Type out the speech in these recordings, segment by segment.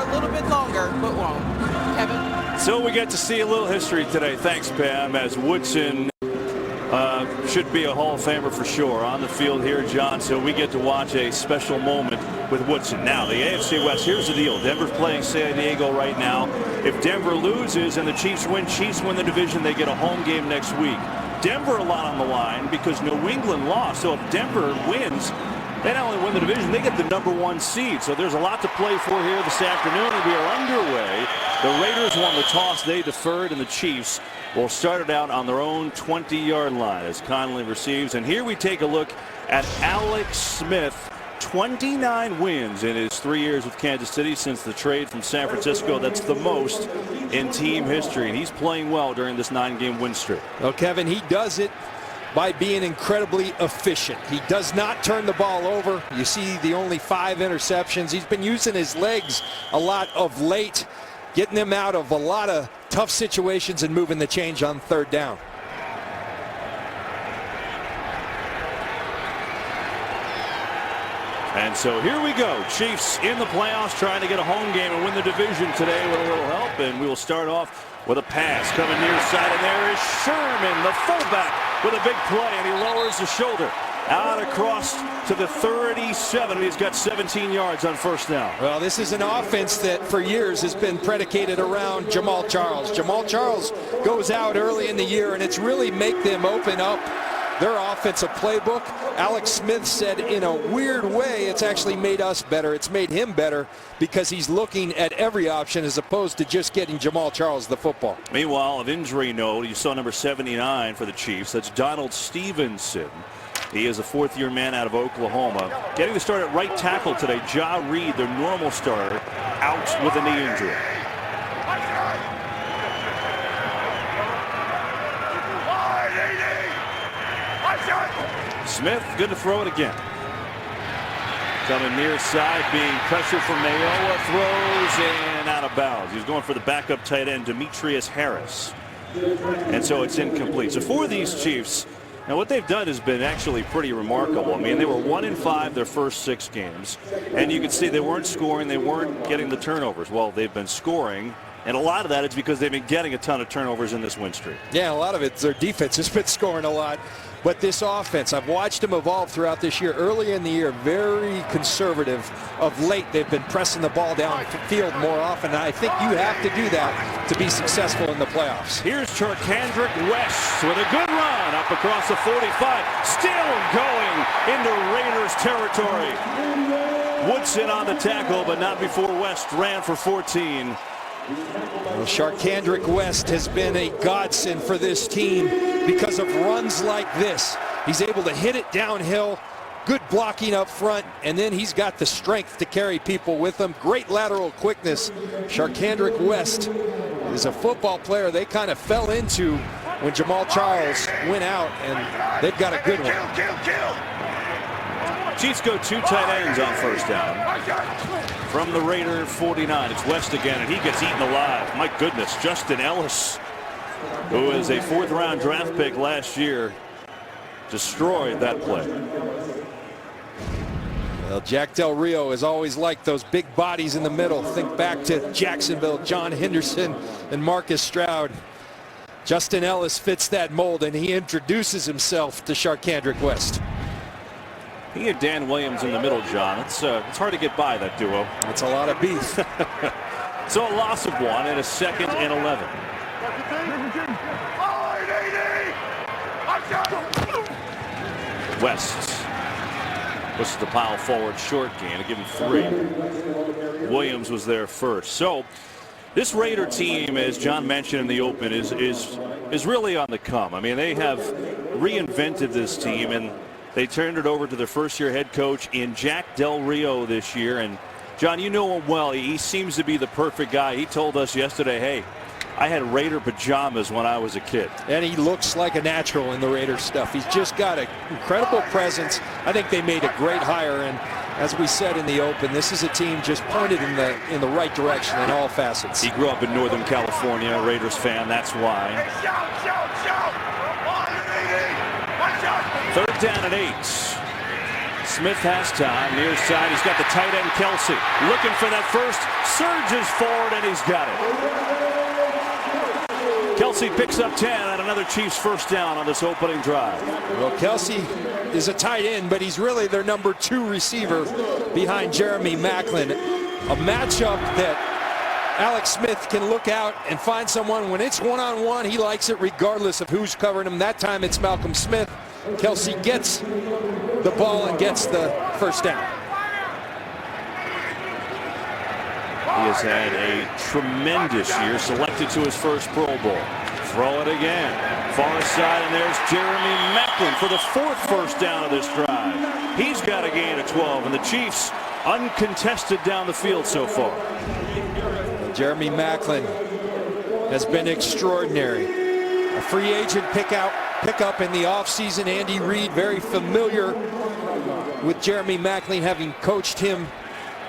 a little bit longer, but won't. Kevin? So we get to see a little history today. Thanks, Pam, as Woodson should be a Hall of Famer for sure on the field here, John. So we get to watch a special moment with Woodson. Now, the AFC West, here's the deal. Denver's playing San Diego right now. If Denver loses and the Chiefs win the division, they get a home game next week. Denver a lot on the line because New England lost. So if Denver wins, they not only win the division, they get the #1 seed. So there's a lot to play for here this afternoon, and we are underway. The Raiders won the toss. They deferred, and the Chiefs will start it out on their own 20-yard line as Conley receives. And here we take a look at Alex Smith. 29 wins in his 3 years with Kansas City since the trade from San Francisco. That's the most in team history, and he's playing well during this 9-game win streak. Well, Kevin, he does it by being incredibly efficient. He does not turn the ball over. You see the only 5 interceptions. He's been using his legs a lot of late, getting them out of a lot of tough situations and moving the change on 3rd down. And so here we go. Chiefs in the playoffs trying to get a home game and win the division today with a little help. And we will start off with a pass coming near side. And there is Sherman, the fullback, with a big play. And he lowers the shoulder out across to the 37. He's got 17 yards on 1st down. Well, this is an offense that for years has been predicated around Jamal Charles. Jamal Charles goes out early in the year, and it's really make them open up their offensive playbook. Alex Smith said in a weird way it's actually made us better. It's made him better because he's looking at every option as opposed to just getting Jamal Charles the football. Meanwhile, of injury note, you saw number 79 for the Chiefs. That's Donald Stevenson. He is a 4th-year man out of Oklahoma. Getting the start at right tackle today. Ja Reed, their normal starter, out with a knee injury. Smith, good to throw it again. Coming near side, being pressured from Mayowa, throws and out of bounds. He's going for the backup tight end, Demetrius Harris. And so it's incomplete. So for these Chiefs, now what they've done has been actually pretty remarkable. I mean, they were 1-5 their first 6 games. And you can see they weren't scoring, they weren't getting the turnovers. Well, they've been scoring. And a lot of that is because they've been getting a ton of turnovers in this win streak. Yeah, a lot of it's their defense has been scoring a lot. But this offense, I've watched them evolve throughout this year. Early in the year, very conservative. Of late, they've been pressing the ball downfield more often. And I think you have to do that to be successful in the playoffs. Here's Charkandrick West with a good run up across the 45. Still going into Raiders territory. Woodson on the tackle, but not before West ran for 14. Well, Charkandrick West has been a godsend for this team because of runs like this. He's able to hit it downhill, good blocking up front, and then he's got the strength to carry people with him. Great lateral quickness. Charkandrick West is a football player they kind of fell into when Jamal Charles went out, and they've got a good one. Chiefs go 2 tight ends on 1st down. From the Raider 49, it's West again, and he gets eaten alive. My goodness, Justin Ellis, who is a 4th-round draft pick last year, destroyed that play. Well, Jack Del Rio has always liked those big bodies in the middle. Think back to Jacksonville, John Henderson and Marcus Stroud. Justin Ellis fits that mold, and he introduces himself to Charkandrick West. He and Dan Williams in the middle, John. It's hard to get by that duo. It's a lot of beef. So a loss of 1 and a 2nd and 11. West pushes the pile forward, short gain to give him 3. Williams was there first. So this Raider team, as John mentioned in the open, is really on the come. I mean, they have reinvented this team, and they turned it over to their 1st-year head coach in Jack Del Rio this year. And John, you know him well. He seems to be the perfect guy. He told us yesterday, hey, I had Raider pajamas when I was a kid. And he looks like a natural in the Raider stuff. He's just got an incredible presence. I think they made a great hire. And as we said in the open, this is a team just pointed in the right direction in all facets. He grew up in Northern California, a Raiders fan. That's why. 3rd down and 8. Smith has time. Near side, he's got the tight end Kelsey. Looking for that first. Surges forward, and he's got it. Kelsey picks up 10 on another Chiefs first down on this opening drive. Well, Kelsey is a tight end, but he's really their number 2 receiver behind Jeremy Maclin. A matchup that Alex Smith can look out and find someone. When it's one-on-one, he likes it regardless of who's covering him. That time it's Malcolm Smith. Kelsey gets the ball and gets the first down. He has had a tremendous year, selected to his first Pro Bowl. Throw it again. Far side, and there's Jeremy Maclin for the 4th first down of this drive. He's got a gain of 12, and the Chiefs uncontested down the field so far. Jeremy Maclin has been extraordinary. A free agent pickup in the offseason. Andy Reid, very familiar with Jeremy Maclin, having coached him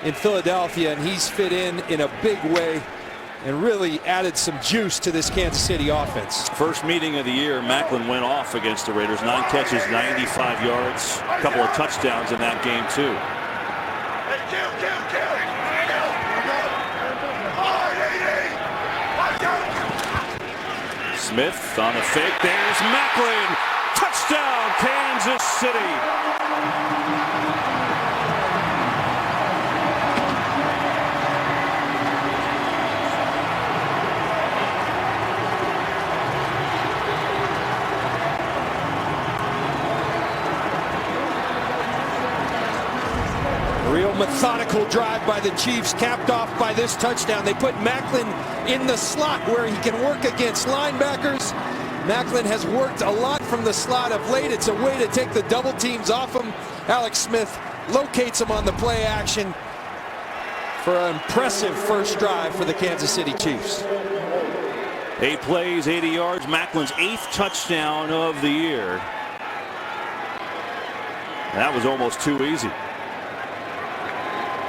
in Philadelphia, and he's fit in a big way and really added some juice to this Kansas City offense. First meeting of the year, Maclin went off against the Raiders. 9 catches, 95 yards, a couple of touchdowns in that game too. Smith on the fake. There's Maclin. Touchdown, Kansas City. Real methodical drive by the Chiefs, capped off by this touchdown. They put Maclin in the slot where he can work against linebackers. Maclin has worked a lot from the slot of late. It's a way to take the double teams off him. Alex Smith locates him on the play action for an impressive first drive for the Kansas City Chiefs. 8 plays, 80 yards. Macklin's 8th touchdown of the year. That was almost too easy.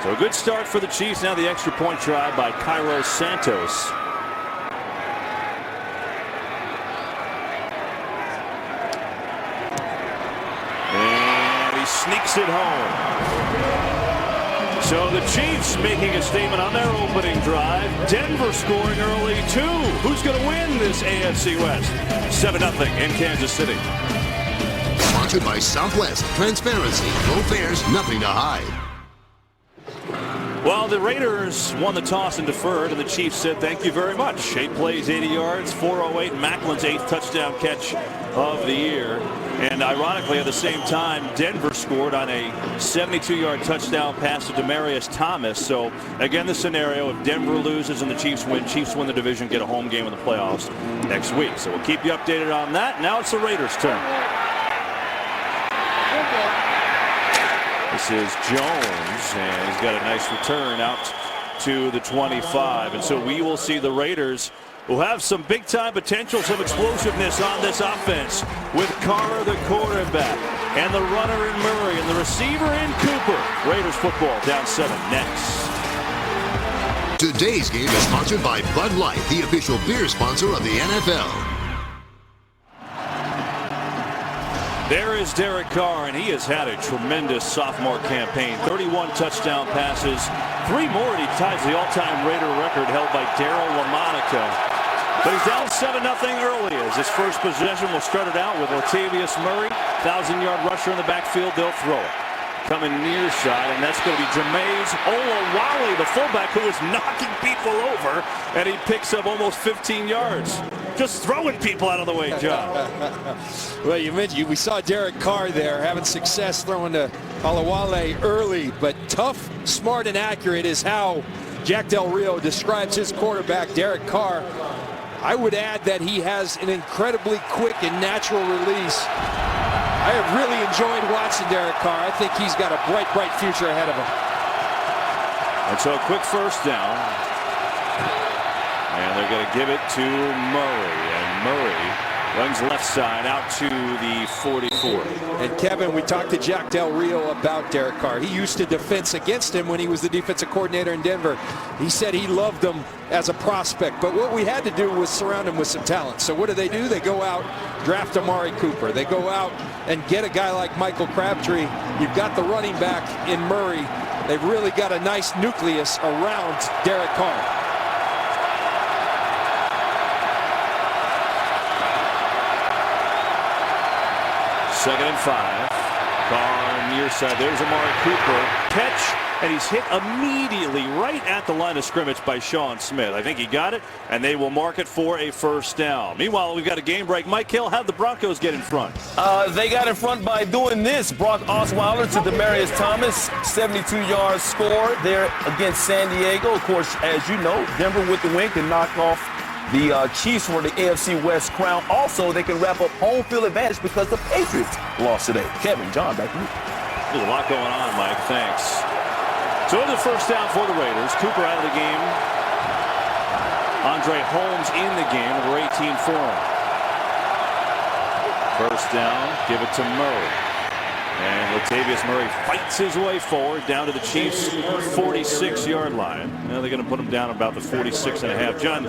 So a good start for the Chiefs. Now the extra point try by Cairo Santos. And he sneaks it home. So the Chiefs making a statement on their opening drive. Denver scoring early too. Who's going to win this AFC West? 7-0 in Kansas City. Sponsored by Southwest. Transparency. Low fares, nothing to hide. Well, the Raiders won the toss and deferred, and the Chiefs said thank you very much. 8 plays, 80 yards, 408. Macklin's 8th touchdown catch of the year. And ironically, at the same time, Denver scored on a 72-yard touchdown pass to Demaryius Thomas. So, again, the scenario, if Denver loses and the Chiefs win the division, get a home game in the playoffs next week. So we'll keep you updated on that. Now it's the Raiders' turn. This is Jones, and he's got a nice return out to the 25. And so we will see the Raiders, who have some big-time potential, some explosiveness on this offense, with Carr, the quarterback, and the runner in Murray, and the receiver in Cooper. Raiders football down 7 next. Today's game is sponsored by Bud Light, the official beer sponsor of the NFL. There is Derek Carr, and he has had a tremendous sophomore campaign. 31 touchdown passes, 3 more, and he ties the all-time Raider record held by Darryl LaMonica. But he's down 7-0 early as his first possession will start it out with Latavius Murray, 1,000-yard rusher in the backfield. They'll throw it. Coming near side, and that's going to be Jameis Olawale, the fullback, who is knocking people over, and he picks up almost 15 yards. Just throwing people out of the way, John. Well, you mentioned we saw Derek Carr there having success throwing to Olawale early, but tough, smart, and accurate is how Jack Del Rio describes his quarterback, Derek Carr. I would add that he has an incredibly quick and natural release. I have really enjoyed watching Derek Carr. I think he's got a bright, bright future ahead of him. And so a quick first down. And they're going to give it to Murray. And Murray Runs left side out to the 44. And Kevin, we talked to Jack Del Rio about Derek Carr. He used to defense against him when he was the defensive coordinator in Denver. He said he loved him as a prospect, but what we had to do was surround him with some talent. So what do? They go out, draft Amari Cooper. They go out and get a guy like Michael Crabtree. You've got the running back in Murray. They've really got a nice nucleus around Derek Carr. Second and 5. Carr near side. There's Amari Cooper. Catch, and he's hit immediately right at the line of scrimmage by Sean Smith. I think he got it, and they will mark it for a first down. Meanwhile, we've got a game break. Mike Hill, how'd the Broncos get in front? They got in front by doing this. Brock Osweiler to Demaryius Thomas. 72-yard score there against San Diego. Of course, as you know, Denver with the win can knock off the Chiefs for the AFC West crown. Also, they can wrap up home field advantage because the Patriots lost today. Kevin, John, back to you. There's a lot going on, Mike. Thanks. So it's the first down for the Raiders. Cooper out of the game. Andre Holmes in the game. Number 18 for him. First down. Give it to Murray. And Latavius Murray fights his way forward down to the Chiefs' 46-yard line. Now they're going to put him down about the 46.5. John,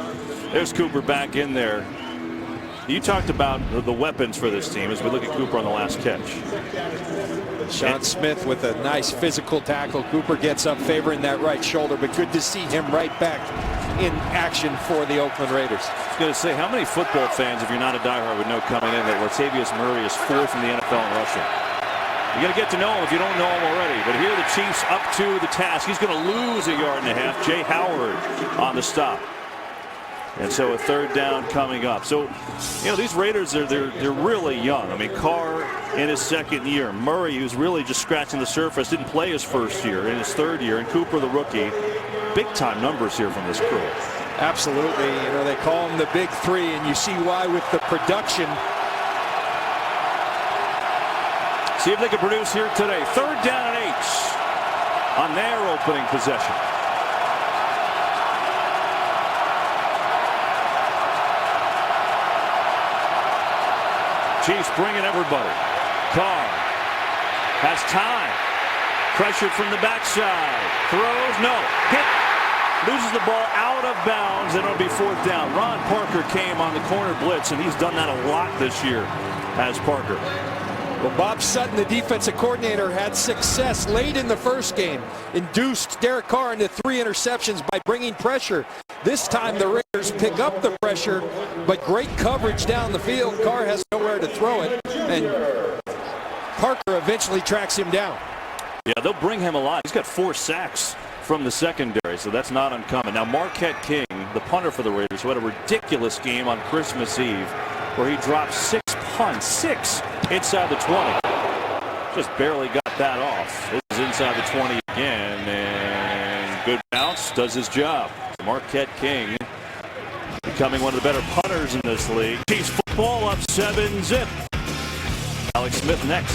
there's Cooper back in there. You talked about the weapons for this team as we look at Cooper on the last catch. Sean Smith with a nice physical tackle. Cooper gets up favoring that right shoulder, but good to see him right back in action for the Oakland Raiders. I was going to say, how many football fans, if you're not a diehard, would know coming in that Latavius Murray is 4th in the NFL in rushing? You got to get to know him if you don't know him already. But here the Chiefs up to the task. He's going to lose a yard and a half. Jay Howard on the stop. And so a third down coming up. So, you know, these Raiders, they're really young. I mean, Carr in his second year. Murray, who's really just scratching the surface, didn't play his first year, in his third year. And Cooper, the rookie. Big-time numbers here from this crew. Absolutely. You know, they call them the Big Three, and you see why with the production. See if they can produce here today. Third down and 8 on their opening possession. Chiefs bringing everybody. Carr has time. Pressured from the backside. Throws. No. Hit. Loses the ball out of bounds, and it'll be fourth down. Ron Parker came on the corner blitz, and he's done that a lot this year as Parker. Well, Bob Sutton, the defensive coordinator, had success late in the first game. Induced Derek Carr into 3 interceptions by bringing pressure. This time the Raiders pick up the pressure, but great coverage down the field. Carr has nowhere to throw it, and Parker eventually tracks him down. Yeah, they'll bring him a lot. He's got 4 sacks from the secondary, so that's not uncommon. Now, Marquette King, the punter for the Raiders, who had a ridiculous game on Christmas Eve, where he dropped 6 punts, 6 inside the 20. Just barely got that off. This is inside the 20 again, and good bounce, does his job. Marquette King becoming one of the better punters in this league. Chiefs football up 7-zip. Alex Smith next.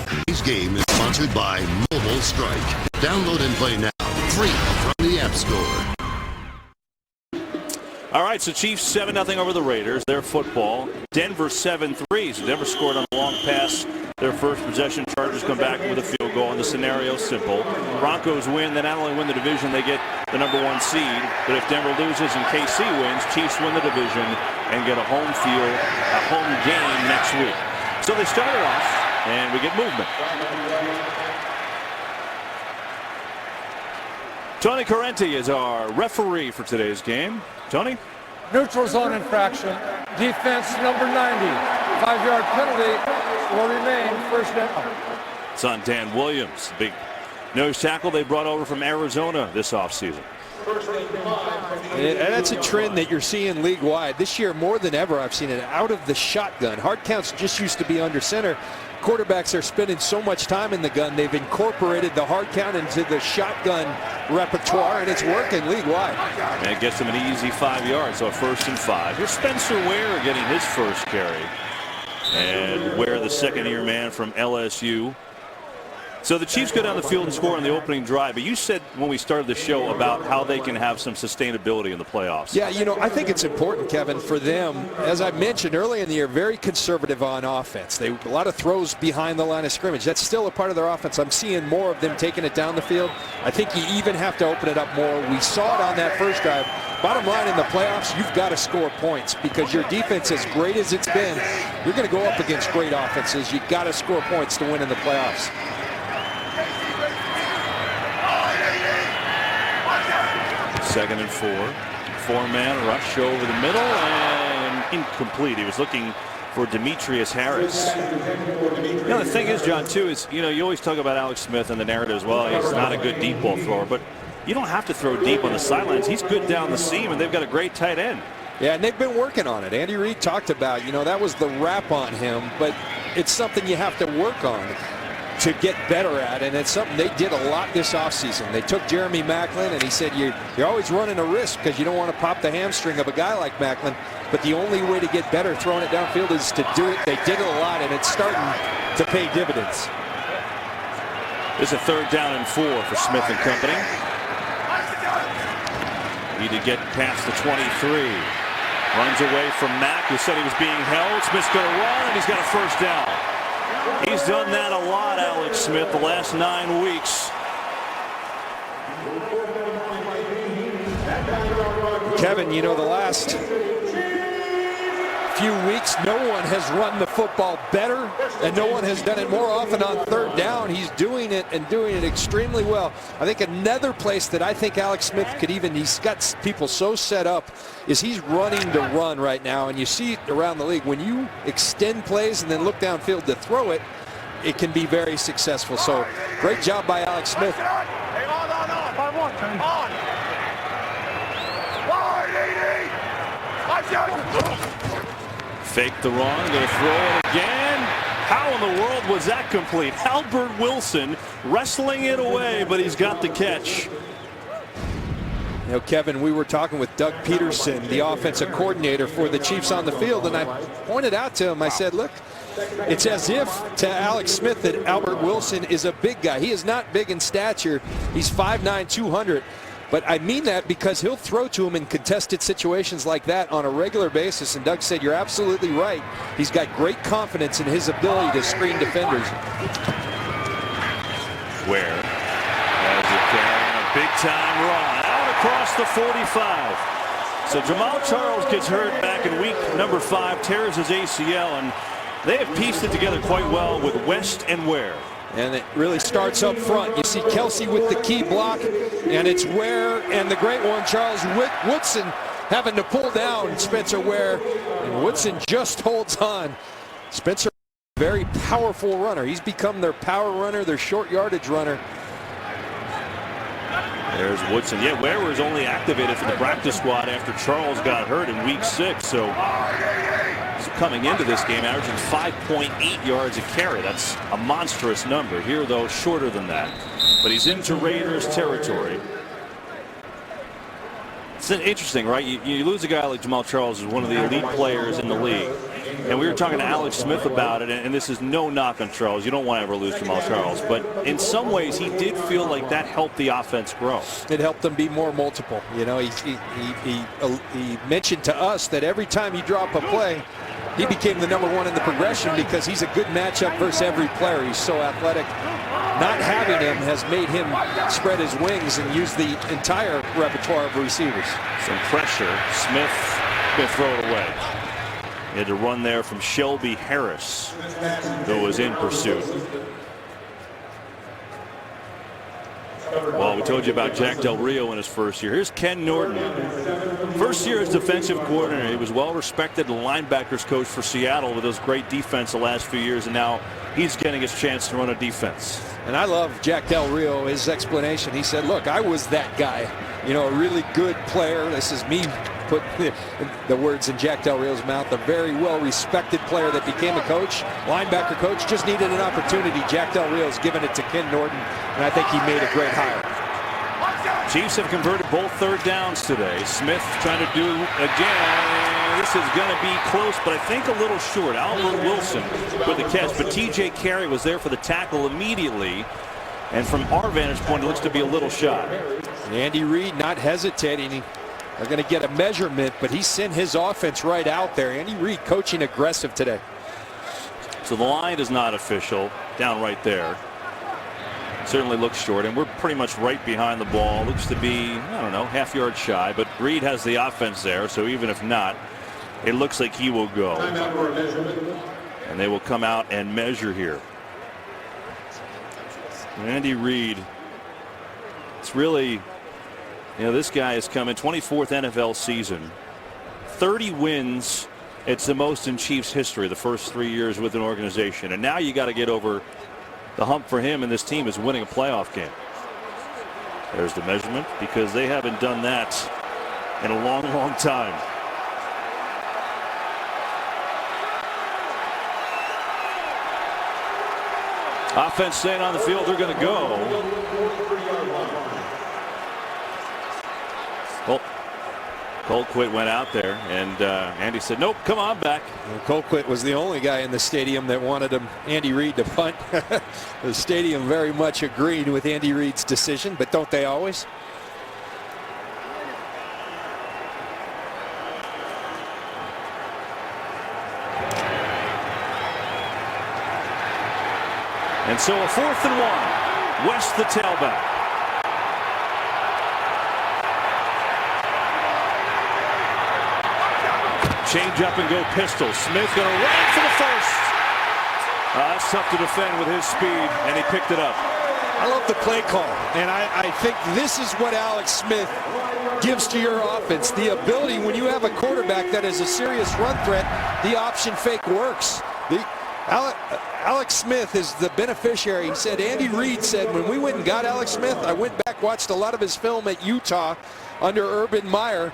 Today's game is sponsored by Mobile Strike. Download and play now, free from the App Store. All right, so Chiefs 7-0 over the Raiders. Their football. Denver 7-3. So Denver scored on a long pass. Their first possession. Chargers come back with a field goal, and the scenario simple. Broncos win. They not only win the division, they get the #1 seed. But if Denver loses and KC wins, Chiefs win the division and get a home game next week. So they started off, and we get movement. Tony Correnti is our referee for today's game. Tony? Neutral zone infraction. Defense number 90. 5-yard penalty will remain first down. It's on Dan Williams, big nose tackle they brought over from Arizona this offseason. And that's a trend that you're seeing league-wide. This year, more than ever, I've seen it out of the shotgun. Hard counts just used to be under center. Quarterbacks are spending so much time in the gun, they've incorporated the hard count into the shotgun repertoire, and it's working league-wide. And it gets them an easy 5 yards, so a 1st and 5. Here's Spencer Ware getting his first carry. And Ware, the second-year man from LSU. So the Chiefs go down the field and score on the opening drive, but you said when we started the show about how they can have some sustainability in the playoffs. Yeah, you know, I think it's important, Kevin, for them, as I mentioned early in the year, very conservative on offense. A lot of throws behind the line of scrimmage. That's still a part of their offense. I'm seeing more of them taking it down the field. I think you even have to open it up more. We saw it on that first drive. Bottom line, in the playoffs, you've got to score points because your defense, as great as it's been, you're going to go up against great offenses. You've got to score points to win in the playoffs. Second and 4. Four-man rush over the middle and incomplete. He was looking for Demetrius Harris. You know, the thing is, John, too, is, you know, you always talk about Alex Smith and the narrative as well. He's not a good deep ball thrower, but you don't have to throw deep on the sidelines. He's good down the seam, and they've got a great tight end. Yeah, and they've been working on it. Andy Reid talked about, you know, that was the rap on him, but it's something you have to work on to get better at, and it's something they did a lot this offseason. They took Jeremy Maclin, and he said, you're always running a risk because you don't want to pop the hamstring of a guy like Maclin, but the only way to get better throwing it downfield is to do it. They did it a lot, and it's starting to pay dividends. This is a 3rd down and 4 for Smith and company. Need to get past the 23. Runs away from Mack, who said he was being held. Smith's going to run, and he's got a 1st down. He's done that a lot, Alex Smith, the last 9 weeks. Kevin, you know, the last few weeks, no one has run the football better, and no one has done it more often on 3rd down. He's doing it and doing it extremely well. I think another place that I think Alex Smith could even, he's got people so set up, is he's running to run right now, and you see it around the league. When you extend plays and then look downfield to throw it, it can be very successful. So great job by Alex Smith. Fake the run, going to throw it again. How in the world was that complete? Albert Wilson wrestling it away, but he's got the catch. You know, Kevin, we were talking with Doug Peterson, the offensive coordinator for the Chiefs on the field, and I pointed out to him, I said, look, it's as if to Alex Smith that Albert Wilson is a big guy. He is not big in stature. He's 5'9", 200. But I mean that because he'll throw to him in contested situations like that on a regular basis. And Doug said, you're absolutely right. He's got great confidence in his ability to screen defenders. Where as it can, a big-time run out across the 45. So Jamal Charles gets hurt back in week number 5, tears his ACL, and they have pieced it together quite well with West and Ware. And it really starts up front. You see Kelsey with the key block, and it's Ware and the great one, Charles Woodson, having to pull down Spencer Ware. And Woodson just holds on. Spencer, very powerful runner. He's become their power runner, their short yardage runner. There's Woodson. Yeah, Ware was only activated for the practice squad after Charles got hurt in week 6. So coming into this game, averaging 5.8 yards a carry. That's a monstrous number. Here, though, shorter than that. But he's into Raiders territory. It's interesting, right? You lose a guy like Jamal Charles, who's one of the elite players in the league. And we were talking to Alex Smith about it, and this is no knock on Charles. You don't want to ever lose Jamal Charles. But in some ways, he did feel like that helped the offense grow. It helped them be more multiple. You know, he mentioned to us that every time you drop a play, he became the #1 in the progression because he's a good matchup versus every player. He's so athletic. Not having him has made him spread his wings and use the entire repertoire of receivers. Some pressure. Smith going to throw it away. He had to run there from Shelby Harris, who was in pursuit. Well, we told you about Jack Del Rio in his first year. Here's Ken Norton. First year as defensive coordinator. He was well respected, the linebackers coach for Seattle with those great defense the last few years, and now he's getting his chance to run a defense. And I love Jack Del Rio, his explanation. He said, look, I was that guy, you know, a really good player. This is me put the words in Jack Del Rio's mouth. A very well-respected player that became a coach, linebacker coach, just needed an opportunity. Jack Del Rio's given it to Ken Norton, and I think he made a great hire. Chiefs have converted both 3rd downs today. Smith trying to do again. This is going to be close, but I think a little short. Albert Wilson with the catch, but TJ Carey was there for the tackle immediately. And from our vantage point, it looks to be a little shy. Andy Reid not hesitating. They're going to get a measurement, but he sent his offense right out there. Andy Reid coaching aggressive today. So the line is not official, down right there. Certainly looks short, and we're pretty much right behind the ball. Looks to be, I don't know, half-yard shy, but Reid has the offense there, so even if not, it looks like he will go. And they will come out and measure here. Andy Reid, it's really, you know, this guy has come in 24th NFL season, 30 wins. It's the most in Chiefs history the first 3 years with an organization. And now you got to get over the hump for him, and this team is winning a playoff game. There's the measurement, because they haven't done that in a long, long time. Offense staying on the field. They're going to go. Well, Colquitt went out there, and Andy said, nope, come on back. Well, Colquitt was the only guy in the stadium that wanted Andy Reid to punt. The stadium very much agreed with Andy Reid's decision, but don't they always? And so a 4th and 1. West the tailback. Change up and go pistol. Smith going to run for the first. That's tough to defend with his speed, and he picked it up. I love the play call, and I think this is what Alex Smith gives to your offense. The ability, when you have a quarterback that is a serious run threat, the option fake works. Alex Smith is the beneficiary. He said, Andy Reid said, when we went and got Alex Smith, I went back, watched a lot of his film at Utah under Urban Meyer,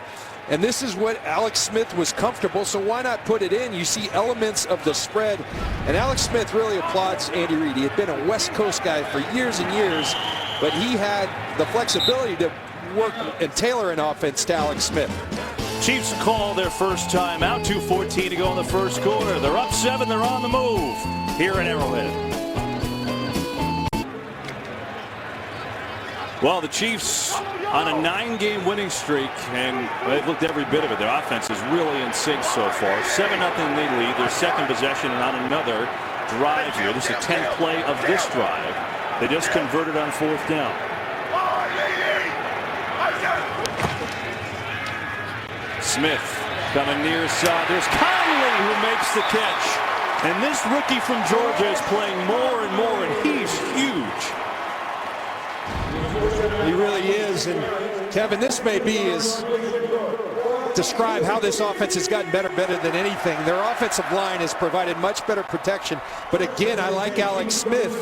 and this is what Alex Smith was comfortable, so why not put it in? You see elements of the spread, and Alex Smith really applauds Andy Reid. He had been a West Coast guy for years and years, but he had the flexibility to work and tailor an offense to Alex Smith. Chiefs call their first time out. 2:14 to go in the first quarter. They're up 7. They're on the move here in Arrowhead. Well, the Chiefs on a 9-game winning streak, and they've looked every bit of it. Their offense is really in sync so far. 7-0 they lead. Their second possession, and on another drive here. This is the 10th play of this drive. They just converted on 4th down. Smith coming near side. There's Conley who makes the catch. And this rookie from Georgia is playing more and more, and he's huge. He really is. And Kevin, this may be describe how this offense has gotten better than anything. Their offensive line has provided much better protection. But again, I like Alex Smith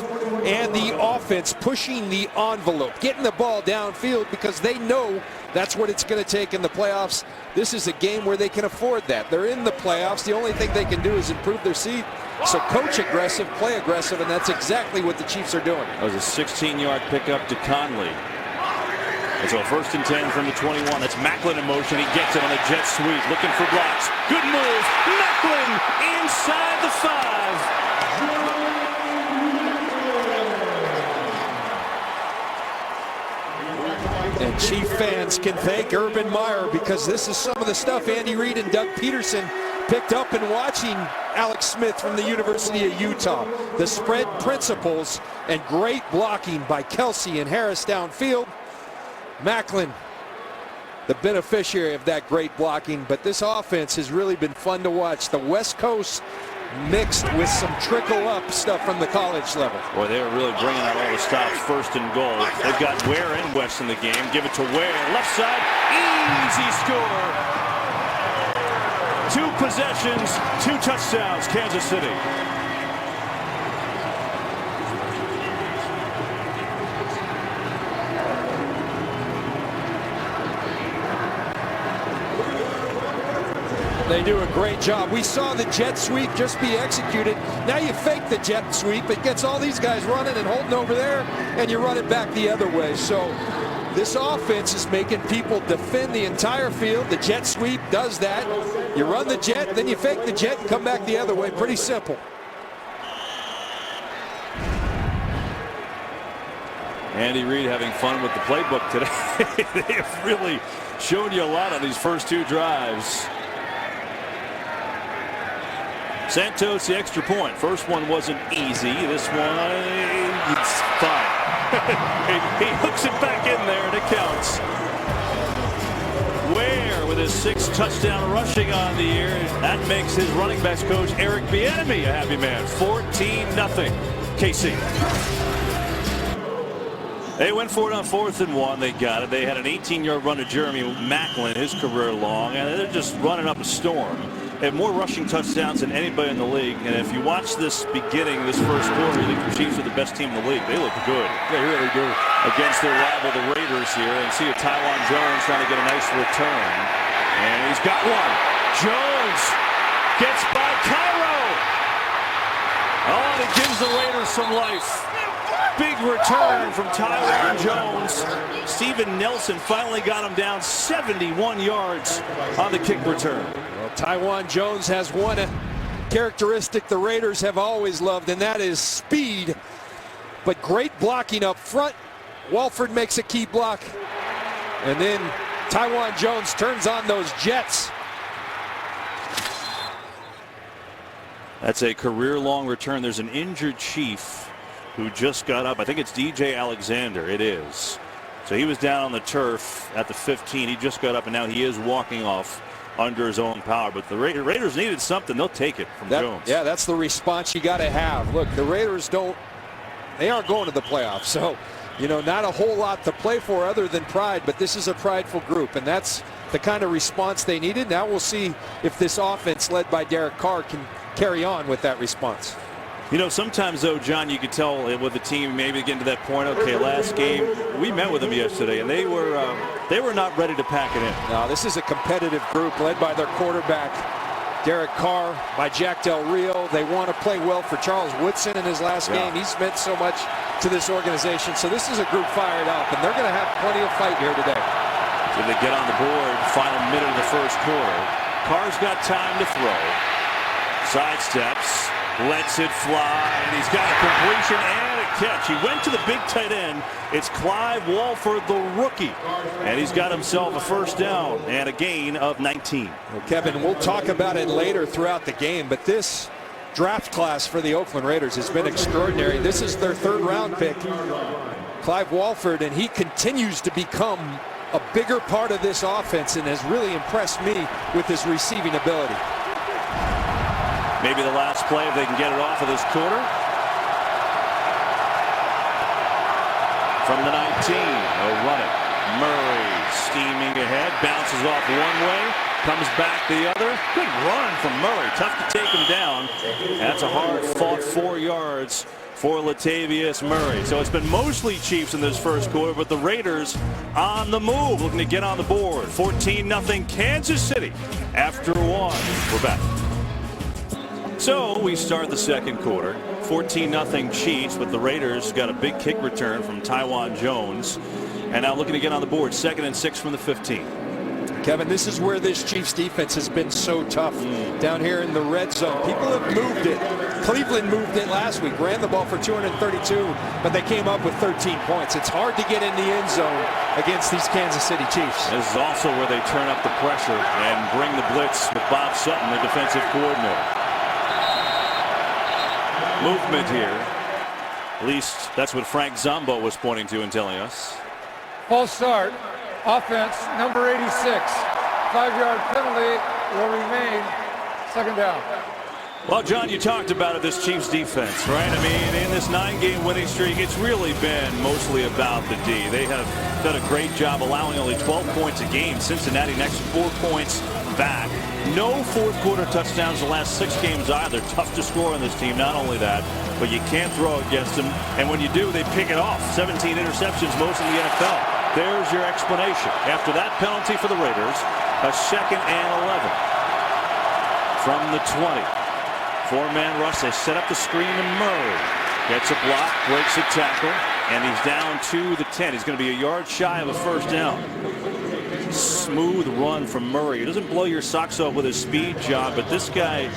and the offense pushing the envelope, getting the ball downfield, because they know that's what it's going to take in the playoffs. This is a game where they can afford that. They're in the playoffs. The only thing they can do is improve their seed. So coach aggressive, play aggressive, and that's exactly what the Chiefs are doing. That was a 16-yard pickup to Conley. And so 1st and 10 from the 21. That's Macklin in motion. He gets it on a jet sweep, looking for blocks. Good move. Macklin inside the 5. And Chief fans can thank Urban Meyer, because this is some of the stuff Andy Reid and Doug Peterson picked up in watching Alex Smith from the University of Utah. The spread principles and great blocking by Kelsey and Harris downfield. Macklin, the beneficiary of that great blocking, but this offense has really been fun to watch. The West Coast mixed with some trickle-up stuff from the college level. Boy, they are really bringing out all the stops. 1st and goal. They've got Ware and West in the game. Give it to Ware. Left side. Easy score. 2 possessions, 2 touchdowns, Kansas City. They do a great job. We saw the jet sweep just be executed. Now you fake the jet sweep. It gets all these guys running and holding over there, and you run it back the other way. So this offense is making people defend the entire field. The jet sweep does that. You run the jet, then you fake the jet and come back the other way. Pretty simple. Andy Reid having fun with the playbook today. They have really shown you a lot on these first 2 drives. Santos, the extra point. First one wasn't easy. This one, it's fine. he hooks it back in there, and it counts. Ware with his 6th touchdown rushing on the year. That makes his running backs coach Eric Bieniemy a happy man. 14-0 KC. They went for it on 4th and 1. They got it. They had an 18-yard run to Jeremy Maclin, his career long, and they're just running up a storm. They have more rushing touchdowns than anybody in the league. And if you watch this beginning, this first quarter, you think the Chiefs are the best team in the league. They look good. They really do. Against their rival, the Raiders here. And see a Taiwan Jones trying to get a nice return. And he's got one. Jones gets by Cairo. Oh, and it gives the Raiders some life. Big return from Taiwan Jones. Steven Nelson finally got him down 71 yards on the kick return. Well, Taiwan Jones has one characteristic the Raiders have always loved, and that is speed. But great blocking up front. Walford makes a key block. And then Taiwan Jones turns on those jets. That's a career-long return. There's an injured Chief who just got up. I think it's DJ Alexander. It is. So he was down on the turf at the 15. He just got up, and now he is walking off under his own power. But the Raiders needed something. They'll take it from Jones. Yeah, that's the response you got to have. Look, the Raiders they aren't going to the playoffs. So, you know, not a whole lot to play for other than pride. But this is a prideful group, and that's the kind of response they needed. Now we'll see if this offense led by Derek Carr can carry on with that response. You know, sometimes, though, John, you could tell with the team maybe getting to that point. Okay, last game, we met with them yesterday, and they were not ready to pack it in. No, this is a competitive group led by their quarterback, Derek Carr, by Jack Del Rio. They want to play well for Charles Woodson in his last game. He's meant so much to this organization. So this is a group fired up, and they're going to have plenty of fight here today. So they get on the board, final minute of the first quarter. Carr's got time to throw. Sidesteps. Lets it fly, and he's got a completion and a catch. He went to the big tight end. It's Clive Walford, the rookie, and he's got himself a first down and a gain of 19. Well, Kevin, we'll talk about it later throughout the game, but this draft class for the Oakland Raiders has been extraordinary. This is their 3rd round pick, Clive Walford, and he continues to become a bigger part of this offense and has really impressed me with his receiving ability. Maybe the last play if they can get it off of this quarter. From the 19, they'll run it. Murray steaming ahead, bounces off one way, comes back the other. Good run from Murray. Tough to take him down. That's a hard-fought 4 yards for Latavius Murray. So it's been mostly Chiefs in this first quarter, but the Raiders on the move, looking to get on the board. 14-0 Kansas City after 1. We're back. So we start the second quarter. 14-0 Chiefs, but the Raiders got a big kick return from Taiwan Jones. And now looking to get on the board. 2nd and 6 from the 15. Kevin, this is where this Chiefs defense has been so tough down here in the red zone. People have moved it. Cleveland moved it last week, ran the ball for 232, but they came up with 13 points. It's hard to get in the end zone against these Kansas City Chiefs. This is also where they turn up the pressure and bring the blitz with Bob Sutton, the defensive coordinator. Movement here. At least that's what Frank Zombo was pointing to and telling us. False start. Offense, number 86. 5-yard penalty will remain. 2nd down. Well, John, you talked about it, this Chiefs defense, right? I mean, in this 9-game winning streak, it's really been mostly about the D. They have done a great job allowing only 12 points a game. Cincinnati next 4 points back. No fourth quarter touchdowns the last 6 games either. Tough to score on this team. Not only that, but you can't throw against them. And when you do, they pick it off. 17 interceptions, most in the NFL. There's your explanation. After that penalty for the Raiders, a 2nd and 11 from the 20. 4-man rush. They set up the screen to Murray. Gets a block, breaks a tackle, and he's down to the 10. He's going to be a yard shy of a first down. Smooth run from Murray. He doesn't blow your socks off with his speed, John, but this guy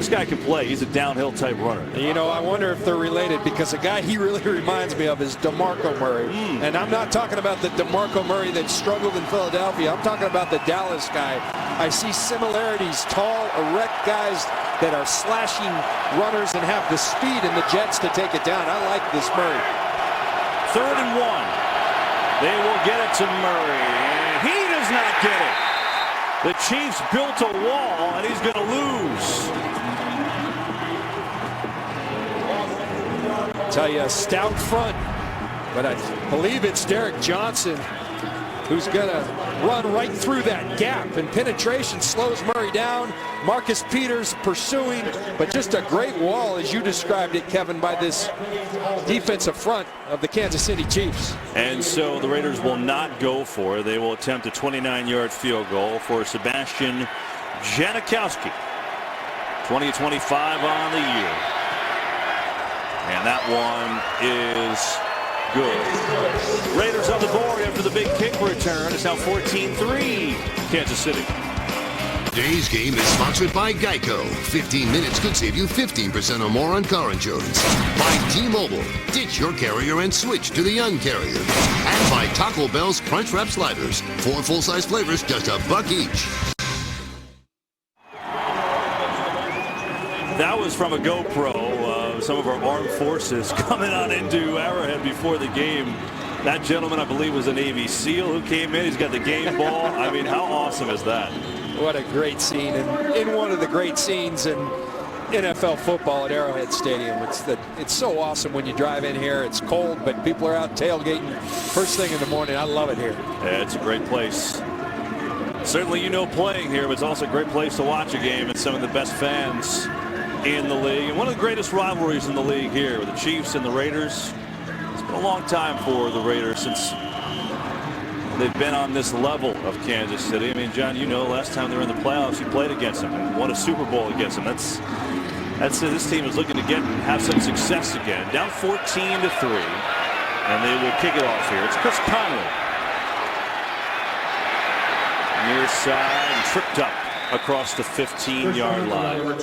This guy can play. He's a downhill type runner. You know, I wonder if they're related, because a guy he really reminds me of is DeMarco Murray. And I'm not talking about the DeMarco Murray that struggled in Philadelphia. I'm talking about the Dallas guy. I see similarities, tall, erect guys that are slashing runners and have the speed and the jets to take it down. I like this Murray. 3rd and 1. They will get it to Murray. And he does not get it. The Chiefs built a wall, and he's going to lose. Tell you, a stout front, but I believe it's Derek Johnson who's going to run right through that gap, and penetration slows Murray down. Marcus Peters pursuing, but just a great wall, as you described it, Kevin, by this defensive front of the Kansas City Chiefs. And so the Raiders will not go for it. They will attempt a 29-yard field goal for Sebastian Janikowski. 20-25 on the year. And that one is good. Raiders on the board after the big kick return. It's now 14-3 Kansas City. Today's game is sponsored by Geico. 15 minutes could save you 15% or more on car insurance. By T-Mobile. Ditch your carrier and switch to the Un-carrier. And by Taco Bell's Crunch Wrap Sliders. 4 full-size flavors, just $1 each. That was from a GoPro. Some of our armed forces coming on into Arrowhead before the game. That gentleman, I believe, was a Navy SEAL who came in. He's got the game ball. I mean, how awesome is that? What a great scene, and in one of the great scenes in NFL football at Arrowhead Stadium. It's so awesome when you drive in here. It's cold, but people are out tailgating first thing in the morning. I love it here. Yeah, it's a great place. Certainly, you know, playing here, but it's also a great place to watch a game, and some of the best fans in the league. And one of the greatest rivalries in the league here with the Chiefs and the Raiders. It's been a long time for the Raiders since they've been on this level of Kansas City. I mean, John, you know, last time they were in the playoffs, you played against them and won a Super Bowl against them. That's this team is looking to have some success again. Down 14-3, and they will kick it off here. It's Chris Conley. Near side and tripped up across the 15-yard line.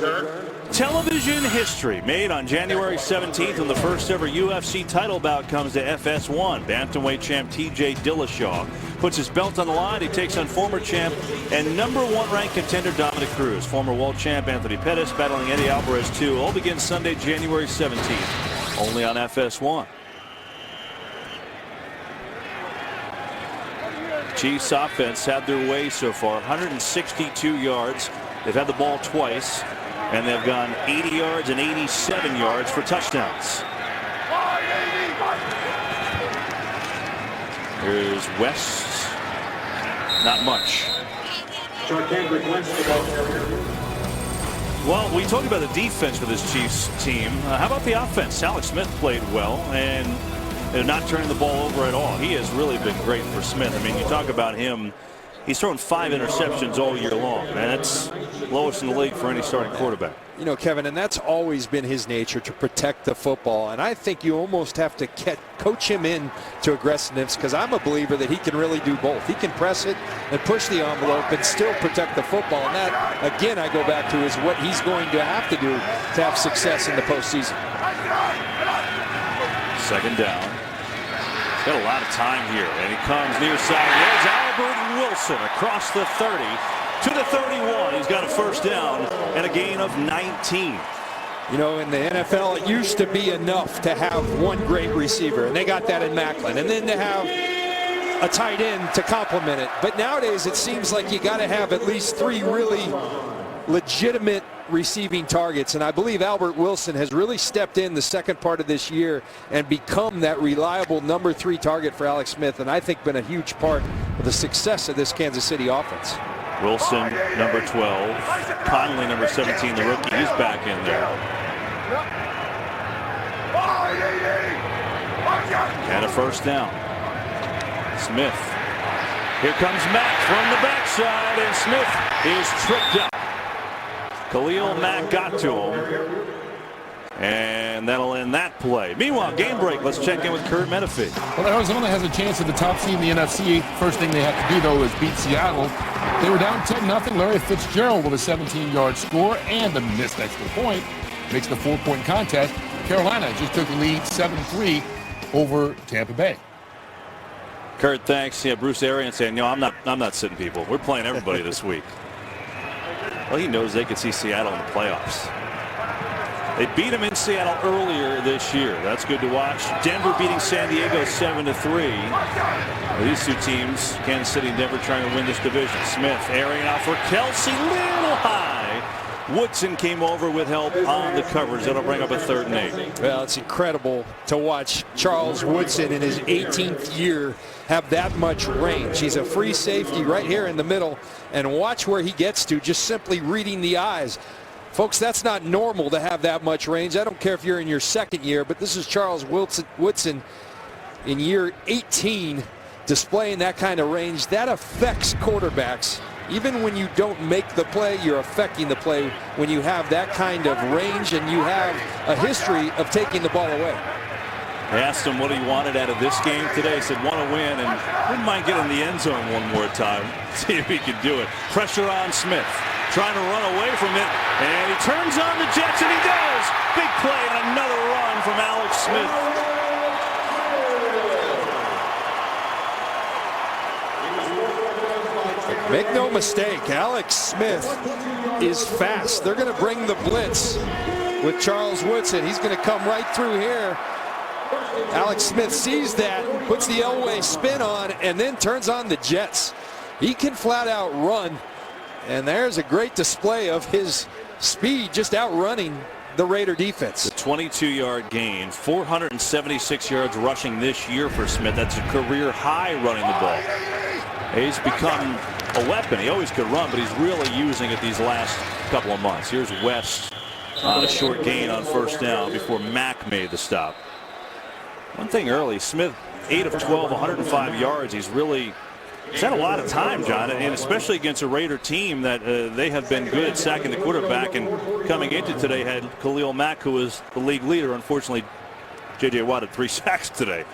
Television history made on January 17th when the first ever UFC title bout comes to FS1. Bantamweight champ TJ Dillashaw puts his belt on the line. He takes on former champ and #1 ranked contender Dominic Cruz. Former world champ Anthony Pettis battling Eddie Alvarez too. All begins Sunday, January 17th. Only on FS1. Chiefs offense had their way so far. 162 yards. They've had the ball twice, and they've gone 80 yards and 87 yards for touchdowns. Here's West. Not much. Well, we talked about the defense for this Chiefs team. How about the offense? Alex Smith played well, and they're not turning the ball over at all. He has really been great for Smith. I mean, you talk about him. He's thrown 5 interceptions all year long, and that's lowest in the league for any starting quarterback. You know, Kevin, and that's always been his nature, to protect the football. And I think you almost have to coach him in to aggressiveness, because I'm a believer that he can really do both. He can press it and push the envelope and still protect the football. And that, again, I go back to is what he's going to have to do to have success in the postseason. 2nd down. He's got a lot of time here, and he comes near side. There's Albert Wilson across the 30 to the 31. He's got a 1st down and a gain of 19. You know, in the NFL, it used to be enough to have one great receiver, and they got that in Macklin, and then to have a tight end to complement it. But nowadays, it seems like you got to have at least 3 really legitimate receiving targets, and I believe Albert Wilson has really stepped in the second part of this year and become that reliable #3 target for Alex Smith, and I think been a huge part of the success of this Kansas City offense. Wilson, number 12. Conley, number 17, the rookie. He's back in there. And a 1st down. Smith. Here comes Mack from the backside, and Smith is tripped up. Khalil Mack got to him, and that'll end that play. Meanwhile, game break. Let's check in with Kurt Menefee. Well, Arizona has a chance at the top seed in the NFC. First thing they have to do, though, is beat Seattle. They were down 10-0. Larry Fitzgerald with a 17-yard score and a missed extra point makes the 4-point contest. Carolina just took the lead 7-3 over Tampa Bay. Kurt, thanks. Yeah, Bruce Arians saying, no, I'm not sitting people. We're playing everybody this week. Well, he knows they could see Seattle in the playoffs. They beat him in Seattle earlier this year. That's good to watch. Denver beating San Diego 7-3. Well, these two teams, Kansas City and Denver, trying to win this division. Smith airing out for Kelsey, little high. Woodson came over with help on the coverage. That'll bring up a 3rd and 8. Well, it's incredible to watch Charles Woodson in his 18th year have that much range. He's a free safety right here in the middle, and watch where he gets to, just simply reading the eyes. Folks, that's not normal to have that much range. I don't care if you're in your 2nd year, but this is Charles Woodson in year 18 displaying that kind of range. That affects quarterbacks. Even when you don't make the play, you're affecting the play when you have that kind of range and you have a history of taking the ball away. They asked him what he wanted out of this game today. He said, want to win, and wouldn't mind getting in the end zone one more time. See if he can do it. Pressure on Smith. Trying to run away from it, and he turns on the Jets, and he does. Big play and another run from Alex Smith. Make no mistake, Alex Smith is fast. They're going to bring the blitz with Charles Woodson. He's going to come right through here. Alex Smith sees that, puts the Elway spin on, and then turns on the Jets. He can flat out run, and there's a great display of his speed, just outrunning the Raider defense. The 22-yard gain, 476 yards rushing this year for Smith. That's a career high running the ball. He's become a weapon. He always could run, but he's really using it these last couple of months. Here's West on a short gain on 1st down before Mack made the stop. One thing early, Smith 8 of 12, 105 yards. He's had a lot of time, John, and especially against a Raider team that they have been good at sacking the quarterback, and coming into today had Khalil Mack, who was the league leader. Unfortunately, J.J. Watt had 3 sacks today,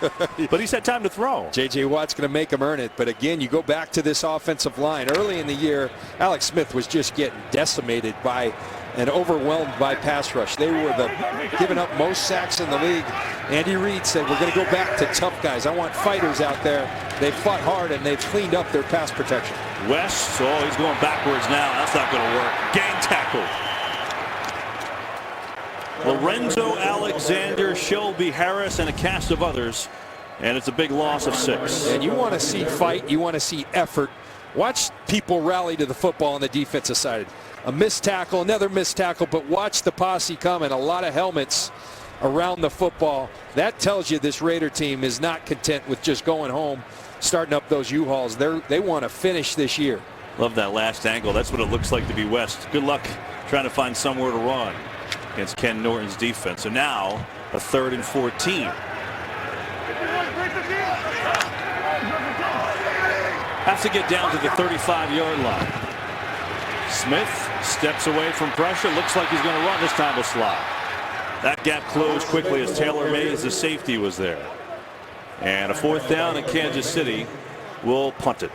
but he's had time to throw. J.J. Watt's going to make him earn it, but again, you go back to this offensive line. Early in the year, Alex Smith was just getting decimated by and overwhelmed by pass rush. They were giving up most sacks in the league. Andy Reid said, we're going to go back to tough guys. I want fighters out there. They've fought hard, and they've cleaned up their pass protection. West, he's going backwards now. That's not going to work. Gang tackle. Lorenzo Alexander, Shelby Harris, and a cast of others. And it's a big loss of 6. And you want to see fight. You want to see effort. Watch people rally to the football on the defensive side. A missed tackle, another missed tackle, but watch the posse come, and a lot of helmets around the football. That tells you this Raider team is not content with just going home, starting up those U-Hauls. They want to finish this year. Love that last angle. That's what it looks like to be West. Good luck trying to find somewhere to run against Ken Norton's defense. So now a 3rd and 14. Has to get down to the 35-yard line. Smith steps away from pressure. Looks like he's going to run this time with slot. That gap closed quickly as Taylor Mays, the safety, was there. And a 4th down, and Kansas City will punt it.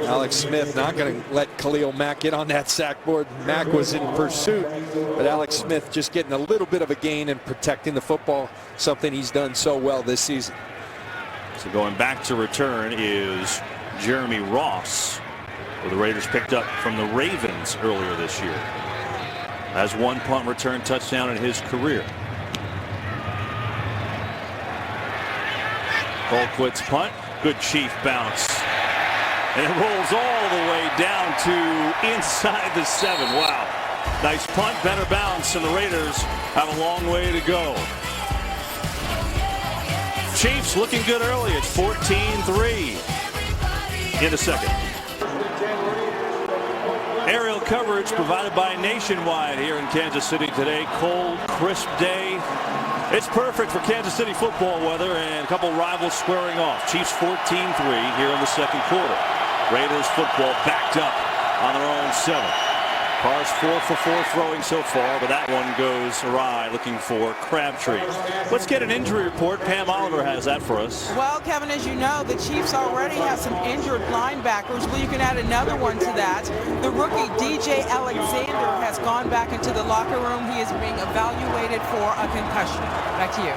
Alex Smith not going to let Khalil Mack get on that sack board. Mack was in pursuit, but Alex Smith just getting a little bit of a gain and protecting the football, something he's done so well this season. So going back to return is Jeremy Ross, who the Raiders picked up from the Ravens earlier this year. Has 1 punt return touchdown in his career. Colquitt's punt. Good Chief bounce. And it rolls all the way down to inside the 7. Wow. Nice punt, better bounce, and the Raiders have a long way to go. Chiefs looking good early. It's 14-3 in the 2nd. Aerial coverage provided by Nationwide here in Kansas City today. Cold, crisp day. It's perfect for Kansas City football weather, and a couple rivals squaring off. Chiefs 14-3 here in the 2nd quarter. Raiders football backed up on their own 7. Carr's 4 for 4 throwing so far, but that one goes awry, looking for Crabtree. Let's get an injury report. Pam Oliver has that for us. Well, Kevin, as you know, the Chiefs already have some injured linebackers. Well, you can add another one to that. The rookie DJ Alexander has gone back into the locker room. He is being evaluated for a concussion. Back to you.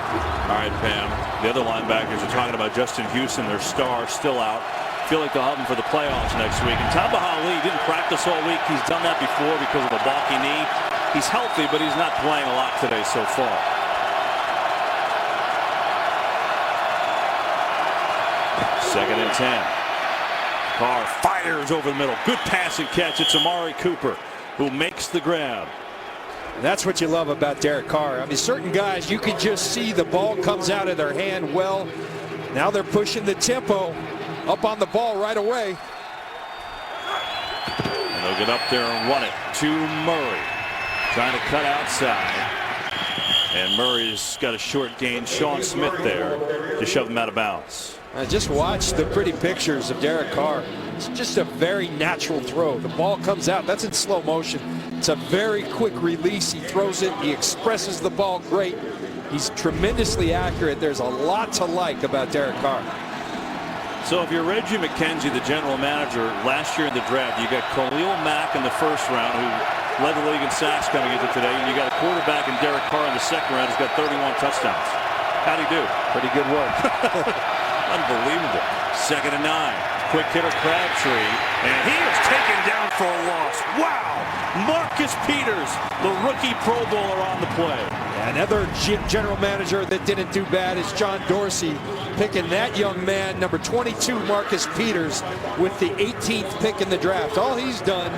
All right, Pam. The other linebackers are talking about Justin Houston, their star, still out. Feel like they'll have him for the playoffs next week. And Tamba Hali didn't practice all week. He's done that before because of a balky knee. He's healthy, but he's not playing a lot today so far. Second and 10. Carr fires over the middle. Good pass and catch. It's Amari Cooper who makes the grab. That's what you love about Derek Carr. I mean, certain guys, you can just see the ball comes out of their hand well. Now they're pushing the tempo up on the ball right away. And they'll get up there and run it to Murray. Trying to cut outside. And Murray's got a short gain. Sean Smith there to shove him out of bounds. Just watch the pretty pictures of Derek Carr. It's just a very natural throw. The ball comes out. That's in slow motion. It's a very quick release. He throws it. He expresses the ball great. He's tremendously accurate. There's a lot to like about Derek Carr. So if you're Reggie McKenzie, the general manager, last year in the draft, you got Khalil Mack in the first round, who led the league in sacks coming into today, and you got a quarterback in Derek Carr in the second round who's got 31 touchdowns. How'd he do? Pretty good work. Unbelievable. Second and 9. Quick hitter Crabtree, and he is taken down for a loss. Wow! Marcus Peters, the rookie Pro Bowler, on the play. Another general manager that didn't do bad is John Dorsey, picking that young man, number 22, Marcus Peters, with the 18th pick in the draft. All he's done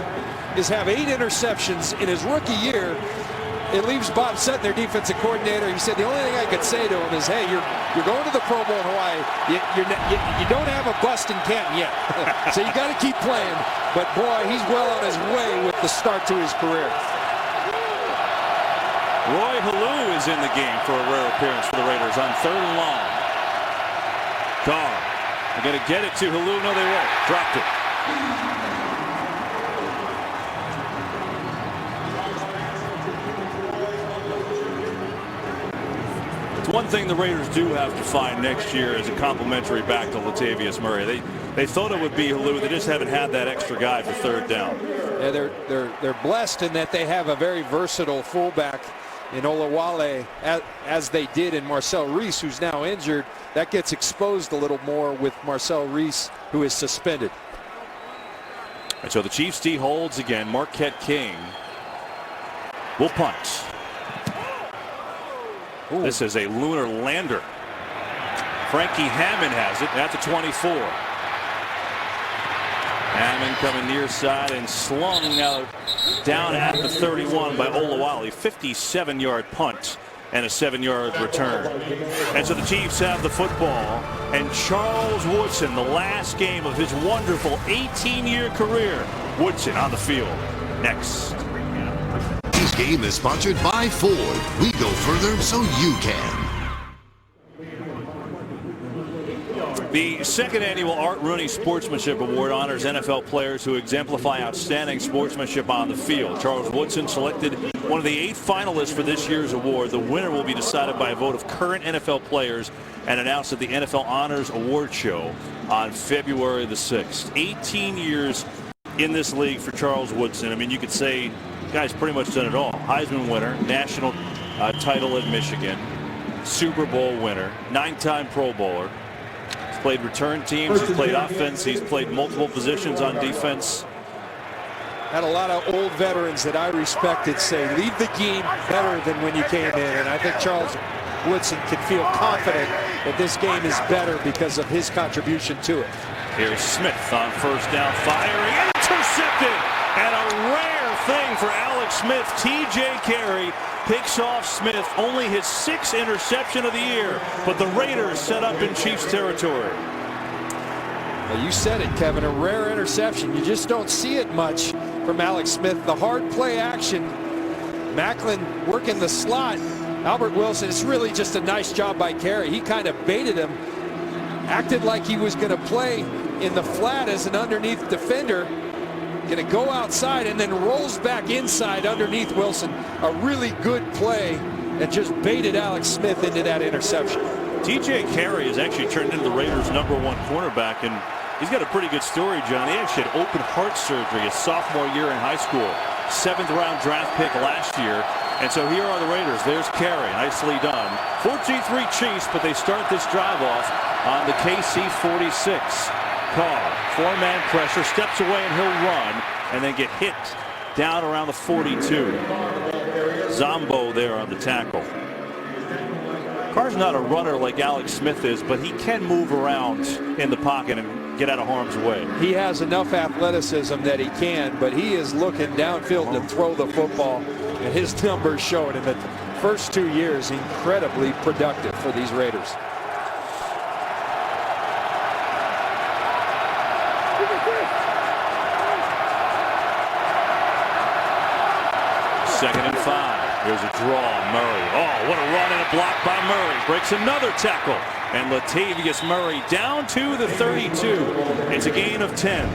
is have 8 interceptions in his rookie year. It leaves Bob Sutton, their defensive coordinator. He said the only thing I could say to him is, hey, you're going to the Pro Bowl in Hawaii. You don't have a bust in Canton yet. So you got to keep playing. But boy, he's well on his way with the start to his career. Roy Halou is in the game for a rare appearance for the Raiders on 3rd and long. Carr, they're going to get it to Halou. No, they won't. Dropped it. One thing the Raiders do have to find next year is a complimentary back to Latavius Murray. They thought it would be Halou. They just haven't had that extra guy for 3rd down. Yeah, they're blessed in that they have a very versatile fullback in Olawale, as they did in Marcel Reese, who's now injured. That gets exposed a little more with Marcel Reese, who is suspended. And so the Chiefs D holds again. Marquette King will punt. Ooh. This is a lunar lander. Frankie Hammond has it at the 24. Hammond coming near side and slung out down at the 31 by Olawale. 57-yard punt and a 7-yard return. And so the Chiefs have the football, and Charles Woodson, the last game of his wonderful 18-year career. Woodson on the field next. This game is sponsored by Ford. We go further so you can. The second annual Art Rooney Sportsmanship Award honors NFL players who exemplify outstanding sportsmanship on the field. Charles Woodson selected one of the 8 finalists for this year's award. The winner will be decided by a vote of current NFL players and announced at the NFL Honors Award Show on February the 6th. 18 years in this league for Charles Woodson. I mean, you could say the guy's pretty much done it all. Heisman winner, national title at Michigan, Super Bowl winner, 9-time Pro Bowler. Played return teams, he's played offense, he's played multiple positions on defense. Had a lot of old veterans that I respected say, leave the game better than when you came in. And I think Charles Woodson can feel confident that this game is better because of his contribution to it. Here's Smith on 1st down, firing, intercepted, and a rare thing for Alex Smith. TJ Carey picks off Smith, only his 6th interception of the year, but the Raiders set up in Chiefs territory. Well, you said it, Kevin, a rare interception. You just don't see it much from Alex Smith. The hard play action, Macklin working the slot. Albert Wilson, it's really just a nice job by Carey. He kind of baited him, acted like he was going to play in the flat as an underneath defender, Going to go outside and then rolls back inside underneath Wilson. A really good play and just baited Alex Smith into that interception. TJ Carey has actually turned into the Raiders' #1 cornerback, and he's got a pretty good story, John. He actually had open heart surgery his sophomore year in high school. 7th-round draft pick last year. And so here are the Raiders. There's Carey. Nicely done. 14-3 Chiefs, but they start this drive off on the KC 46. Carr, 4-man pressure, steps away and he'll run and then get hit down around the 42. Zombo there on the tackle. Carr's not a runner like Alex Smith is, but he can move around in the pocket and get out of harm's way. He has enough athleticism that he can, but he is looking downfield to throw the football, and his numbers show it. In the first 2 years, incredibly productive for these Raiders. Second and 5. Here's a draw. Murray. Oh, what a run and a block by Murray. Breaks another tackle. And Latavius Murray down to the 32. It's a gain of 10.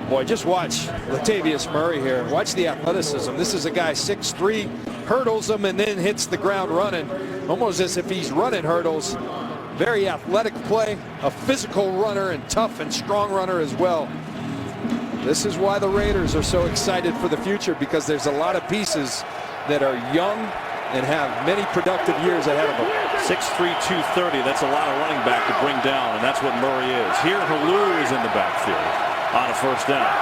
Boy, just watch Latavius Murray here. Watch the athleticism. This is a guy 6'3", hurdles him and then hits the ground running, almost as if he's running hurdles. Very athletic play, a physical runner and tough and strong runner as well. This is why the Raiders are so excited for the future, because there's a lot of pieces that are young and have many productive years ahead of them. 6'3", 230. That's a lot of running back to bring down, and that's what Murray is. Here, Halou is in the backfield on a first down.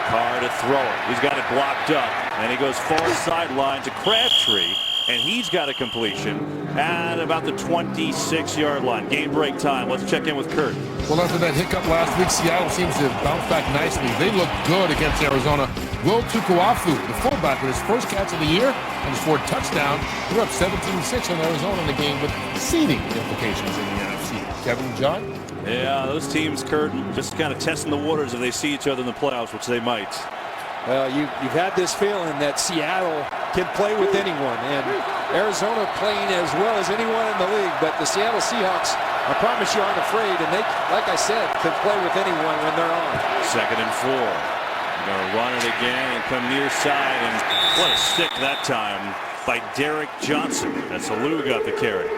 Carr to throw it. He's got it blocked up, and he goes far sideline to Crabtree, and he's got a completion at about the 26-yard line. Game break time. Let's check in with Kurt. Well, after that hiccup last week, Seattle seems to have bounced back nicely. They look good against Arizona. Will Tukuafu, the fullback, with his first catch of the year and his 4th touchdown. They're up 17-6 on Arizona in the game, with seeding implications in the NFC. Kevin, John? Yeah, those teams, Kurt, just kind of testing the waters if they see each other in the playoffs, which they might. Well, you've had this feeling that Seattle can play with anyone, and Arizona playing as well as anyone in the league, but the Seattle Seahawks, I promise you, aren't afraid, and they, like I said, can play with anyone when they're on. 2nd and 4. They're going to run it again and come near side, and what a stick that time by Derek Johnson. That's Halou got the carry.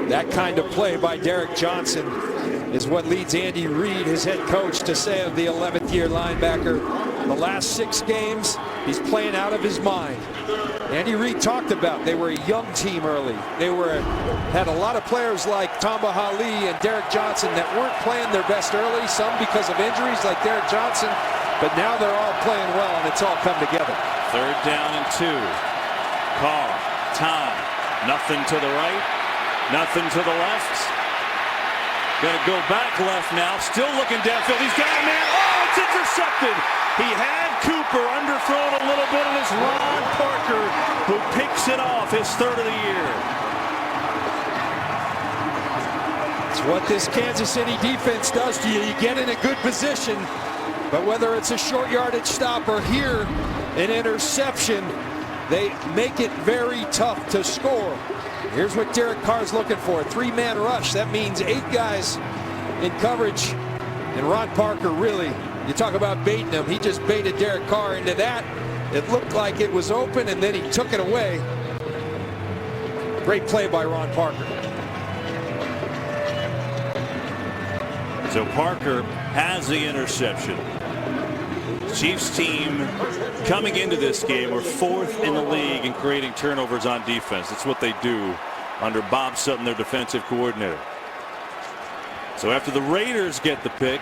That kind of play by Derek Johnson is what leads Andy Reid, his head coach, to say of the 11th-year linebacker, the last 6 games, he's playing out of his mind. Andy Reid talked about they were a young team early. They had a lot of players like Tamba Hali and Derek Johnson that weren't playing their best early, some because of injuries like Derek Johnson, but now they're all playing well, and it's all come together. 3rd down and 2. Carr, time, nothing to the right, nothing to the left. Gonna go back left now, still looking downfield. He's got a man. Oh, it's intercepted. He had Cooper underthrown a little bit, and it's Ron Parker who picks it off, his 3rd of the year. It's what this Kansas City defense does to you. You get in a good position, but whether it's a short yardage stop or here, an interception, they make it very tough to score. Here's what Derek Carr's looking for. 3-man rush. That means 8 guys in coverage. And Ron Parker really, you talk about baiting him. He just baited Derek Carr into that. It looked like it was open, and then he took it away. Great play by Ron Parker. So Parker has the interception. Chiefs team coming into this game were 4th in the league in creating turnovers on defense. That's what they do under Bob Sutton, their defensive coordinator. So after the Raiders get the pick,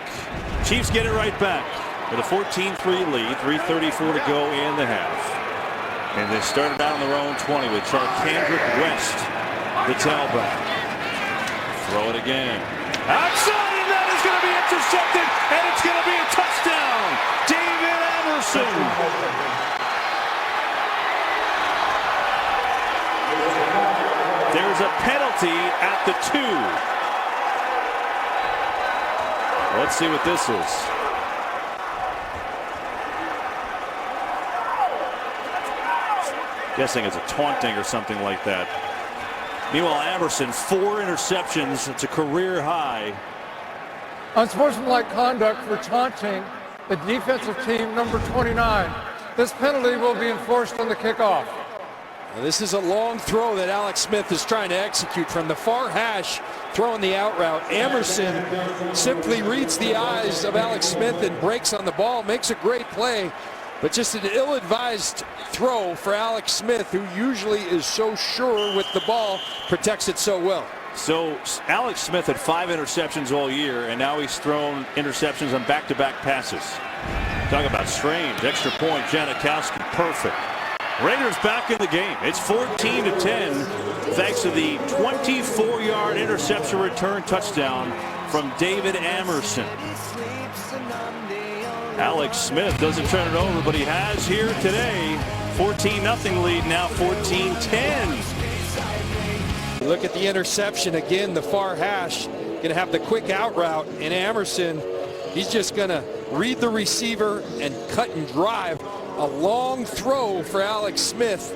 Chiefs get it right back with a 14-3 lead, 3:34 to go in the half. And they started out on their own 20 with Charkandrick West, the tailback. Throw it again. Outside, and that is going to be intercepted, and it's going to be a touchdown. David Anderson. There's a penalty at the 2. Let's see what this is. Guessing it's a taunting or something like that. Meanwhile, Amerson, 4 interceptions. It's a career high. Unsportsmanlike conduct for taunting the defensive team, number 29. This penalty will be enforced on the kickoff. Now, this is a long throw that Alex Smith is trying to execute from the far hash, throwing the out route. Amerson simply reads the eyes of Alex Smith and breaks on the ball, makes a great play, but just an ill-advised throw for Alex Smith, who usually is so sure with the ball, protects it so well. So Alex Smith had 5 interceptions all year, and now he's thrown interceptions on back-to-back passes. Talk about strange. Extra point, Janikowski, perfect. Raiders back in the game. It's 14-10 thanks to the 24-yard interception return touchdown from David Amerson. Alex Smith doesn't turn it over, but he has here today. 14-0 lead now, 14-10. Look at the interception again, the far hash. Going to have the quick out route, and Amerson, he's just going to read the receiver and cut and drive. A long throw for Alex Smith.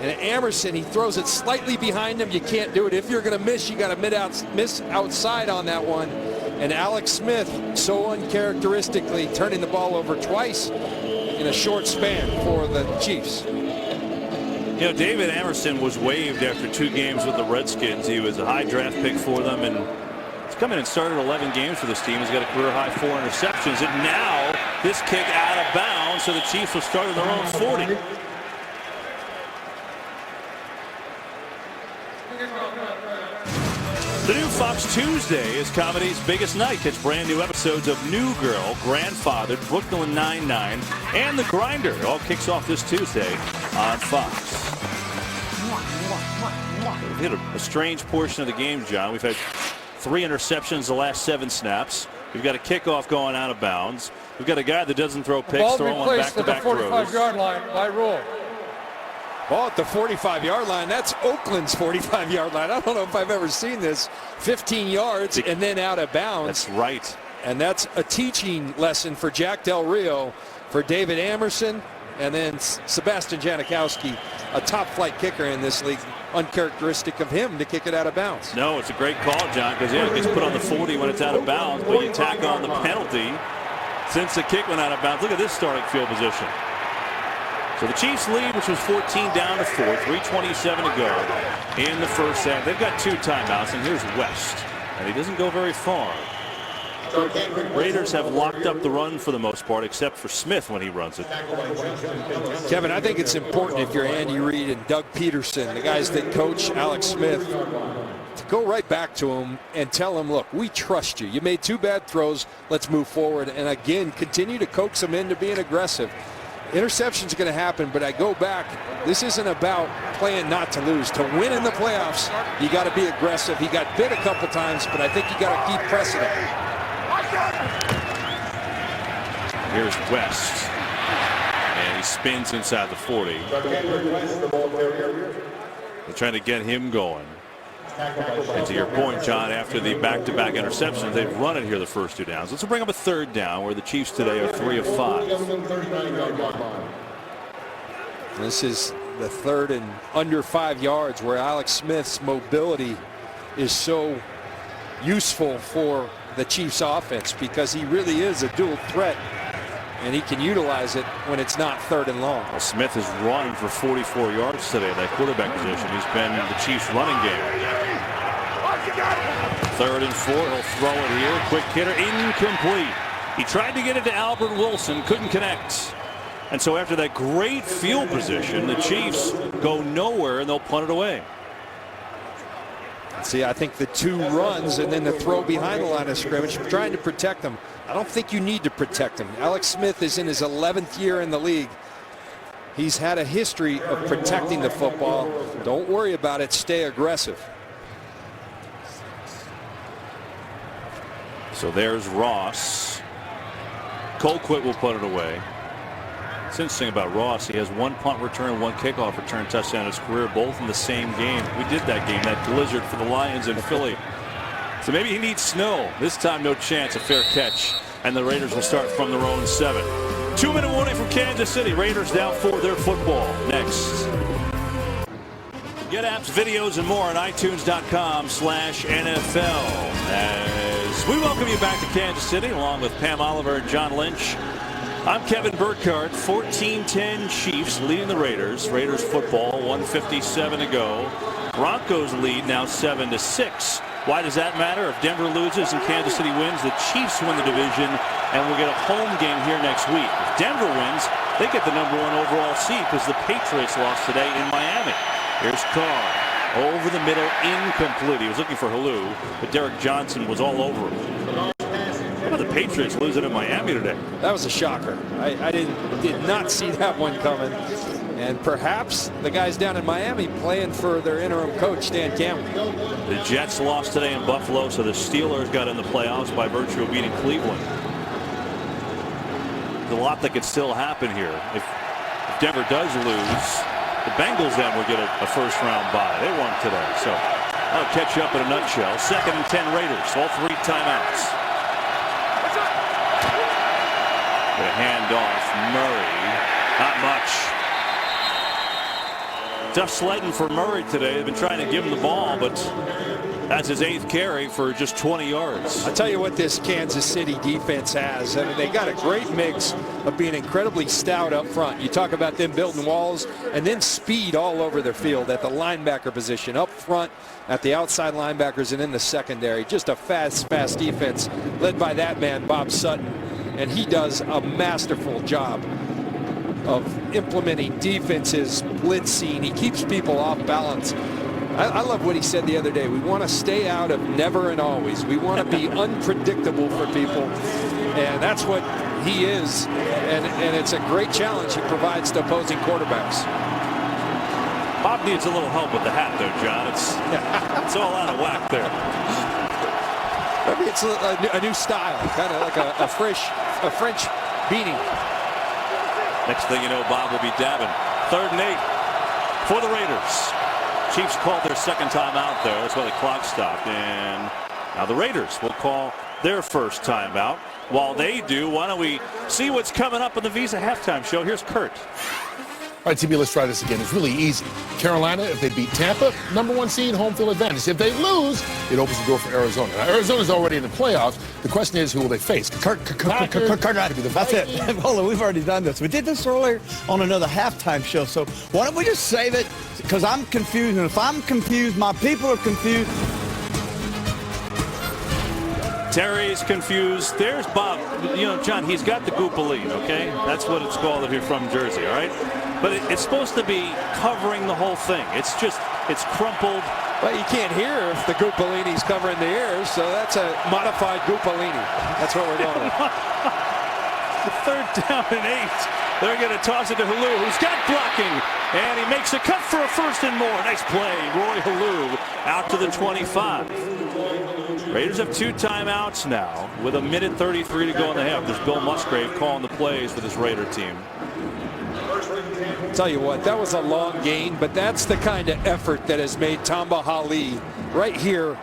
And Amerson, he throws it slightly behind him. You can't do it. If you're going to miss, you got to miss outside on that one. And Alex Smith, so uncharacteristically, turning the ball over twice in a short span for the Chiefs. You know, David Amerson was waived after 2 games with the Redskins. He was a high draft pick for them, and he's come in and started 11 games for this team. He's got a career high 4 interceptions, and now this kick out of bounds, so the Chiefs will start at their own 40. The new Fox Tuesday is comedy's biggest night. Catch brand new episodes of New Girl, Grandfathered, Brooklyn Nine-Nine, and The Grinder. It all kicks off this Tuesday on Fox. We hit a strange portion of the game, John. We've had 3 interceptions the last 7 snaps. We've got a kickoff going out of bounds. We've got a guy that doesn't throw picks, throwing on back-to-back throws. Ball be placed at the 45-yard line by rule. Ball at the 45-yard line. That's Oakland's 45-yard line. I don't know if I've ever seen this. 15 yards and then out of bounds. That's right. And that's a teaching lesson for Jack Del Rio, for David Amerson, and then Sebastian Janikowski, a top-flight kicker in this league. Uncharacteristic of him to kick it out of bounds. No, it's a great call, John, because it gets put on the 40 when it's out of bounds, but you tack on the penalty since the kick went out of bounds. Look at this starting field position. So the Chiefs lead, which was 14 down to 4, 3:27 to go in the first half. They've got 2 timeouts, and here's West, and he doesn't go very far. Raiders have locked up the run for the most part, except for Smith when he runs it. Kevin, I think it's important if you're Andy Reid and Doug Peterson, the guys that coach Alex Smith, to go right back to him and tell him, look, we trust you. You made 2 bad throws. Let's move forward. And again, continue to coax him into being aggressive. Interceptions are going to happen, but I go back. This isn't about playing not to lose. To win in the playoffs, you got to be aggressive. He got bit a couple times, but I think you got to keep pressing it. Here's West, and he spins inside the 40. They're trying to get him going. And to your point, John, after the back-to-back interceptions, they've run it here the first 2 downs. Let's bring up a 3rd down, where the Chiefs today are 3 of 5. This is the 3rd and under 5 yards, where Alex Smith's mobility is so useful for the Chiefs offense, because he really is a dual threat, and he can utilize it when it's not 3rd and long. Well, Smith has run for 44 yards today at that quarterback position. He's been the Chiefs running game. 3rd and 4, he'll throw it here. Quick hitter, incomplete. He tried to get it to Albert Wilson, couldn't connect. And so after that great field position, the Chiefs go nowhere and they'll punt it away. See, I think the 2 runs and then the throw behind the line of scrimmage, trying to protect them. I don't think you need to protect him. Alex Smith is in his 11th year in the league. He's had a history of protecting the football. Don't worry about it. Stay aggressive. So there's Ross. Colquitt will put it away. It's interesting about Ross. He has 1 punt return, 1 kickoff return touchdown in his career, both in the same game. We did that game, that blizzard for the Lions in Philly. So maybe he needs snow. This time, no chance. A fair catch. And the Raiders will start from their own 7. 2-minute warning from Kansas City. Raiders down for their football. Next. Get apps, videos, and more on iTunes.com/NFL. As we welcome you back to Kansas City, along with Pam Oliver and John Lynch. I'm Kevin Burkhardt. 14-10 Chiefs leading the Raiders. Raiders football, 1:57 to go. Broncos lead now 7-6. Why does that matter? If Denver loses and Kansas City wins, the Chiefs win the division, and we'll get a home game here next week. If Denver wins, they get the #1 overall seed because the Patriots lost today in Miami. Here's Carr. Over the middle, incomplete. He was looking for Halou, but Derek Johnson was all over him. How about the Patriots losing in Miami today? That was a shocker. I did not see that one coming. And perhaps the guys down in Miami playing for their interim coach, Dan Campbell. The Jets lost today in Buffalo, so the Steelers got in the playoffs by virtue of beating Cleveland. There's a lot that could still happen here. If Denver does lose, the Bengals then will get a first-round bye. They won today, so that'll catch you up in a nutshell. 2nd and 10 Raiders, all 3 timeouts. The handoff, Murray, not much. Tough sledding for Murray today. They've been trying to give him the ball, but that's his 8th carry for just 20 yards. I'll tell you what this Kansas City defense has. I mean, they got a great mix of being incredibly stout up front. You talk about them building walls and then speed all over their field at the linebacker position, up front, at the outside linebackers, and in the secondary. Just a fast defense led by that man, Bob Sutton. And he does a masterful job of implementing defenses, blitzing. He keeps people off balance. I love what he said the other day. We want to stay out of never and always. We want to be unpredictable for people, and that's what he is. And it's a great challenge he provides to opposing quarterbacks. Bob needs a little help with the hat, though, John. It's all out of whack there. Maybe it's a new style, kind of like a French beanie. Next thing you know, Bob will be dabbing. 3rd and 8 for the Raiders. Chiefs called their 2nd time out there. That's why the clock stopped. And now the Raiders will call their 1st time out. While they do, why don't we see what's coming up in the Visa halftime show? Here's Kurt. All right, TB, let's try this again. It's really easy. Carolina, if they beat Tampa, #1 seed, home field advantage. If they lose, it opens the door for Arizona. Now, Arizona's already in the playoffs. The question is, who will they face? Kurt, that's it. Hold on, we've already done this. We did this earlier on another halftime show. So why don't we just save it? Because I'm confused, and if I'm confused, my people are confused. Terry's confused. There's Bob. You know, John, he's got the Goopaline, okay? That's what it's called if you're from Jersey, all right? But it's supposed to be covering the whole thing. It's crumpled. Well, you can't hear if the Goopalini's covering the ears, so that's a modified Goopalini. That's what we're going with. 3rd down and 8. They're going to toss it to Halou, who's got blocking, and he makes a cut for a 1st and more. Nice play. Roy Halou out to the 25. Raiders have 2 timeouts now with 1:33 to go in the half. There's Bill Musgrave calling the plays for this Raider team. Tell you what, that was a long game, but that's the kind of effort that has made Tamba Hali right here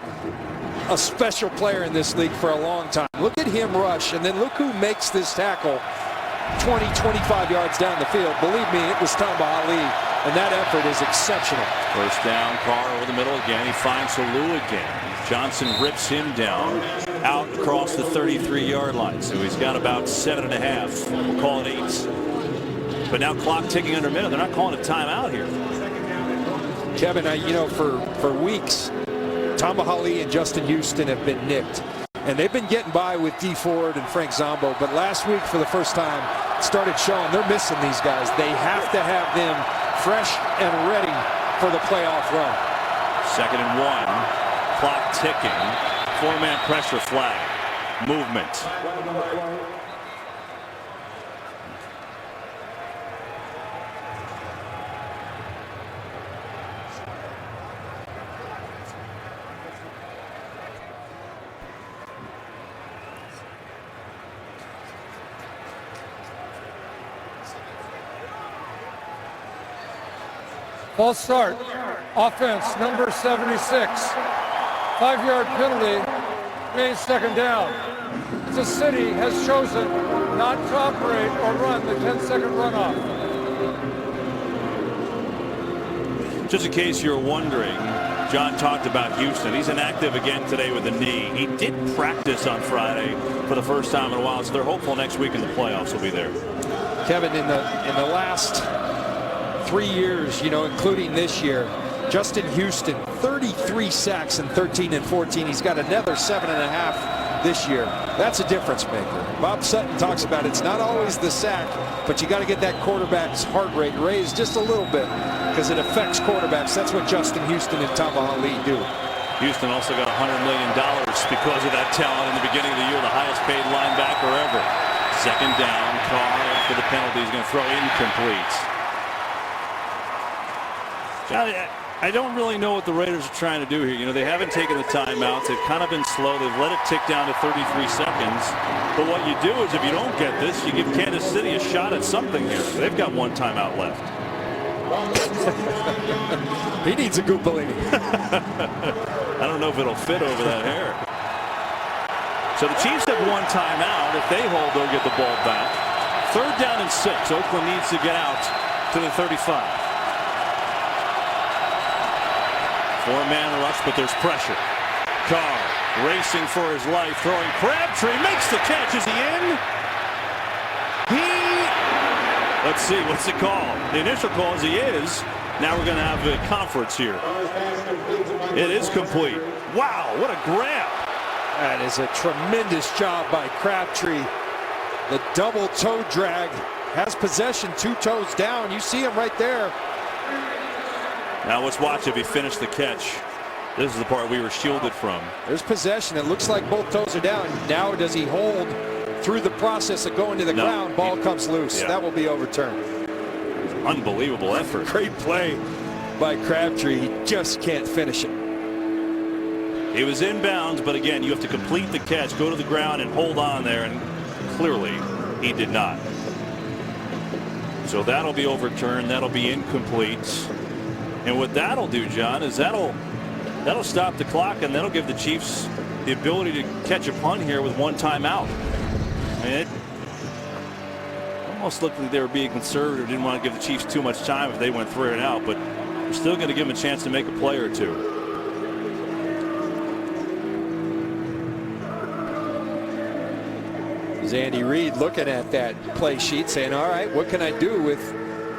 a special player in this league for a long time. Look at him rush, and then look who makes this tackle 20, 25 yards down the field. Believe me, it was Tamba Hali, and that effort is exceptional. 1st down, Carr over the middle again. He finds Halou again. Johnson rips him down out across the 33-yard line. So he's got about 7.5. We'll call it 8. But now clock ticking under a minute. They're not calling a timeout here. Kevin, you know, for weeks, Tamba Hali and Justin Houston have been nicked. And they've been getting by with D. Ford and Frank Zombo. But last week, for the first time, started showing they're missing these guys. They have to have them fresh and ready for the playoff run. 2nd and 1. Clock ticking. 4-man pressure flag. Movement. False start. Offense, number 76. 5-yard penalty. Means 2nd down. The city has chosen not to operate or run the 10-second runoff. Just in case you're wondering, John talked about Houston. He's inactive again today with a knee. He did practice on Friday for the first time in a while, so they're hopeful next week in the playoffs he'll be there. Kevin, in the last 3 years, including this year, Justin Houston, 33 sacks in 13 and 14. He's got another 7.5 this year. That's a difference maker. Bob Sutton talks about it's not always the sack, but you got to get that quarterback's heart rate raised just a little bit because it affects quarterbacks. That's what Justin Houston and Tamba Ali do. Houston also got $100 million because of that talent in the beginning of the year, the highest paid linebacker ever. Second down, Carr after the penalty is going to throw incomplete. I don't really know what the Raiders are trying to do here. They haven't taken the timeouts. They've kind of been slow. They've let it tick down to 33 seconds. But what you do is if you don't get this, you give Kansas City a shot at something here. They've got one timeout left. He needs a Goopalini. I don't know if it'll fit over that hair. So the Chiefs have one timeout. If they hold, they'll get the ball back. 3rd down and 6. Oakland needs to get out to the 35. 4-man rush, but there's pressure. Carr racing for his life, throwing. Crabtree makes the catch. Is he in? Let's see, what's the call? The initial call is he is. Now we're going to have a conference here. It is complete. Wow, what a grab. That is a tremendous job by Crabtree. The double toe drag, has possession, 2 toes down. You see him right there. Now let's watch if he finished the catch. This is the part we were shielded from. There's possession. It looks like both toes are down. Now does he hold through the process of going to the ground? Ball comes loose. Yeah. That will be overturned. Unbelievable effort. Great play by Crabtree. He just can't finish it. He was inbounds, but again, you have to complete the catch, go to the ground and hold on there, and clearly he did not. So that'll be overturned. That'll be incomplete. And what that'll do, John, is that'll stop the clock, and that'll give the Chiefs the ability to catch a punt here with one timeout. I mean, it almost looked like they were being conservative, didn't want to give the Chiefs too much time if they went 3 and out, but they're still going to give them a chance to make a play or two. Is Andy Reid looking at that play sheet saying, all right, what can I do with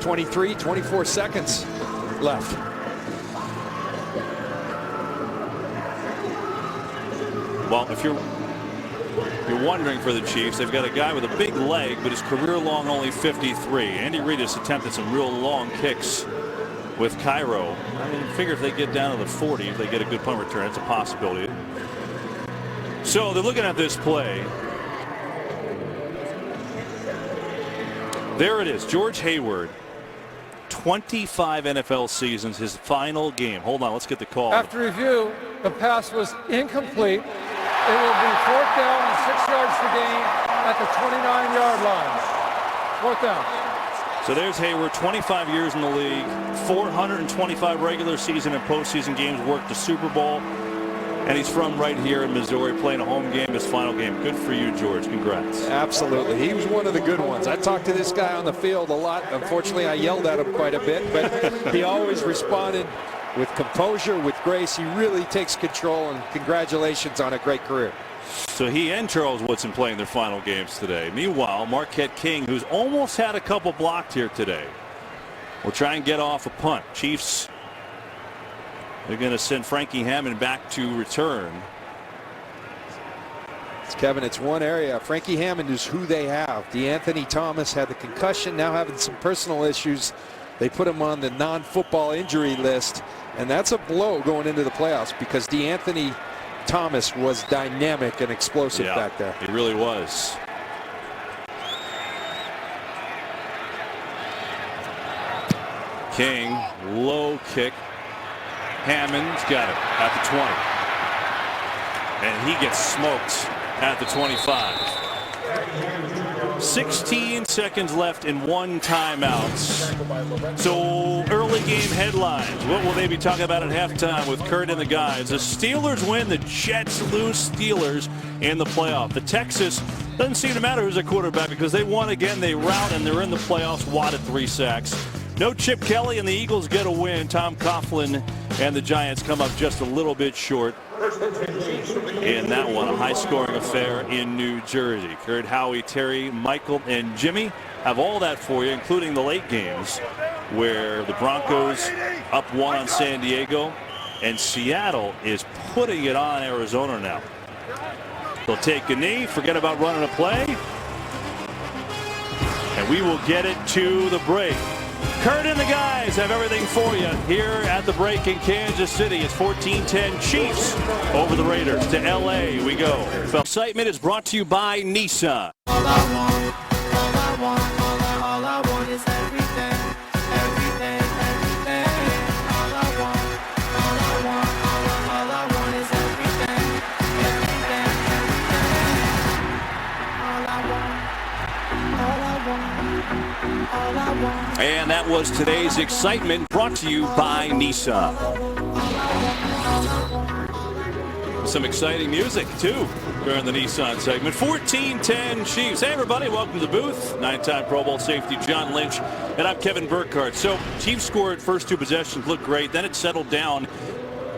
23, 24 seconds left? Well, if you're wondering for the Chiefs, they've got a guy with a big leg, but his career long only 53. Andy Reid has attempted some real long kicks with Cairo. I mean, figure if they get down to the 40, if they get a good punt return, it's a possibility. So they're looking at this play. There it is, George Hayward. 25 NFL seasons, his final game. Hold on, let's get the call. After review, the pass was incomplete. It will be 4th down and 6 yards to gain at the 29-yard line. 4th down. So there's Hayward, 25 years in the league, 425 regular season and postseason games, worked the Super Bowl, and he's from right here in Missouri, playing a home game, his final game. Good for you, George. Congrats. Absolutely. He was one of the good ones. I talked to this guy on the field a lot. Unfortunately, I yelled at him quite a bit, but he always responded with composure, with grace. He really takes control, and congratulations on a great career. So he and Charles Woodson playing their final games today. Meanwhile, Marquette King, who's almost had a couple blocked here today, will try and get off a punt. Chiefs, they're going to send Frankie Hammond back to return. Kevin, it's one area. Frankie Hammond is who they have. DeAnthony Thomas had the concussion, now having some personal issues. They put him on the non-football injury list, and that's a blow going into the playoffs because DeAnthony Thomas was dynamic and explosive back there. He really was. King, low kick. Hammond's got it at the 20. And he gets smoked at the 25. 16 seconds left in one timeout. So early game headlines. What will they be talking about at halftime with Kurt and the guys? The Steelers win. The Jets lose. Steelers in the playoff. The Texas doesn't seem to matter who's a quarterback because they won again. They rout and they're in the playoffs. Watt at 3 sacks. No Chip Kelly, and the Eagles get a win. Tom Coughlin and the Giants come up just a little bit short in that one. A high-scoring affair in New Jersey. Kurt, Howie, Terry, Michael, and Jimmy have all that for you, including the late games where the Broncos up 1 on San Diego, and Seattle is putting it on Arizona now. They'll take a knee, forget about running a play, and we will get it to the break. Kurt and the guys have everything for you here at the break in Kansas City. It's 14-10 Chiefs over the Raiders. To L.A. we go. Excitement is brought to you by Nissan. All I want is everything, everything, everything. All I want is everything, everything, everything. All I want. And that was today's excitement, brought to you by Nissan. Some exciting music, too, during the Nissan segment. 14-10 Chiefs. Hey, everybody, welcome to the booth. 9-time Pro Bowl safety John Lynch, and I'm Kevin BURKHARDT. So, Chiefs scored first 2 possessions, looked great. Then it settled down.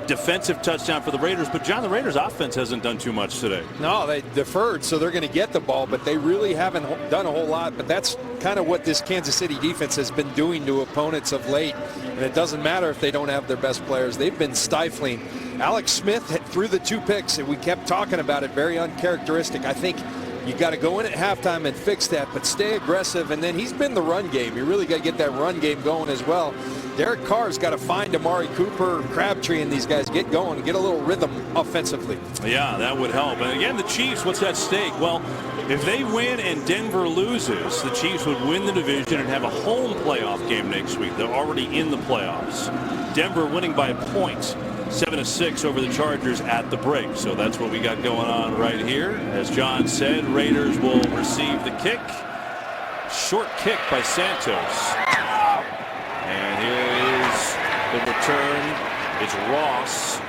Defensive touchdown for the Raiders. But, John, the Raiders' offense hasn't done too much today. No, they deferred, so they're going to get the ball, but they really haven't done a whole lot. But that's kind of what this Kansas City defense has been doing to opponents of late. And it doesn't matter if they don't have their best players. They've been stifling. Alex Smith threw the 2 picks, and we kept talking about it. Very uncharacteristic. I think you got to go in at halftime and fix that, but stay aggressive. And then he's been the run game. You really got to get that run game going as well. Derek Carr's got to find Amari Cooper, Crabtree, and these guys get going and get a little rhythm offensively. Yeah, that would help. And again, the Chiefs, what's at stake? Well, if they win and Denver loses, the Chiefs would win the division and have a home playoff game next week. They're already in the playoffs. Denver winning by a point, 7-6 over the Chargers at the break. So that's what we got going on right here. As John said, Raiders will receive the kick. Short kick by Santos. And here is the return. It's Ross.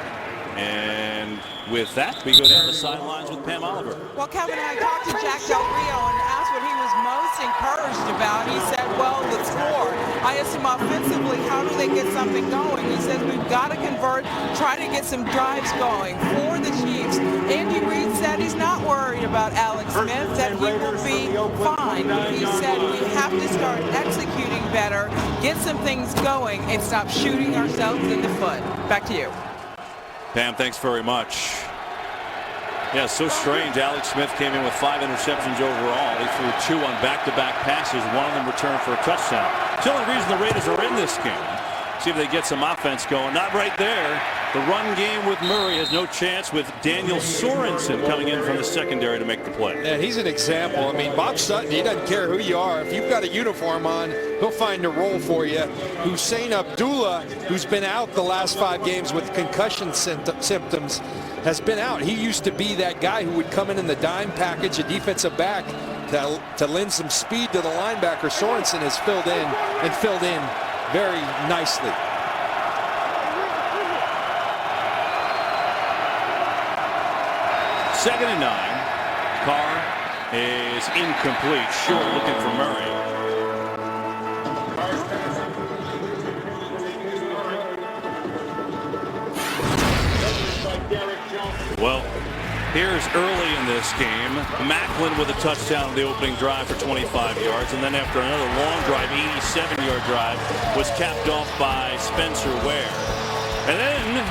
And with that, we go down the sidelines with Pam Oliver. Well, Kevin, I talked to Jack Del Rio and asked what he was most encouraged about. He said, well, the score. I asked him offensively, how do they get something going? He says, we've got to convert, try to get some drives going for the Chiefs. Andy Reid said he's not worried about Alex Smith, that he will be fine. He said we have to start executing better, get some things going, and stop shooting ourselves in the foot. Back to you. Pam, thanks very much. Yeah, so strange. Alex Smith came in with 5 interceptions overall. He threw 2 on back-to-back passes, one of them returned for a touchdown. It's the only reason the Raiders are in this game. See if they get some offense going. Not right there. The run game with Murray has no chance, with Daniel Sorensen coming in from the secondary to make the play. Yeah, he's an example. I mean, Bob Sutton, he doesn't care who you are. If you've got a uniform on, he'll find a role for you. Hussein Abdullah, who's been out the last 5 games with concussion symptoms, has been out. He used to be that guy who would come in the dime package, a defensive back, to lend some speed to the linebacker. Sorensen has filled in very nicely. Second and 9. Carr is incomplete. Short, looking for Murray. Well, here's early in this game. Macklin with a touchdown on the opening drive for 25 yards. And then after another long drive, 87-yard drive, was capped off by Spencer Ware. And then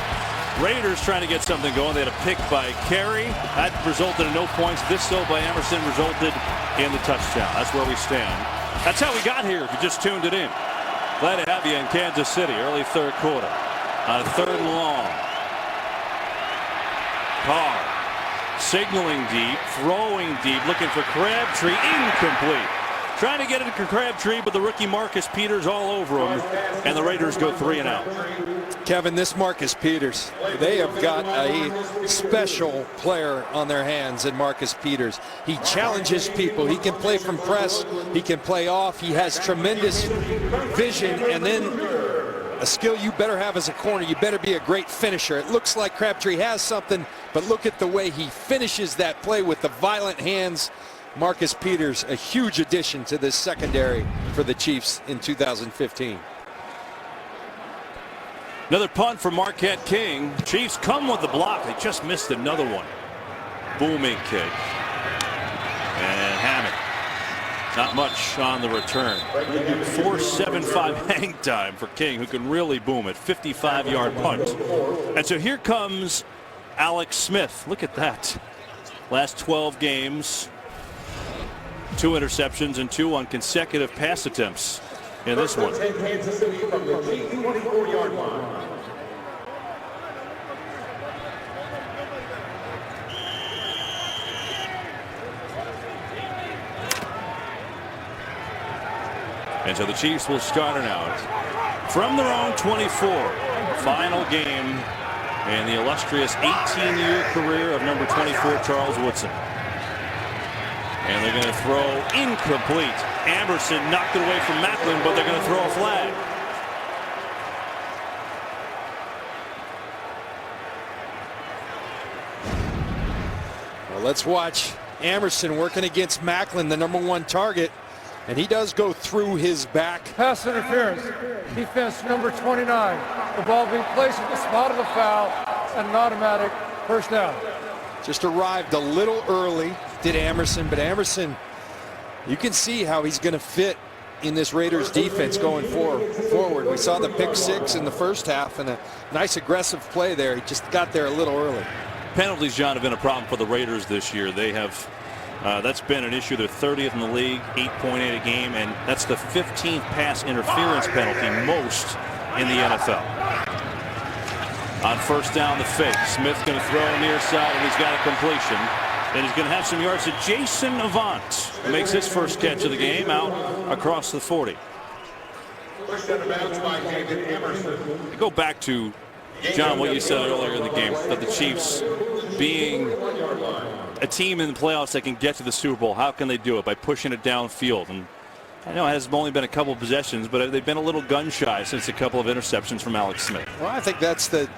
Raiders trying to get something going. They had a pick by Carey. That resulted in no points. This throw by Emerson resulted in the touchdown. That's where we stand. That's how we got here, if you just tuned it in. Glad to have you in Kansas City, early third quarter. On a 3rd and long. Carr signaling deep, throwing deep, looking for Crabtree. Incomplete. Trying to get it to Crabtree, but the rookie Marcus Peters all over him, and the Raiders go 3 and out. Kevin, this Marcus Peters, they have got a special player on their hands in Marcus Peters. He challenges people. He can play from press. He can play off. He has tremendous vision, and then a skill you better have as a corner. You better be a great finisher. It looks like Crabtree has something, but look at the way he finishes that play with the violent hands. Marcus Peters, a huge addition to this secondary for the Chiefs in 2015. Another punt for Marquette King. Chiefs come with the block. They just missed another one. Booming kick. And Hammond. Not much on the return. 4.75 hang time for King, who can really boom it. 55-yard punt. And so here comes Alex Smith. Look at that. Last 12 games, 2 interceptions and 2 on consecutive pass attempts in this one. And so the Chiefs will start it out from their own 24. Final game in the illustrious 18-year career of number 24, Charles Woodson. And they're going to throw incomplete. Amberson knocked it away from Macklin, but they're going to throw a flag. Well, let's watch Amberson working against Macklin, the #1 target. And he does go through his back. Pass interference. Defense number 29. The ball being placed at the spot of the foul and an automatic first down. Just arrived a little early, did Amerson, but Amerson, you can see how he's going to fit in this Raiders defense going forward. We saw the pick 6 in the first half and a nice aggressive play there. He just got there a little early. Penalties, John, have been a problem for the Raiders this year. They have that's been an issue. They're 30th in the league, 8.8 a game, and that's the 15th pass interference penalty, most in the NFL. On first down, the fake. Smith going to throw near side, and he's got a completion. And he's going to have some yards to Jason Avant, who makes his first catch of the game out across the 40. I go back to, John, what you said earlier in the game, that the Chiefs being a team in the playoffs that can get to the Super Bowl, how can they do it? By pushing it downfield. And I know it has only been a couple of possessions, but they've been a little gun shy since a couple of interceptions from Alex Smith. Well, I think that's the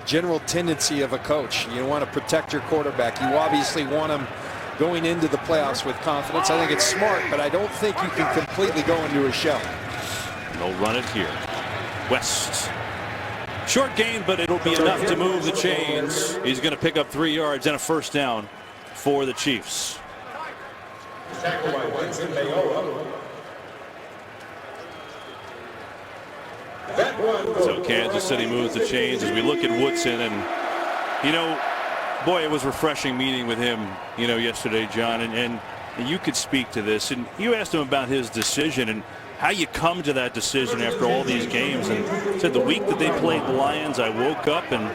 general tendency of a coach. You want to protect your quarterback. You obviously want him going into the playoffs with confidence. I think it's smart, but I don't think you can completely go into a shell. They'll run it here. West. Short gain, but it'll be enough to move the chains. He's going to pick up 3 yards and a first down for the Chiefs. So Kansas City moves the chains as we look at Woodson, and you know, boy, it was refreshing meeting with him, you know, yesterday, John, and you could speak to this, and you asked him about his decision and how you come to that decision after all these games, and said the week that they played the Lions, I woke up and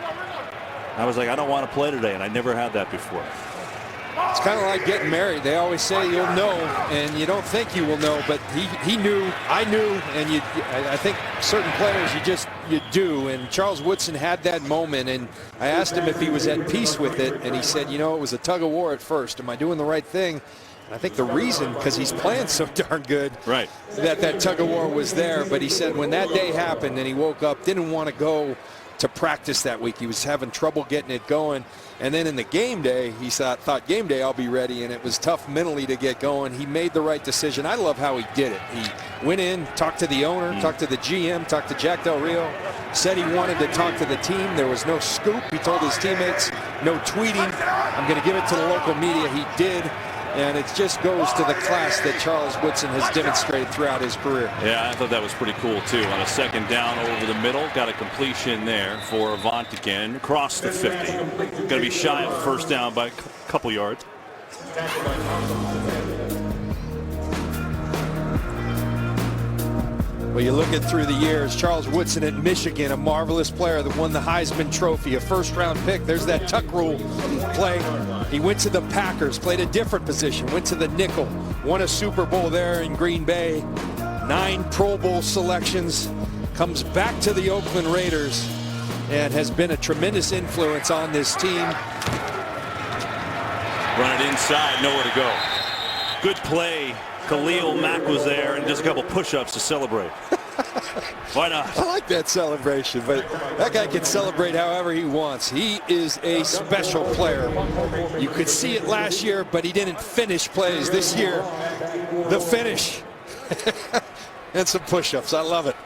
I was like, I don't want to play today, and I never had that before. It's kind of like getting married. They always say you'll know, and you don't think you will know, but he knew, I knew, and I think certain players you do, and Charles Woodson had that moment, and I asked him if he was at peace with it, and he said, you know, it was a tug of war at first. Am I doing the right thing? And I think the reason, because he's playing so darn good, right, that tug of war was there, but he said when that day happened and he woke up, didn't want to go to practice that week. He was having trouble getting it going. And then in the game day, he thought game day I'll be ready, and it was tough mentally to get going. He made the right decision. I love how he did it. He went in, talked to the owner, talked to the GM, talked to Jack Del Rio, said he wanted to talk to the team. There was no scoop. He told his teammates, no tweeting. I'm going to give it to the local media. He did. And it just goes to the class that Charles Woodson has demonstrated throughout his career. Yeah, I thought that was pretty cool, too. On a second down over the middle, got a completion there for Avant again, across the 50. Going to be shy of first down by a couple yards. Well, you look at through the years, Charles Woodson at Michigan, a marvelous player that won the Heisman Trophy, a first-round pick. There's that tuck rule play. He went to the Packers, played a different position, went to the nickel, won a Super Bowl there in Green Bay, 9 Pro Bowl selections, comes back to the Oakland Raiders, and has been a tremendous influence on this team. Run it inside, nowhere to go. Good play. Khalil Mack was there, and just a couple push-ups to celebrate. Why not? I like that celebration, but that guy can celebrate however he wants. He is a special player. You could see it last year, but he didn't finish plays. This year, the finish. And some push-ups. I love it.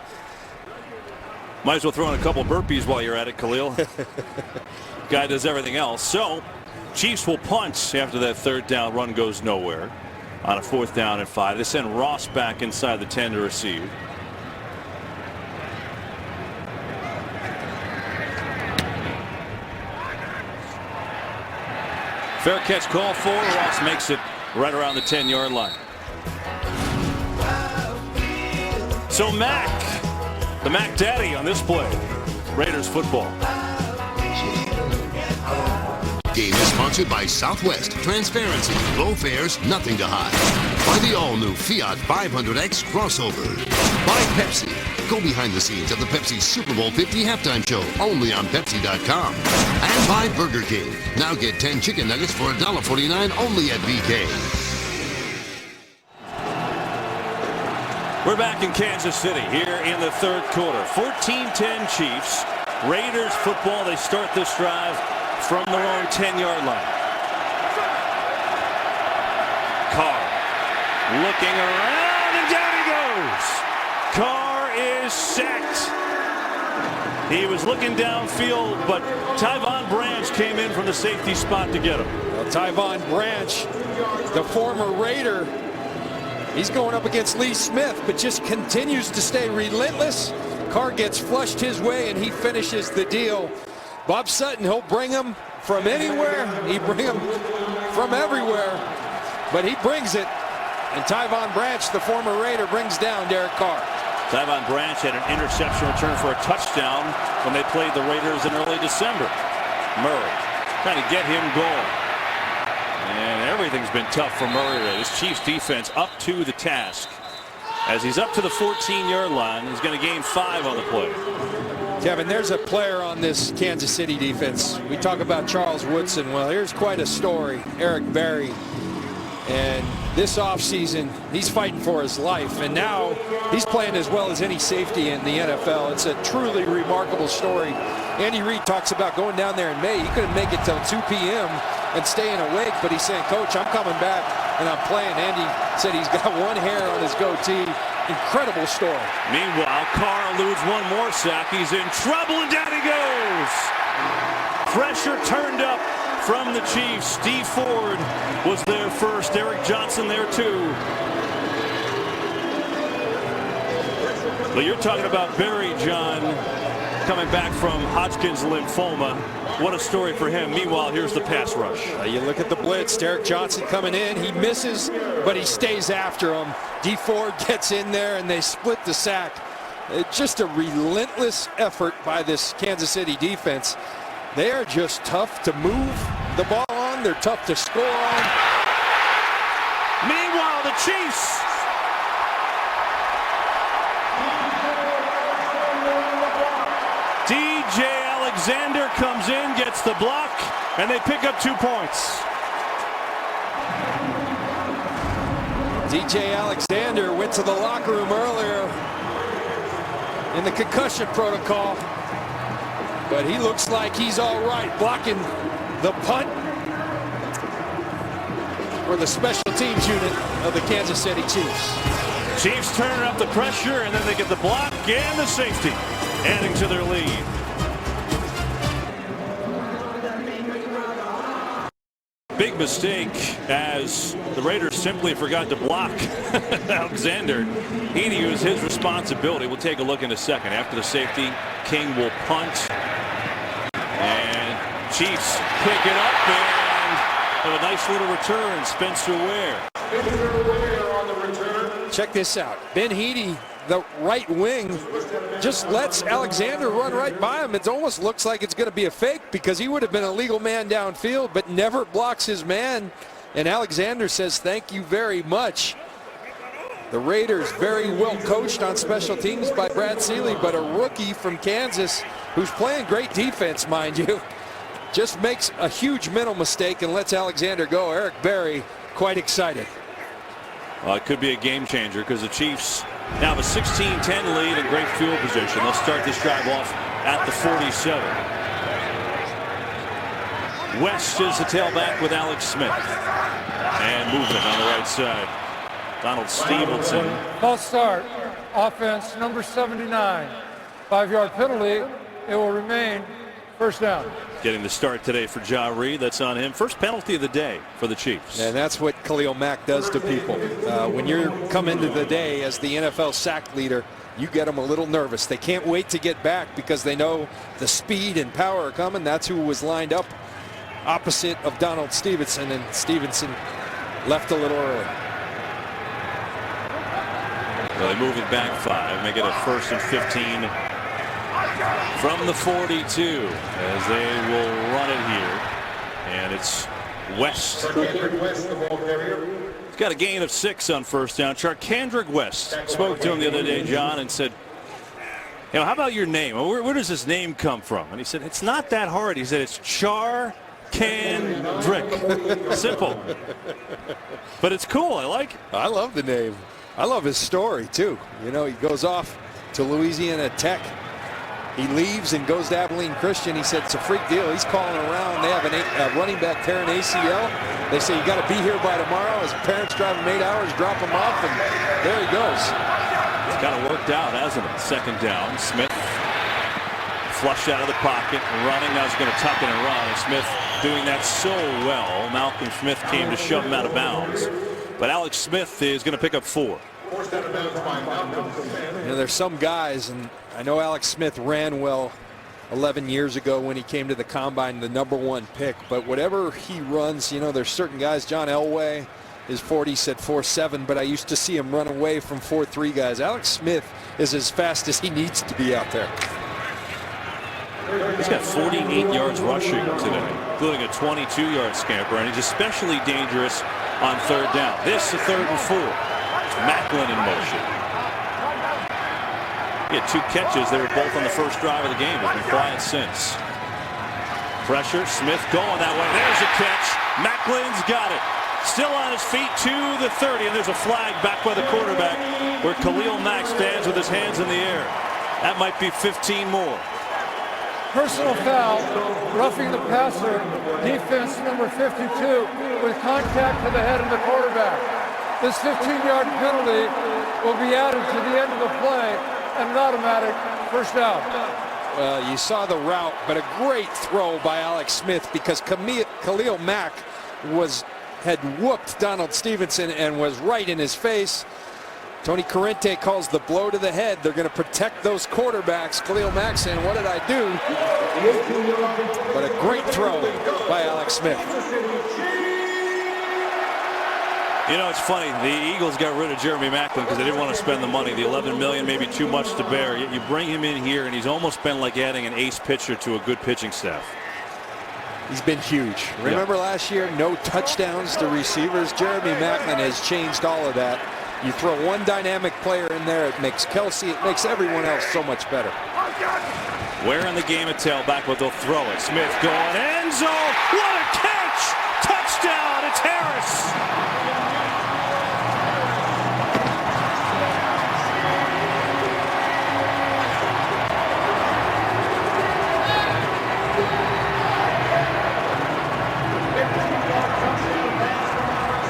Might as well throw in a couple burpees while you're at it, Khalil. Guy does everything else. So Chiefs will punt after that third down run goes nowhere on a 4th down and 5. They send Ross back inside the 10 to receive. Fair catch call for. Ross makes it right around the 10-yard line. So Mac, the Mac Daddy on this play. Raiders football. Game is sponsored by Southwest. Transparency, low fares, nothing to hide. By the all-new Fiat 500X crossover. By Pepsi. Go behind the scenes of the Pepsi Super Bowl 50 halftime show only on Pepsi.com. And by Burger King. Now get 10 chicken nuggets for $1.49 only at BK. We're back in Kansas City here in the third quarter. 14-10 Chiefs. Raiders football. They start this drive from their own 10-yard line. Carr looking around, and down he goes. Carr is sacked. He was looking downfield, but Tyvon Branch came in from the safety spot to get him. Well, Tyvon Branch, the former Raider, he's going up against Lee Smith, but just continues to stay relentless. Carr gets flushed his way, and he finishes the deal. Bob Sutton, he'll bring him from anywhere. He bring him from everywhere, but he brings it. And Tyvon Branch, the former Raider, brings down Derek Carr. Tyvon Branch had an interception return for a touchdown when they played the Raiders in early December. Murray trying to get him going. And everything's been tough for Murray. This Chiefs defense up to the task. As he's up to the 14-yard line, he's going to gain 5 on the play. Kevin, there's a player on this Kansas City defense. We talk about Charles Woodson. Well, here's quite a story. Eric Berry. And this offseason, he's fighting for his life. And now he's playing as well as any safety in the NFL. It's a truly remarkable story. Andy Reid talks about going down there in May. He couldn't make it till 2 p.m. and staying awake. But he's saying, Coach, I'm coming back and I'm playing. Andy said he's got one hair on his goatee. Incredible story. Meanwhile, Carr eludes one more sack. He's in trouble, and down he goes. Pressure turned up from the Chiefs. Steve Ford was there first. Eric Johnson there too. But you're talking about Barry, John, coming back from Hodgkin's lymphoma. What a story for him. Meanwhile, here's the pass rush. You look at the blitz. Derek Johnson coming in. He misses, but he stays after him. D. Ford gets in there, and they split the sack. It's just a relentless effort by this Kansas City defense. They are just tough to move the ball on. They're tough to score on. Meanwhile, the Chiefs. DJ Alexander comes in, gets the block, and they pick up 2 points. DJ Alexander went to the locker room earlier in the concussion protocol, but he looks like he's all right, blocking the punt for the special teams unit of the Kansas City Chiefs. Chiefs turning up the pressure, and then they get the block and the safety, adding to their lead. Big mistake as the Raiders simply forgot to block Alexander. Heaney, was his responsibility. We'll take a look in a second. After the safety, King will punt. And Chiefs pick it up and have a nice little return. Spencer Ware. Check this out. Ben Heaney, the right wing, just lets Alexander run right by him. It almost looks like it's going to be a fake because he would have been a legal man downfield, but never blocks his man. And Alexander says, thank you very much. The Raiders very well coached on special teams by Brad Seeley, but a rookie from Kansas who's playing great defense, mind you, just makes a huge mental mistake and lets Alexander go. Eric Berry quite excited. It could be a game changer because the Chiefs Now a 16-10 lead and great field position. They'll start this drive off at the 47. West is the tailback with Alex Smith. And movement on the right side. Donald Stevenson. False start. Offense number 79. 5-yard penalty. It will remain first down. Getting the start today for Ja Reed. That's on him. First penalty of the day for the Chiefs. And that's what Khalil Mack does to people. When you come into the day as the NFL sack leader, you get them a little nervous. They can't wait to get back because they know the speed and power are coming. That's who was lined up opposite of Donald Stevenson, and Stevenson left a little early. Well, they move it back 5, make it a 1st and 15 from the 42 as they will run it here. And it's West. He's got a gain of 6 on first down. Charkandrick West spoke to him the other day, John, and said, you know, how about your name? Where does this name come from? And he said, it's not that hard. He said, it's Charkandrick. Simple. But it's cool. I like it. I love the name. I love his story, too. You know, he goes off to Louisiana Tech. He leaves and goes to Abilene Christian. He said it's a freak deal. He's calling around. They have a running back tearing ACL. They say you got to be here by tomorrow. His parents drive him 8 hours, drop him off, and there he goes. It's kind of worked out, hasn't it? Second down. Smith flushed out of the pocket, running. Now he's going to tuck it and run. And Smith doing that so well. Malcolm Smith came to shove him out of bounds. But Alex Smith is going to pick up 4. You know, there's some guys, and I know Alex Smith ran well 11 years ago when he came to the combine, the #1 pick. But whatever he runs, you know, there's certain guys. John Elway, his 40 said 4.7, but I used to see him run away from 4.3 guys. Alex Smith is as fast as he needs to be out there. He's got 48 yards rushing today, including a 22-yard scamper, and he's especially dangerous on third down. This is 3rd and 4. It's Macklin in motion. He had 2 catches. They were both on the first drive of the game. He's been quiet since. Pressure. Smith going that way. There's a catch. Macklin's got it. Still on his feet to the 30, and there's a flag back by the quarterback where Khalil Mack stands with his hands in the air. That might be 15 more. Personal foul, roughing the passer, defense number 52 with contact to the head of the quarterback. This 15-yard penalty will be added to the end of the play and an automatic first down. Well, you saw the route, but a great throw by Alex Smith because Khalil Mack had whooped Donald Stevenson and was right in his face. Tony Corrente calls the blow to the head. They're going to protect those quarterbacks. Khalil Mack saying, what did I do? But a great throw by Alex Smith. You know, it's funny. The Eagles got rid of Jeremy Macklin because they didn't want to spend the money. The $11 million, maybe too much to bear. Yet you bring him in here, and he's almost been like adding an ace pitcher to a good pitching staff. He's been huge. Remember last year, no touchdowns to receivers? Jeremy Macklin has changed all of that. You throw one dynamic player in there, it makes Kelsey, it makes everyone else so much better. We're in the game at tailback, but they'll throw it. Smith going end zone. What a catch! Touchdown! It's Harris.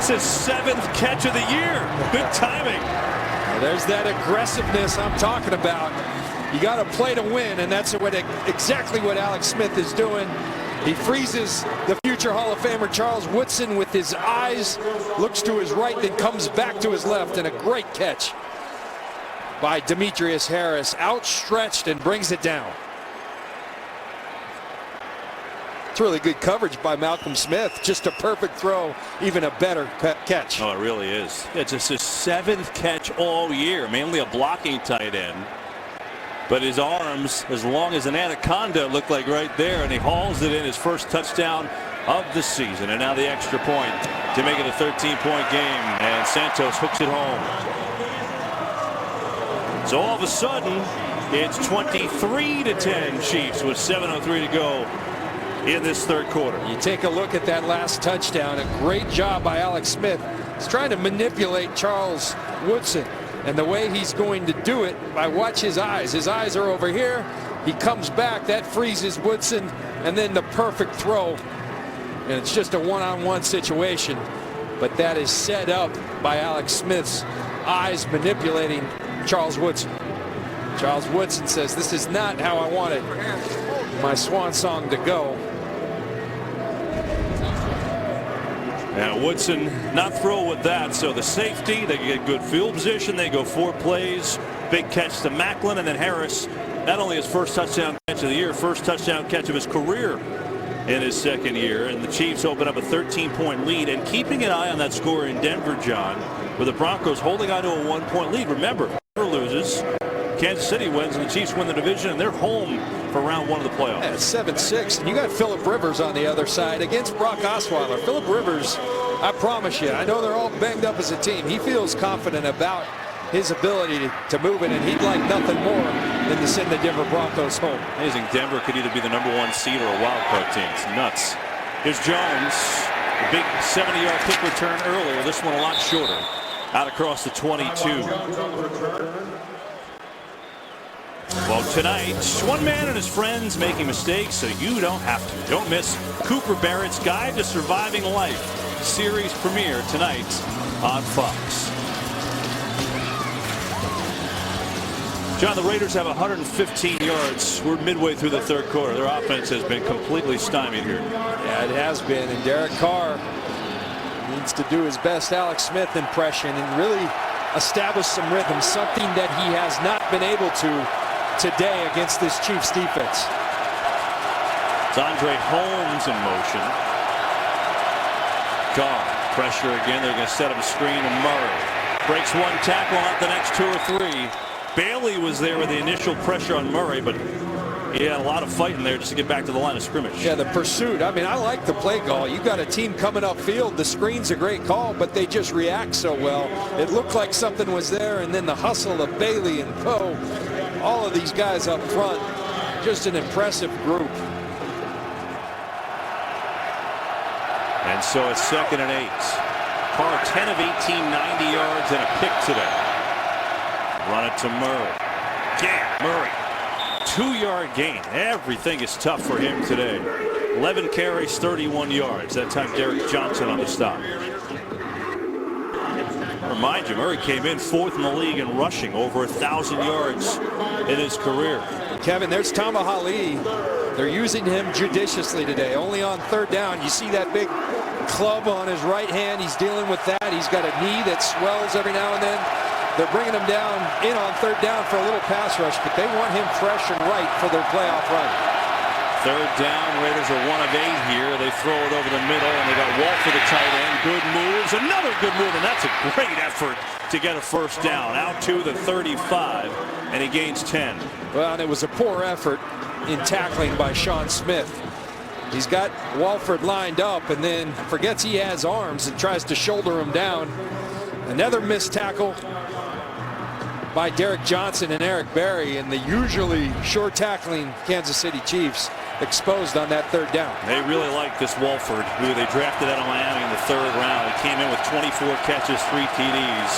It's his 7th catch of the year. Good timing. Well, there's that aggressiveness I'm talking about. You got to play to win, and that's exactly what Alex Smith is doing. He freezes the future Hall of Famer Charles Woodson with his eyes, looks to his right, then comes back to his left, and a great catch by Demetrius Harris, outstretched and brings it down. It's really good coverage by Malcolm Smith. Just a perfect throw, even a better catch. Oh, it really is. It's just his 7th catch all year, mainly a blocking tight end. But his arms, as long as an anaconda, look like right there, and he hauls it in, his first touchdown of the season. And now the extra point to make it a 13-point game, and Santos hooks it home. So all of a sudden, it's 23-10 Chiefs with 7:03 to go in this third quarter. You take a look at that last touchdown. A great job by Alex Smith. He's trying to manipulate Charles Woodson. And the way he's going to do it, I watch his eyes. His eyes are over here. He comes back. That freezes Woodson. And then the perfect throw. And it's just a one-on-one situation. But that is set up by Alex Smith's eyes manipulating Charles Woodson. Charles Woodson says, this is not how I wanted my swan song to go. Now Woodson not thrilled with that, so the safety, they get good field position, they go 4 plays, big catch to Macklin, and then Harris, not only his first touchdown catch of the year, first touchdown catch of his career in his second year, and the Chiefs open up a 13-point lead, and keeping an eye on that score in Denver, John, with the Broncos holding on to a 1-point lead. Remember, Denver loses, Kansas City wins, and the Chiefs win the division, and they're home for round 1 of the playoffs. Yeah, 7-6, and you got Phillip Rivers on the other side against Brock Osweiler. Phillip Rivers, I promise you, I know they're all banged up as a team. He feels confident about his ability to move it, and he'd like nothing more than to send the Denver Broncos home. Amazing. Denver could either be the #1 seed or a wild card team. It's nuts. Here's Jones. A big 70-yard kick return earlier. This one a lot shorter. Out across the 22. Well, tonight, one man and his friends making mistakes so you don't have to. Don't miss Cooper Barrett's Guide to Surviving Life series premiere tonight on Fox. John, the Raiders have 115 yards. We're midway through the third quarter. Their offense has been completely stymied here. Yeah, it has been. And Derek Carr needs to do his best Alex Smith impression and really establish some rhythm, something that he has not been able to today against this Chiefs defense. It's Andre Holmes in motion. Carr, pressure again. They're going to set up a screen, and Murray breaks 1 tackle, out the next 2 or 3. Bailey was there with the initial pressure on Murray, but he had a lot of fight in there just to get back to the line of scrimmage. Yeah, the pursuit. I mean, I like the play call. You got a team coming upfield. The screen's a great call, but they just react so well. It looked like something was there, and then the hustle of Bailey and Poe. All of these guys up front, just an impressive group. And so it's 2nd and 8. Carr 10 of 18, 90 yards and a pick today. Run it to Murray. Yeah, Murray. 2-yard gain. Everything is tough for him today. 11 carries, 31 yards. That time Derek Johnson on the stop. Remind you, Murray came in 4th in the league in rushing, over 1,000 yards in his career. Kevin, there's Tamahali. They're using him judiciously today. Only on 3rd down. You see that big club on his right hand. He's dealing with that. He's got a knee that swells every now and then. They're bringing him down in on 3rd down for a little pass rush, but they want him fresh and right for their playoff run. 3rd down. Raiders are 1 of 8 here. They throw it over the middle, and they got Walt for the tight end. Good moves. Another good move, and that's a great effort to get a 1st down. Out to the 35, and he gains 10. Well, and it was a poor effort in tackling by Sean Smith. He's got Walford lined up and then forgets he has arms and tries to shoulder him down. Another missed tackle by Derek Johnson and Eric Berry, and the usually short tackling Kansas City Chiefs exposed on that 3rd down. They really like this Walford, who they drafted out of Miami in the 3rd round. He came in with 24 catches, 3 TDs.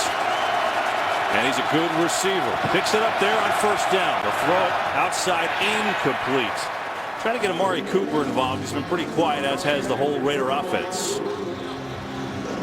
And he's a good receiver. Picks it up there on 1st down. The throw outside, incomplete. Trying to get Amari Cooper involved. He's been pretty quiet, as has the whole Raider offense.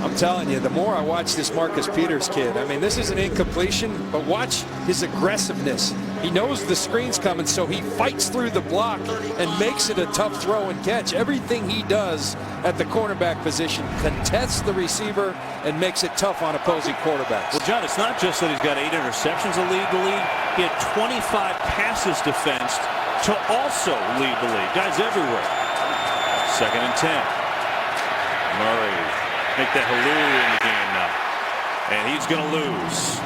I'm telling you, the more I watch this Marcus Peters kid, I mean, this is an incompletion, but watch his aggressiveness. He knows the screen's coming, so he fights through the block and makes it a tough throw and catch. Everything he does at the cornerback position contests the receiver and makes it tough on opposing quarterbacks. Well, John, it's not just that he's got 8 interceptions to lead the league. He had 25 passes defensed to also lead the league. Guys everywhere. 2nd and 10. Murray. Make that halloo in the game now. And he's going to lose.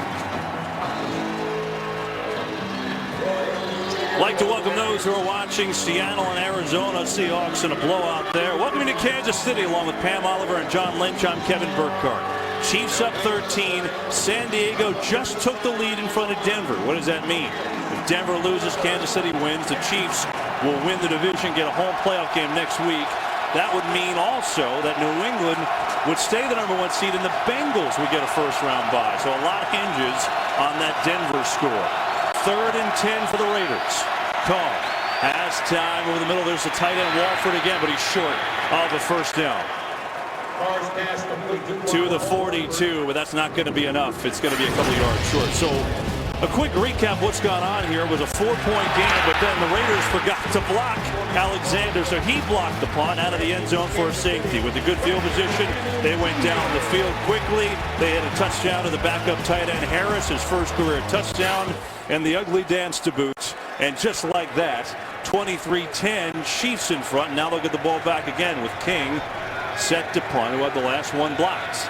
Like to welcome those who are watching Seattle and Arizona Seahawks in a blowout there. Welcome to Kansas City along with Pam Oliver and John Lynch. I'm Kevin Burkhardt. Chiefs up 13. San Diego just took the lead in front of Denver. What does that mean? If Denver loses, Kansas City wins. The Chiefs will win the division, get a home playoff game next week. That would mean also that New England would stay the #1 seed and the Bengals would get a 1st round bye. So a lot hinges on that Denver score. 3rd and 10 for the Raiders. Call has time over the middle. There's the tight end Walford again, but he's short of a first down. To the 42, but that's not going to be enough. It's going to be a couple yards short. So a quick recap what's gone on here. It was a 4-point game, but then the Raiders forgot to block Alexander, so he blocked the punt out of the end zone for a safety. With a good field position, they went down the field quickly. They had a touchdown to the backup tight end Harris, his first career touchdown, and the ugly dance to boot. And just like that, 23-10, Chiefs in front. Now they'll get the ball back again with King set to punt, who had the last one blocked.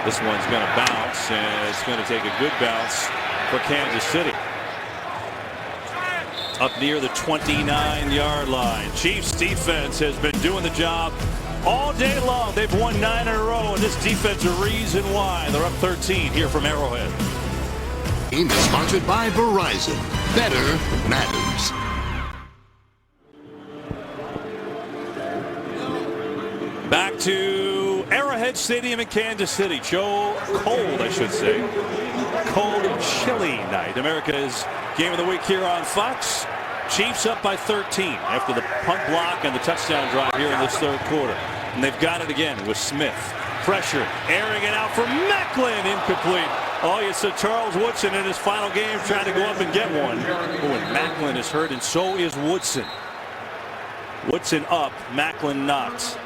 This one's going to bounce, and it's going to take a good bounce for Kansas City. Up near the 29-yard line. Chiefs defense has been doing the job all day long. They've won 9 in a row, and this defense is a reason why. They're up 13 here from Arrowhead. Game is sponsored by Verizon. Better matters. Back to Arrowhead Stadium in Kansas City. Cold, I should say. Cold and chilly night. America's game of the week here on Fox. Chiefs up by 13 after the punt block and the touchdown drive here in this third quarter. And they've got it again with Smith. Pressure, airing it out for Macklin. Incomplete. Oh, you said Charles Woodson in his final game trying to go up and get one. Oh, and Macklin is hurt, and so is Woodson. Woodson up, Macklin not.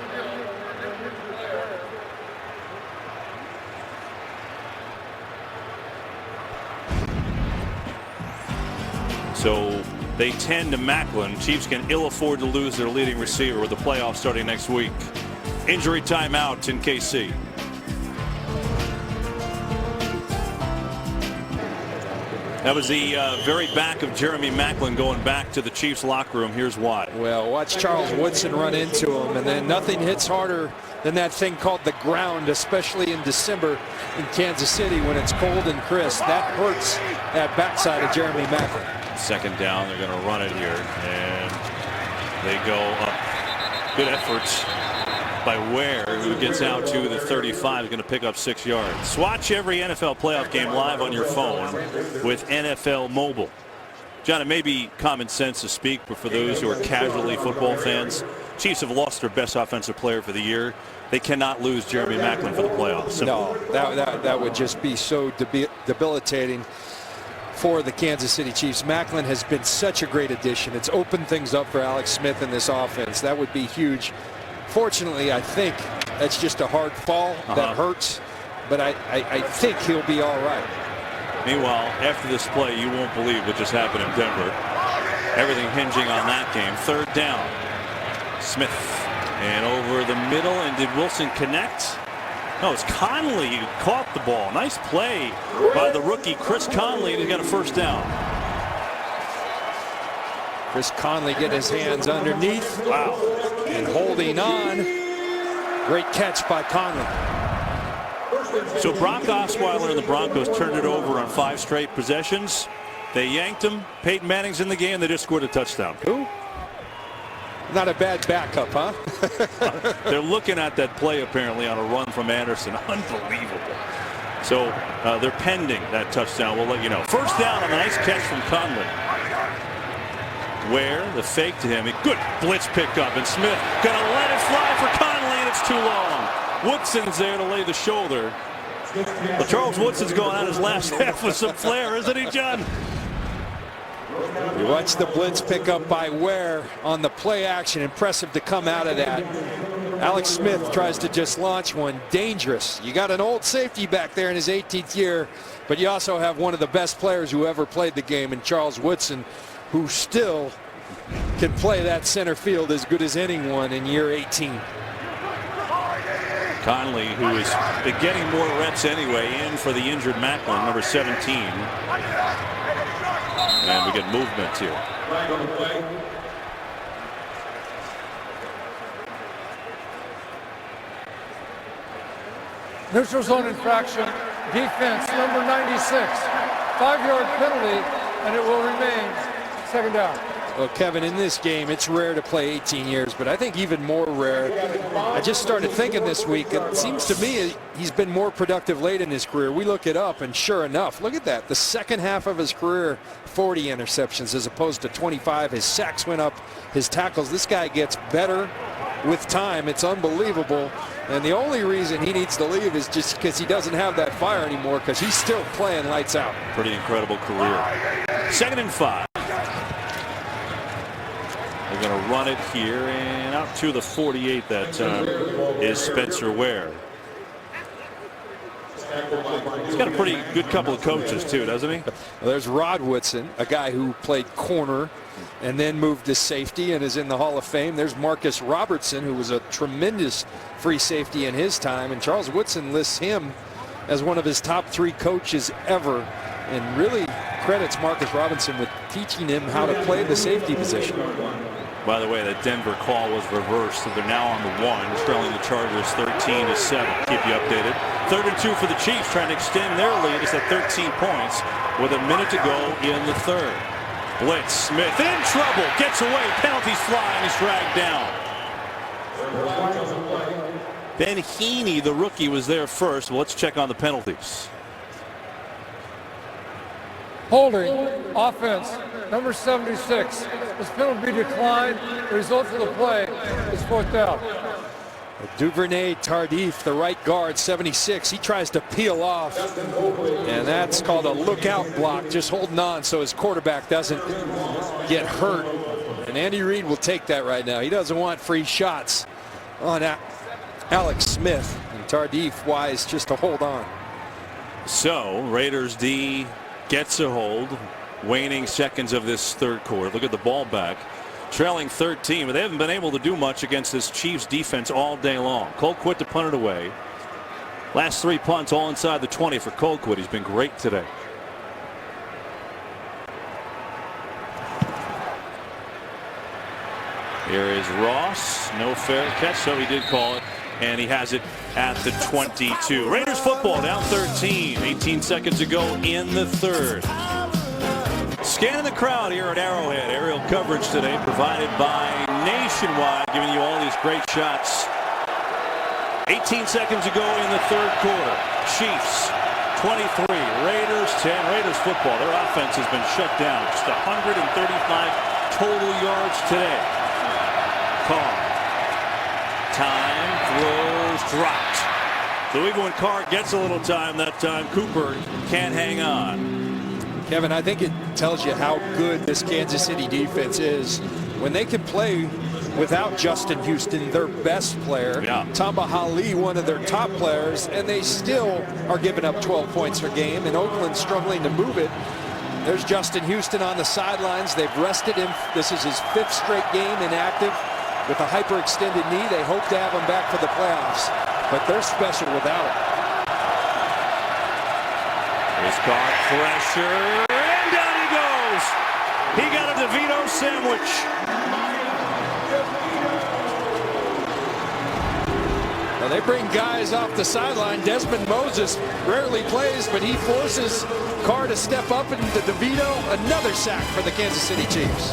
So they tend to Macklin. Chiefs can ill afford to lose their leading receiver with the playoffs starting next week. Injury timeout in KC. That was the very back of Jeremy Macklin going back to the Chiefs locker room. Here's why. Well, watch Charles Woodson run into him, and then nothing hits harder than that thing called the ground, especially in December in Kansas City when it's cold and crisp. That hurts that backside of Jeremy Macklin. 2nd down, they're going to run it here, and they go up. Good efforts by Ware, who gets out to the 35, is going to pick up 6 yards. Watch every NFL playoff game live on your phone with NFL Mobile. John, it may be common sense to speak, but for those who are casually football fans, Chiefs have lost their best offensive player for the year. They cannot lose Jeremy Macklin for the playoffs. Simple. No, that would just be so debilitating for the Kansas City Chiefs. Macklin has been such a great addition. It's opened things up for Alex Smith in this offense. That would be huge. Fortunately, I think that's just a hard fall that hurts, but I think he'll be all right. Meanwhile, after this play, you won't believe what just happened in Denver. Everything hinging on that game. 3rd down. Smith, and over the middle, and did Wilson connect? No, it's Conley who caught the ball. Nice play by the rookie Chris Conley, and he got a 1st down. Chris Conley getting his hands underneath. Wow. And holding on. Great catch by Conley. So Brock Osweiler and the Broncos turned it over on 5 straight possessions. They yanked him. Peyton Manning's in the game. They just scored a touchdown. Who? Not a bad backup, huh? They're looking at that play apparently on a run from Anderson. Unbelievable. So they're pending that touchdown. We'll let you know. 1st down on a nice catch from Conley. Where the fake to him. A good blitz pickup, and Smith gonna let it fly for Conley, and it's too long. Woodson's there to lay the shoulder. Well, Charles Woodson's going out his last half with some flair, isn't he, John? You watch the blitz pickup by Ware on the play action. Impressive to come out of that. Alex Smith tries to just launch one. Dangerous. You got an old safety back there in his 18th year, but you also have one of the best players who ever played the game in Charles Woodson, who still can play that center field as good as anyone in year 18. Conley, who is getting more reps anyway, in for the injured Macklin, number 17. And we get movement here. Neutral zone infraction, defense number 96. 5-yard penalty, and it will remain Second down. Well, Kevin, in this game, it's rare to play 18 years, but I think even more rare. I just started thinking this week, it seems to me he's been more productive late in his career. We look it up, and sure enough, look at that. The second half of his career, 40 interceptions as opposed to 25. His sacks went up, his tackles. This guy gets better with time. It's unbelievable. And the only reason he needs to leave is just because he doesn't have that fire anymore, because he's still playing lights out. Pretty incredible career. 2nd and 5. They're going to run it here, and out to the 48 that time is Spencer Ware. He's got a pretty good couple of coaches too, doesn't he? Well, there's Rod Woodson, a guy who played corner and then moved to safety and is in the Hall of Fame. There's Marcus Robertson, who was a tremendous free safety in his time, and Charles Woodson lists him as one of his top 3 coaches ever, and really credits Marcus Robinson with teaching him how to play the safety position. By the way, that Denver call was reversed, so they're now on the 1, trailing the Chargers 13-7. Keep you updated. 3rd and 2 for the Chiefs, trying to extend their lead. It's at 13 points with a minute to go in the 3rd. Blitz, Smith in trouble, gets away, penalties fly, and he's dragged down. Ben Heaney, the rookie, was there first. Well, let's check on the penalties. Holding, offense, number 76. This penalty declined. The result of the play is 4th down. Duvernay Tardif, the right guard, 76. He tries to peel off, and that's called a lookout block, just holding on so his quarterback doesn't get hurt. And Andy Reid will take that right now. He doesn't want free shots on Alex Smith. And Tardif wise just to hold on. So Raiders D gets a hold. Waning seconds of this 3rd quarter. Look at the ball back. Trailing 13, but they haven't been able to do much against this Chiefs defense all day long. Colquitt to punt it away. Last 3 punts all inside the 20 for Colquitt. He's been great today. Here is Ross. No fair catch, so he did call it, and he has it at the 22. Raiders football down 13. 18 seconds to go in the 3rd. Scanning the crowd here at Arrowhead. Aerial coverage today provided by Nationwide, giving you all these great shots. 18 seconds to go in the 3rd quarter. Chiefs 23, Raiders 10. Raiders football, their offense has been shut down. Just 135 total yards today. Carr. Time, throws, dropped. So even when Carr gets a little time, that time Cooper can't hang on. Kevin, I think it tells you how good this Kansas City defense is when they can play without Justin Houston, their best player, Tamba Hali, one of their top players, and they still are giving up 12 points per game, and Oakland struggling to move it. There's Justin Houston on the sidelines. They've rested him. This is his 5th straight game inactive with a hyperextended knee. They hope to have him back for the playoffs, but they're special without him. He's caught, pressure, and down he goes. He got a DeVito sandwich. Well, they bring guys off the sideline. Desmond Moses rarely plays, but he forces Carr to step up, and the DeVito, another sack for the Kansas City Chiefs.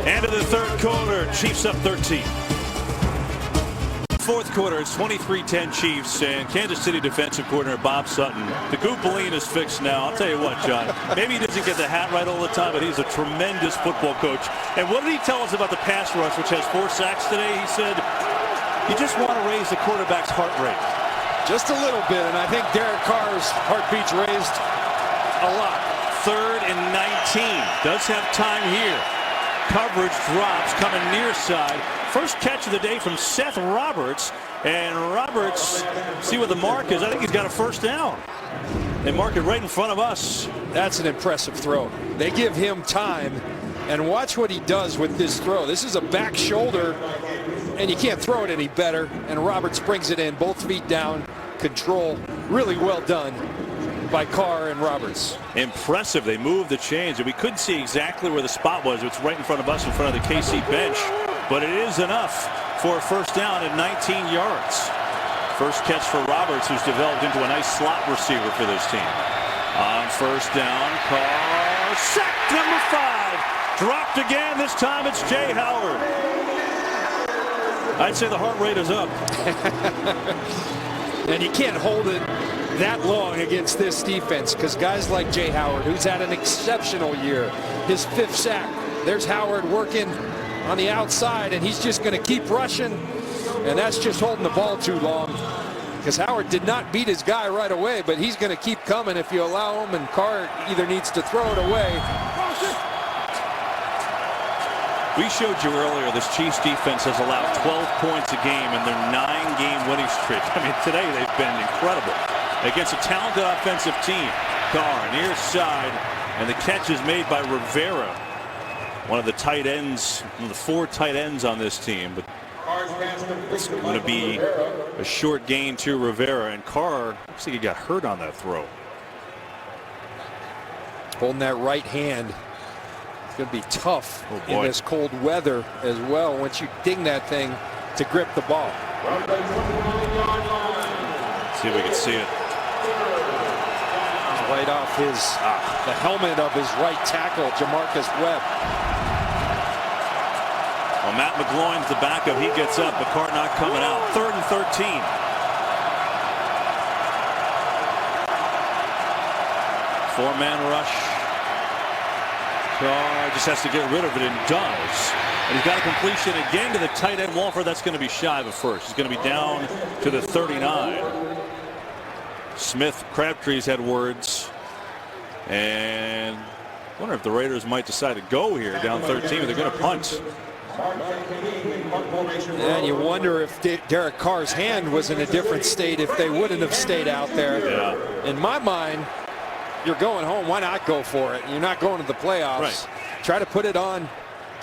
End of the 3rd quarter, Chiefs up 13. 4th quarter, it's 23-10 Chiefs, and Kansas City defensive coordinator Bob Sutton. The Goopaline is fixed now. I'll tell you what, John, maybe he doesn't get the hat right all the time, but he's a tremendous football coach. And what did he tell us about the pass rush, which has 4 sacks today? He said, you just want to raise the quarterback's heart rate. Just a little bit, and I think Derek Carr's heartbeat's raised a lot. 3rd and 19. Does have time here. Coverage drops, coming near side. First catch of the day from Seth Roberts, and Roberts, see what the mark is. I think he's got a 1st down. They mark it right in front of us. That's an impressive throw. They give him time, and watch what he does with this throw. This is a back shoulder, and you can't throw it any better, and Roberts brings it in, both feet down, control. Really well done by Carr and Roberts. Impressive. They moved the chains, and we couldn't see exactly where the spot was. It's right in front of us, in front of the KC bench. But it is enough for a 1st down at 19 yards. First catch for Roberts, who's developed into a nice slot receiver for this team. On 1st down, Carr, sack number 5. Dropped again. This time it's Jay Howard. I'd say the heart rate is up. And you can't hold it that long against this defense because guys like Jay Howard, who's had an exceptional year, his 5th sack. There's Howard working on the outside, and he's just going to keep rushing, and that's just holding the ball too long because Howard did not beat his guy right away, but he's going to keep coming if you allow him, and Carr either needs to throw it away. We showed you earlier this Chiefs defense has allowed 12 points a game in their 9-game winning streak. I mean, today they've been incredible against a talented offensive team. Carr near side, and the catch is made by Rivera, one of the tight ends, one of the 4 tight ends on this team. But it's going to be a short gain to Rivera, and Carr looks like he got hurt on that throw. Holding that right hand. Going to be tough in this cold weather as well once you ding that thing to grip the ball. See if we can see it. Right off the helmet of his right tackle, Jamarcus Webb. Well, Matt McGloin's the backup. He gets up, but Carr not coming out. 3rd and 13. Four-man rush. Carr just has to get rid of it, and does. And he's got a completion again to the tight end Walford. That's going to be shy of a first. He's going to be down to the 39. Smith, Crabtree's had words, and I wonder if the Raiders might decide to go here down 13. They're going to punt. And you wonder if Derek Carr's hand was in a different state if they wouldn't have stayed out there. Yeah. In my mind, you're going home. Why not go for it? You're not going to the playoffs. Right. Try to put it on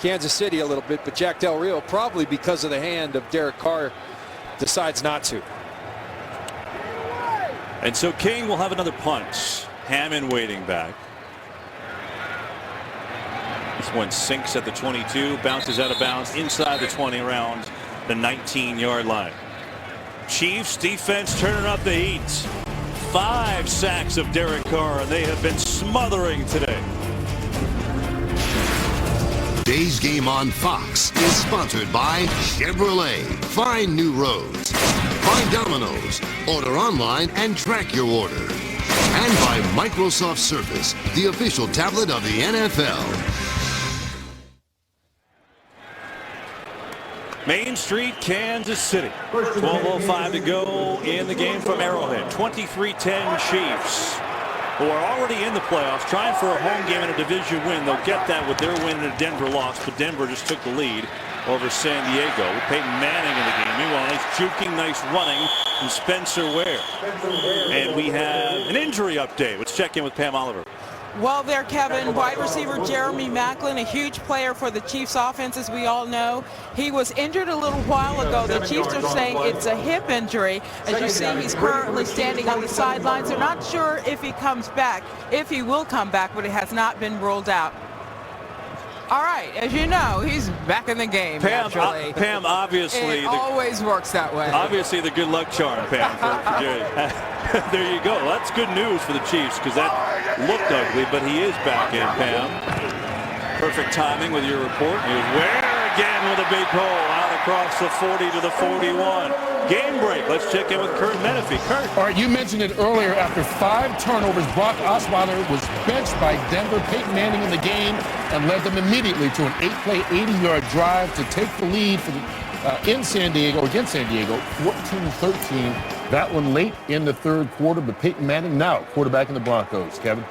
Kansas City a little bit, but Jack Del Rio, probably because of the hand of Derek Carr, decides not to. And so King will have another punt. Hammond waiting back. This one sinks at the 22, bounces out of bounds inside the 20 around the 19-yard line. Chiefs defense turning up the heat. 5 sacks of Derek Carr, and they have been smothering today. Today's game on Fox is sponsored by Chevrolet. Find new roads. By Domino's. Order online and track your order. And by Microsoft Surface, the official tablet of the NFL. Main Street, Kansas City. 12:05 to go in the game from Arrowhead. 23-10 Chiefs, who are already in the playoffs, trying for a home game and a division win. They'll get that with their win and a Denver loss, but Denver just took the lead over San Diego with Peyton Manning in the game. Meanwhile, nice juking, nice running from Spencer Ware. And we have an injury update. Let's check in with Pam Oliver. Well, there, Kevin, wide receiver Jeremy Maclin, a huge player for the Chiefs offense, as we all know. He was injured a little while ago. The Chiefs are saying it's a hip injury. As you see, he's currently standing on the sidelines. They're not sure if he comes back, if he will come back, but it has not been ruled out. All right, as you know, he's back in the game. Pam, obviously. It always works that way. Obviously the good luck charm, Pam, for Jerry. There you go. That's good news for the Chiefs because that looked ugly, but he is back in, Pam. Perfect timing with your report. Here's Ware again with a big hole out across the 40 to the 41. Game break. Let's check in with Kurt Menefee. Kurt. All right, you mentioned it earlier. After 5 turnovers, Brock Osweiler was benched by Denver. Peyton Manning in the game and led them immediately to an 8-play, 80-yard drive to take the lead for the, in San Diego, against San Diego, 14-13. That one late in the third quarter, but Peyton Manning now quarterback in the Broncos. Kevin?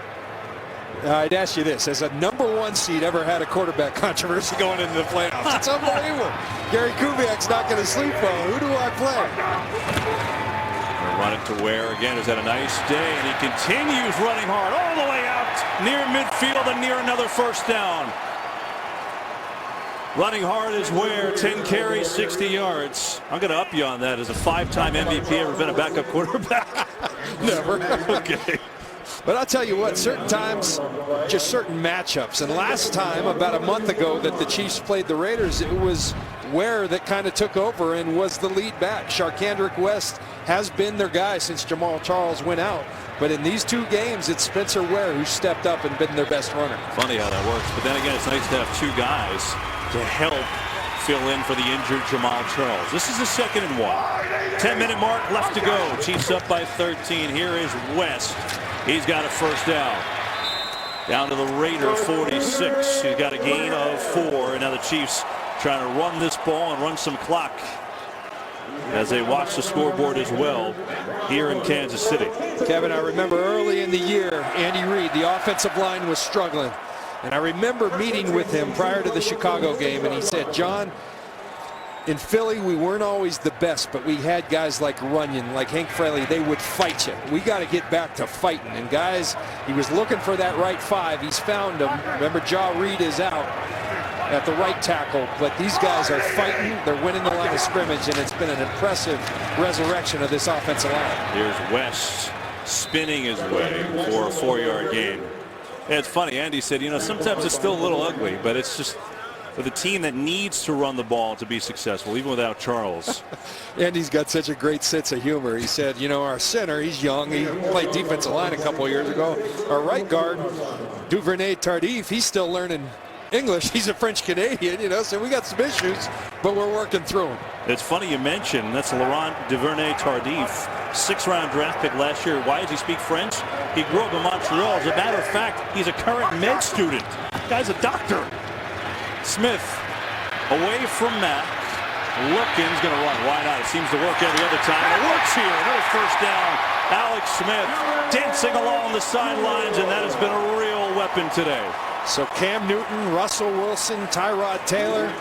I'd ask you this. Has a #1 seed ever had a quarterback controversy going into the playoffs? It's unbelievable. Gary Kubiak's not going to sleep well. Who do I play? They'll run it to Ware again. He's had a nice day, and he continues running hard all the way out near midfield and near another first down. Running hard is Ware, 10 carries, 60 yards. I'm going to up you on that. As a 5-time MVP, ever been a backup quarterback? Never. Okay. But I'll tell you what, certain times, just certain matchups. And last time, about a month ago, that the Chiefs played the Raiders, it was Ware that kind of took over and was the lead back. Sharkhandrick West has been their guy since Jamal Charles went out. But in these 2 games, it's Spencer Ware who stepped up and been their best runner. Funny how that works. But then again, it's nice to have 2 guys to help fill in for the injured Jamal Charles. This is the 2nd and 1. 10-minute mark left to go. Chiefs up by 13. Here is West. He's got a first down. Down to the Raider 46. He's got a gain of 4. And now the Chiefs trying to run this ball and run some clock as they watch the scoreboard as well here in Kansas City. Kevin, I remember early in the year, Andy Reid, the offensive line was struggling. And I remember meeting with him prior to the Chicago game, and he said, John, in Philly, we weren't always the best, but we had guys like Runyon, like Hank Fraley. They would fight you. We got to get back to fighting. And guys, he was looking for that right 5. He's found him. Remember, Ja Reed is out at the right tackle, but these guys are fighting. They're winning the line of scrimmage, and it's been an impressive resurrection of this offensive line. Here's West spinning his way for a 4-yard gain. Yeah, it's funny. Andy said, you know, sometimes it's still a little ugly, but it's just with a team that needs to run the ball to be successful, even without Charles. Andy's got such a great sense of humor. He said, you know, our center, he's young. He played defensive line a couple of years ago. Our right guard, Duvernay Tardif, he's still learning English. He's a French Canadian, you know, so we got some issues, but we're working through them. It's funny you mentioned that's Laurent Duvernay Tardif, 6th-round draft pick last year. Why does he speak French? He grew up in Montreal. As a matter of fact, he's a current med student. Guy's a doctor. Smith away from Mack. Lookin's going to run wide out. It seems to work every other time. It works here. Another first down. Alex Smith dancing along the sidelines, and that has been a real weapon today. So Cam Newton, Russell Wilson, Tyrod Taylor,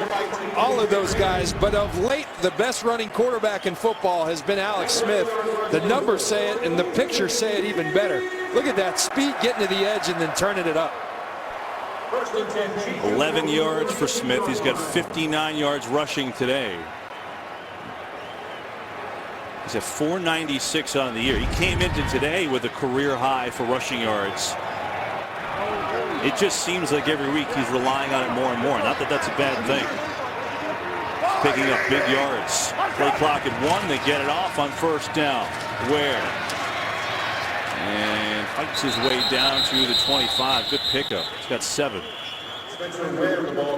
all of those guys. But of late, the best running quarterback in football has been Alex Smith. The numbers say it, and the pictures say it even better. Look at that speed getting to the edge and then turning it up. 11 yards for Smith. He's got 59 yards rushing today. He's at 496 on the year. He came into today with a career high for rushing yards. It just seems like every week he's relying on it more and more. Not that that's a bad thing. He's picking up big yards. Play clock at 1. They get it off on first down. Ware. And fights his way down to the 25. Good pickup. He's got 7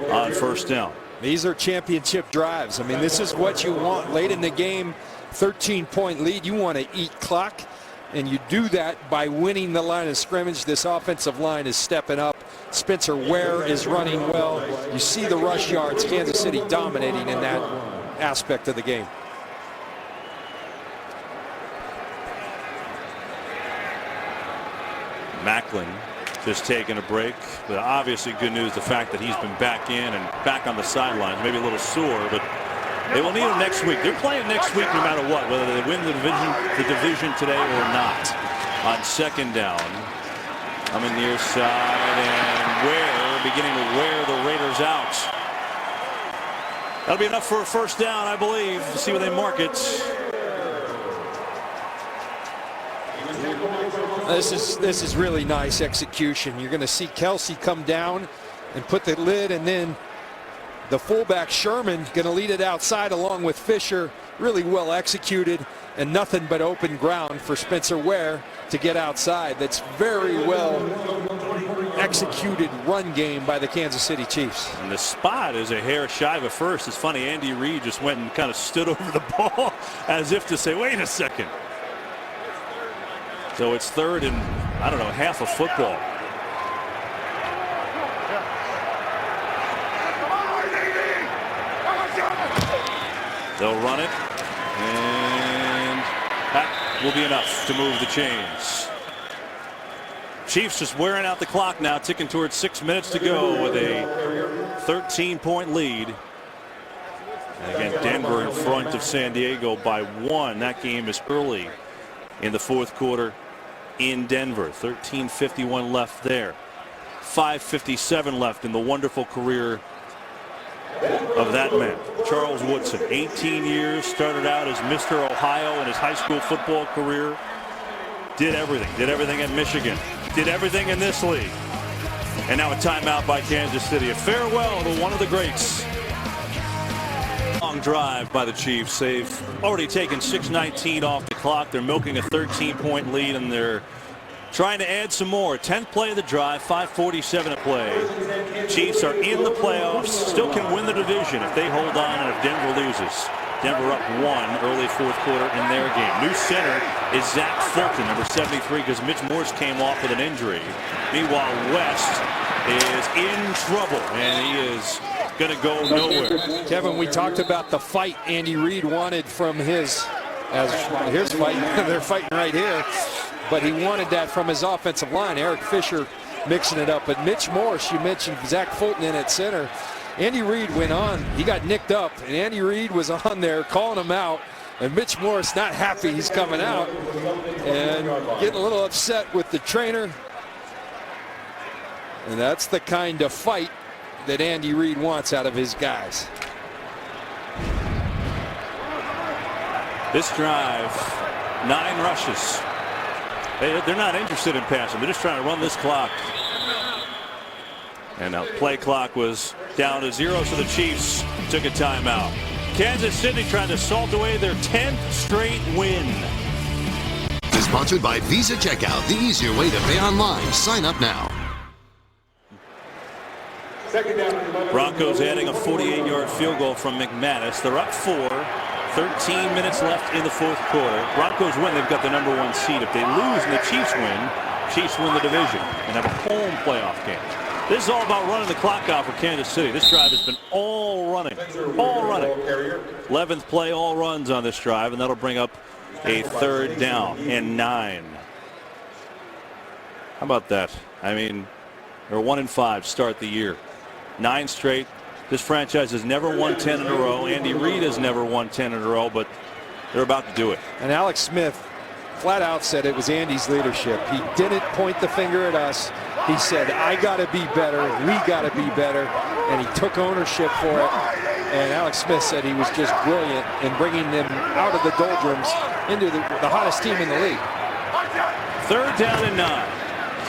on first down. These are championship drives. I mean, this is what you want late in the game. 13-point lead. You want to eat clock. And you do that by winning the line of scrimmage. This offensive line is stepping up. Spencer Ware is running well. You see the rush yards. Kansas City dominating in that aspect of the game. Macklin just taking a break. But obviously good news, the fact that he's been back in and back on the sidelines. Maybe a little sore, but they will need him next week. They're playing next week no matter what, whether they win the division today or not. On second down, coming near side, and Ware beginning to wear the Raiders out. That'll be enough for a first down, I believe. We'll see where they mark it. This is really nice execution. You're going to see Kelsey come down and put the lid, and then the fullback Sherman going to lead it outside along with Fisher. Really well executed, and nothing but open ground for Spencer Ware to get outside. That's very well executed run game by the Kansas City Chiefs. And the spot is a hair shy of a first. It's funny, Andy Reid just went and kind of stood over the ball as if to say, wait a second. So it's 3rd and, I don't know, half a football. They'll run it, and that will be enough to move the chains. Chiefs just wearing out the clock now, ticking towards 6 minutes to go with a 13-point lead. And again, Denver in front of San Diego by 1. That game is early in the 4th quarter in Denver. 13:51 left there. 5:57 left in the wonderful career of that man, Charles Woodson. 18 years, started out as Mr. Ohio in his high school football career. Did everything at Michigan, did everything in this league. And now a timeout by Kansas City. A farewell to one of the greats. Long drive by the Chiefs. They've already taken 6:19 off the clock. They're milking a 13-point lead, and they're trying to add some more. 10th play of the drive, 5:47 to play. Chiefs are in the playoffs, still can win the division if they hold on and if Denver loses. Denver up 1 early fourth quarter in their game. New center is Zach Fulton, number 73, because Mitch Morse came off with an injury. Meanwhile, West is in trouble, and he is going to go nowhere. Kevin, we talked about the fight Andy Reid wanted from his fight. They're fighting right here. But he wanted that from his offensive line. Eric Fisher mixing it up. But Mitch Morse, you mentioned Zach Fulton in at center. Andy Reid went on. He got nicked up, and Andy Reid was on there calling him out. And Mitch Morse not happy he's coming out and getting a little upset with the trainer. And that's the kind of fight that Andy Reid wants out of his guys. This drive, 9 rushes. They're not interested in passing. They're just trying to run this clock. And the play clock was down to 0, so the Chiefs took a timeout. Kansas City trying to salt away their 10th straight win. Is sponsored by Visa Checkout, the easier way to pay online. Sign up now. Broncos adding a 48-yard field goal from McManus. They're up 4. 13 minutes left in the fourth quarter. Broncos win. They've got the #1 seed. If they lose and the Chiefs win the division and have a home playoff game. This is all about running the clock out for Kansas City. This drive has been all running. 11th play, all runs on this drive, and that'll bring up a 3rd down and 9. How about that? I mean, they're 1-5 start the year. 9 straight. This franchise has never won 10 in a row. Andy Reid has never won 10 in a row, but they're about to do it. And Alex Smith flat out said it was Andy's leadership. He didn't point the finger at us. He said, I got to be better. We got to be better. And he took ownership for it. And Alex Smith said he was just brilliant in bringing them out of the doldrums into the hottest team in the league. 3rd down and 9.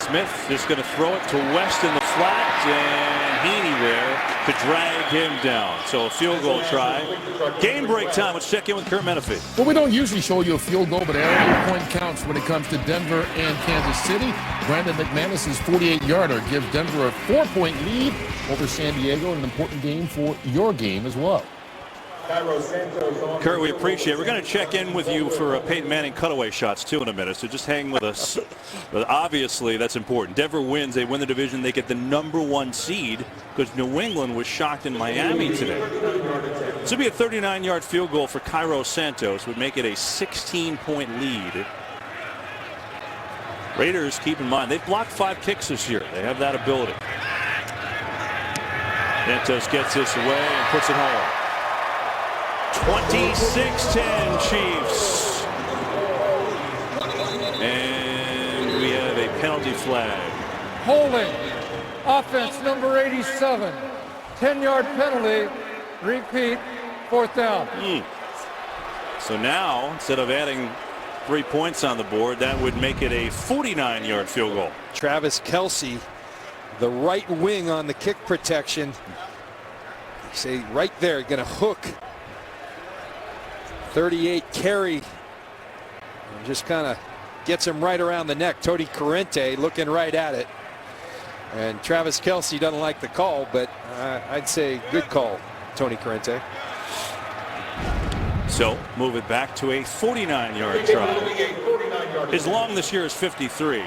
Smith just going to throw it to West in the flat, and Heaney there to drag him down. So a field goal try. Game break time. Let's check in with Kurt Menefee. Well, we don't usually show you a field goal, but every point counts when it comes to Denver and Kansas City. Brandon McManus's 48-yarder gives Denver a 4-point lead over San Diego, an important game for your game as well. Kurt, we appreciate it. We're going to check in with you for Peyton Manning cutaway shots, too, in a minute, so just hang with us. But obviously, that's important. Denver wins. They win the division. They get the #1 seed because New England was shocked in Miami today. This would be a 39-yard field goal for Cairo Santos. Would make it a 16-point lead. Raiders, keep in mind, they've blocked 5 kicks this year. They have that ability. Santos gets this away and puts it home. 26-10 Chiefs. And we have a penalty flag. Holding. Offense number 87. 10-yard penalty. Repeat. 4th down. So now, instead of adding 3 points on the board, that would make it a 49-yard field goal. Travis Kelce, the right wing on the kick protection. Say right there, going to hook. 38 carry. Just kind of gets him right around the neck. Tony Corrente looking right at it. And Travis Kelce doesn't like the call, but I'd say good call, Tony Corrente. So move it back to a 49-yard try. His long this year is 53.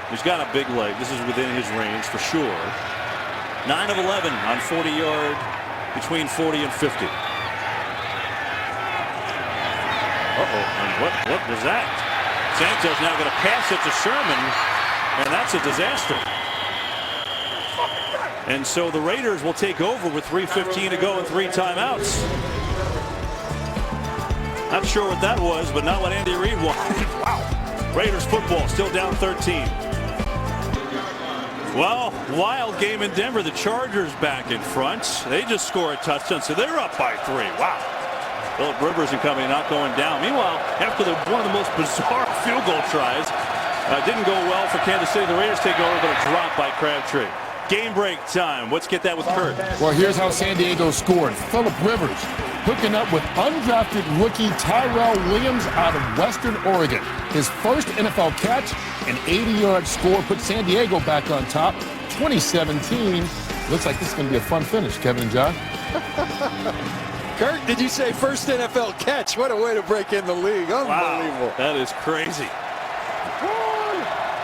He's got a big leg. This is within his range for sure. 9 of 11 on 40-yard, between 40 and 50. And what was that? Santos now going to pass it to Sherman, and that's a disaster. And so the Raiders will take over with 3:15 to go and 3 timeouts. Not sure what that was, but not what Andy Reid wanted. Wow. Raiders football still down 13. Well, wild game in Denver. The Chargers back in front. They just score a touchdown, so they're up by 3. Wow. Philip Rivers and company not going down. Meanwhile, after one of the most bizarre field goal tries, didn't go well for Kansas City. The Raiders take over, but a drop by Crabtree. game break time. Let's get that with Kurt. Well, here's how San Diego scored. Phillip Rivers hooking up with undrafted rookie Tyrell Williams out of Western Oregon. His first NFL catch, an 80-yard score, put San Diego back on top. 2017. Looks like this is going to be a fun finish, Kevin and John. Kurt, did you say first NFL catch? What a way to break in the league. Unbelievable. Wow, that is crazy.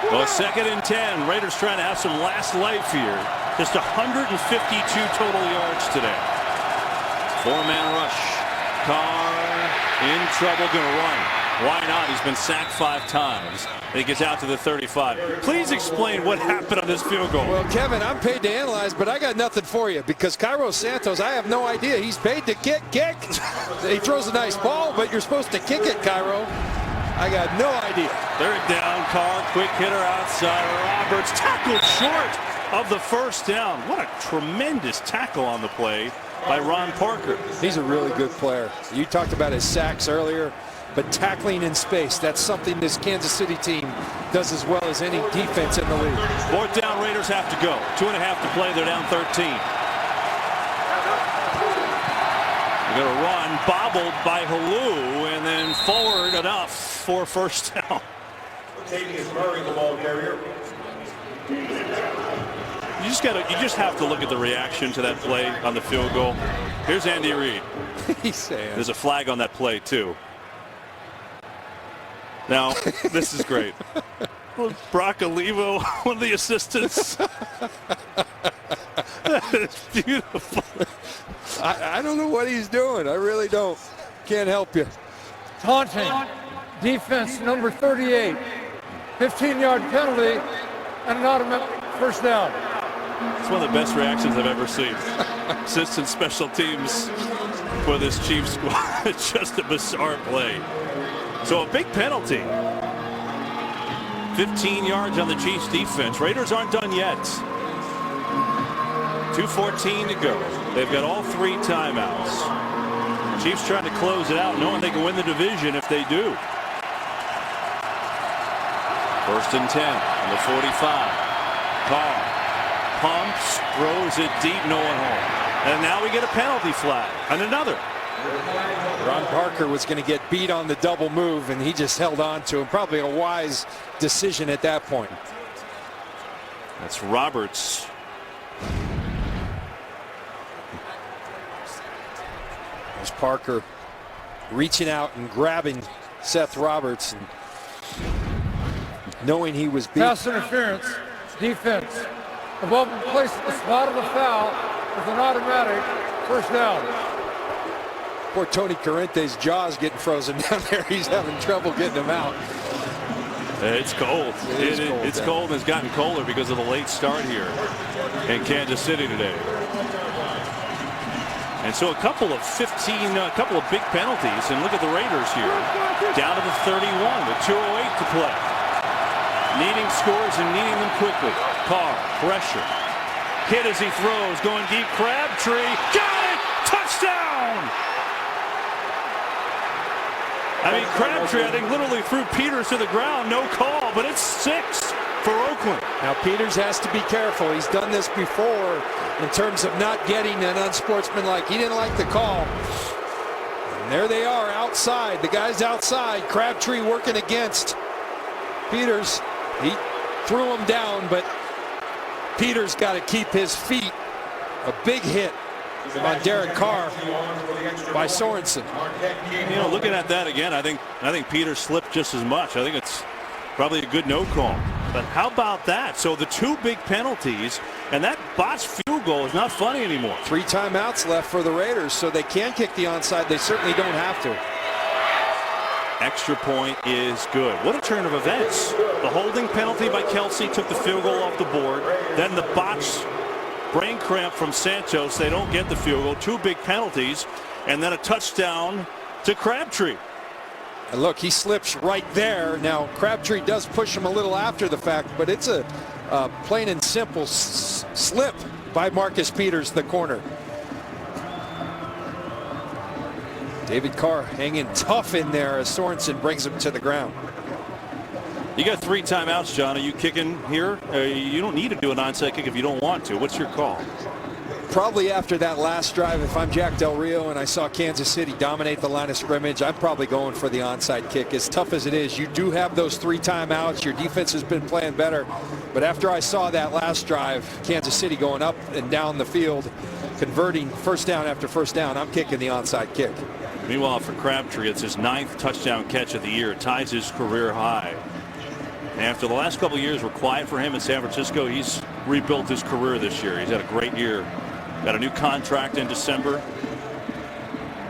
Well, 2nd and 10. Raiders trying to have some last life here. Just 152 total yards today. 4-man rush. Carr in trouble, going to run. Why not? He's been sacked 5 times. He gets out to the 35. Please explain what happened on this field goal. Well, Kevin, I'm paid to analyze, but I got nothing for you because Cairo Santos, I have no idea. He's paid to kick. He throws a nice ball, but you're supposed to kick it, Cairo. I got no idea. 3rd down, Carr, quick hitter outside. Roberts tackled short of the first down. What a tremendous tackle on the play by Ron Parker. He's a really good player. You talked about his sacks earlier, but tackling in space, that's something this Kansas City team does as well as any defense in the league. 4th down, Raiders have to go. 2.5 to play, they're down 13. They're going to run, bobbled by Halou, and then forward enough for first down. Taking is Murray, the ball carrier. You just have to look at the reaction to that play on the field goal. Here's Andy Reid. He's saying there's a flag on that play too. Now this is great. Brock Olivo, one of the assistants. That is beautiful. I don't know what he's doing. I really don't. Can't help you. Taunting. Defense number 38. 15-yard penalty and an automatic first down. It's one of the best reactions I've ever seen. Assistant special teams for this Chiefs squad. It's just a bizarre play. So a big penalty. 15 yards on the Chiefs defense. Raiders aren't done yet. 2:14 to go. They've got all 3 timeouts. Chiefs trying to close it out, knowing they can win the division if they do. 1st and 10 on the 45. Carr pumps, throws it deep, no one home. And now we get a penalty flag and another. Ron Parker was going to get beat on the double move, and he just held on to him. Probably a wise decision at that point. That's Roberts. There's Parker reaching out and grabbing Seth Roberts, and knowing he was beat. Pass interference. Defense. The ball placed at the spot of the foul with an automatic first down. Poor Tony Corrente's jaw's getting frozen down there. He's having trouble getting them out. It's cold. It's cold, and it's gotten colder because of the late start here in Kansas City today. And so a couple of big penalties, and look at the Raiders here. Down to the 31 with 2:08 to play. Needing scores and needing them quickly. Carr, pressure. Hit as he throws, going deep. Crabtree, got it! Touchdown! I mean, Crabtree, I think, literally threw Peters to the ground. No call, but it's 6 for Oakland. Now, Peters has to be careful. He's done this before in terms of not getting an unsportsmanlike. He didn't like the call. And there they are outside. The guy's outside. Crabtree working against Peters. He threw him down, but Peters got to keep his feet. A big hit on Derek Carr by Sorensen. You know, looking at that again, I think Peters slipped just as much. I think it's probably a good no call. But how about that? So the 2 big penalties, and that botched field goal is not funny anymore. 3 timeouts left for the Raiders, so they can kick the onside. They certainly don't have to. Extra point is good. What a turn of events. The holding penalty by Kelsey took the field goal off the board. Then the botched brain cramp from Santos. They don't get the field goal. 2 big penalties, and then a touchdown to Crabtree. And look, he slips right there. Now, Crabtree does push him a little after the fact, but it's a plain and simple slip by Marcus Peters, the corner. David Carr hanging tough in there as Sorensen brings him to the ground. You got 3 timeouts, John. Are you kicking here? You don't need to do an onside kick if you don't want to. What's your call? Probably after that last drive, if I'm Jack Del Rio and I saw Kansas City dominate the line of scrimmage, I'm probably going for the onside kick. As tough as it is, you do have those 3 timeouts. Your defense has been playing better. But after I saw that last drive, Kansas City going up and down the field, converting first down after first down, I'm kicking the onside kick. Meanwhile, for Crabtree, it's his 9th touchdown catch of the year. It ties his career high. And after the last couple of years were quiet for him in San Francisco, he's rebuilt his career this year. He's had a great year. Got a new contract in December.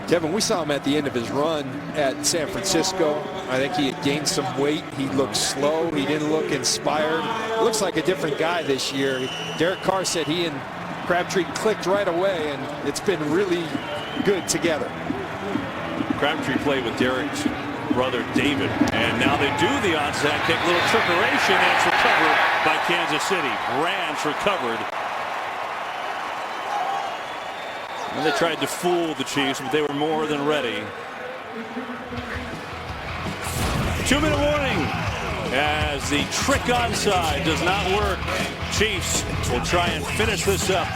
Kevin, we saw him at the end of his run at San Francisco. I think he had gained some weight. He looked slow. He didn't look inspired. Looks like a different guy this year. Derek Carr said he and Crabtree clicked right away, and it's been really good together. Crabtree played with Derek's brother David, and now they do the onside kick. Little trickeration, and it's recovered by Kansas City. Branch recovered. And they tried to fool the Chiefs, but they were more than ready. 2-minute warning as the trick onside does not work. Chiefs will try and finish this up.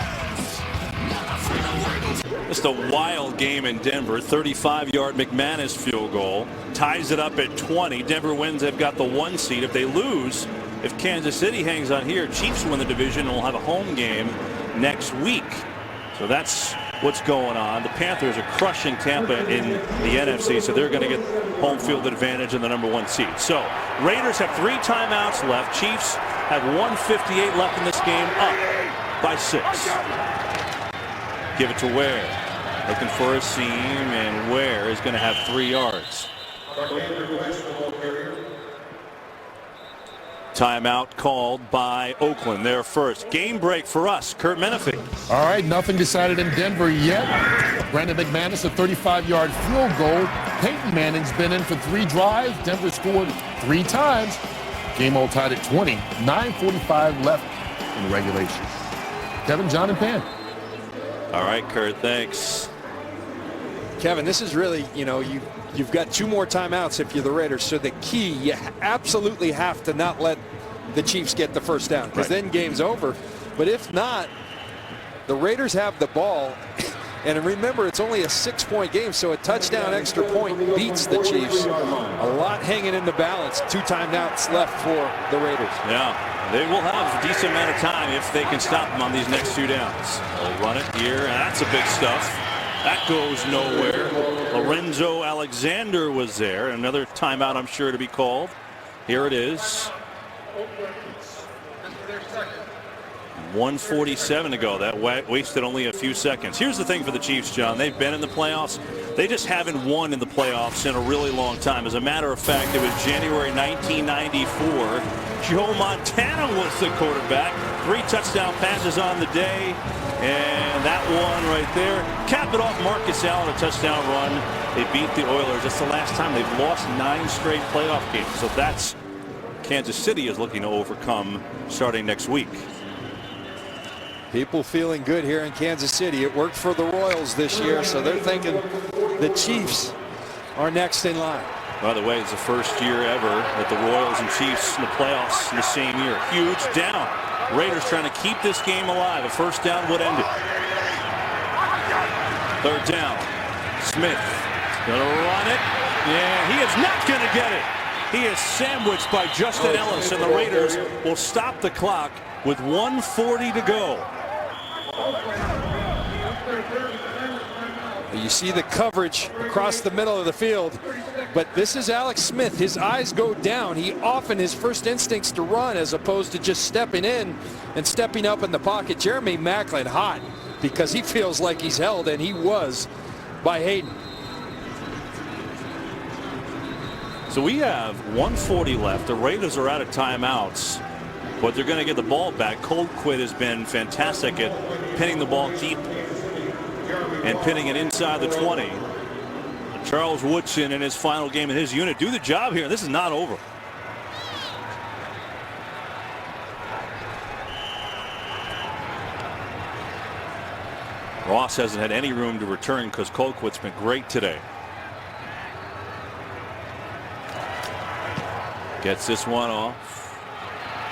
Just a wild game in Denver. 35-yard McManus field goal ties it up at 20. Denver wins. They've got the 1 seed. If they lose, if Kansas City hangs on here, Chiefs win the division and will have a home game next week. So that's what's going on. The Panthers are crushing Tampa in the NFC, so they're going to get home field advantage in the #1 seed. So Raiders have 3 timeouts left. Chiefs have 1:58 left in this game, up by 6. Give it to Ware. Looking for a seam, and Ware is going to have 3 yards. Timeout called by Oakland. Their first game break for us. Kurt Menefee. All right, nothing decided in Denver yet. Brandon McManus, a 35-yard field goal. Peyton Manning's been in for 3 drives. Denver scored 3 times. Game all tied at 20. 9:45 left in regulation. Kevin, John, and Pan. All right, Kurt, thanks. Kevin, this is really, you've got 2 more timeouts if you're the Raiders. So the key, you absolutely have to not let the Chiefs get the first down, because then game's over. But if not, the Raiders have the ball. And remember, it's only a 6-point game, so a touchdown extra point beats the Chiefs. A lot hanging in the balance. 2 timeouts left for the Raiders. Yeah, they will have a decent amount of time if they can stop them on these next 2 downs. They'll run it here, and that's a big stuff. That goes nowhere. Lorenzo Alexander was there. Another timeout, I'm sure, to be called. Here it is. 1:47 to go. That wasted only a few seconds. Here's the thing for the Chiefs, John. They've been in the playoffs. They just haven't won in the playoffs in a really long time. As a matter of fact, it was January 1994. Joe Montana was the quarterback. 3 touchdown passes on the day. And that one right there. Cap it off, Marcus Allen, a touchdown run. They beat the Oilers. That's the last time they've lost 9 straight playoff games. So that's Kansas City is looking to overcome starting next week. People feeling good here in Kansas City. It worked for the Royals this year, so they're thinking the Chiefs are next in line. By the way, it's the first year ever that the Royals and Chiefs in the playoffs in the same year. Huge down. Raiders trying to keep this game alive. A first down would end it. 3rd down. Smith gonna run it. Yeah, he is not gonna get it. He is sandwiched by Justin Ellis, and the Raiders will stop the clock with 1:40 to go. You see the coverage across the middle of the field, but this is Alex Smith. His eyes go down. His first instinct's to run as opposed to just stepping in and stepping up in the pocket. Jeremy Maclin hot because he feels like he's held, and he was, by Hayden. So we have 1:40 left. The Raiders are out of timeouts, but they're going to get the ball back. Colquitt has been fantastic at pinning the ball deep and pinning it inside the 20. Charles Woodson in his final game in his unit do the job here. This is not over. Ross hasn't had any room to return because Colquitt's been great today. Gets this one off.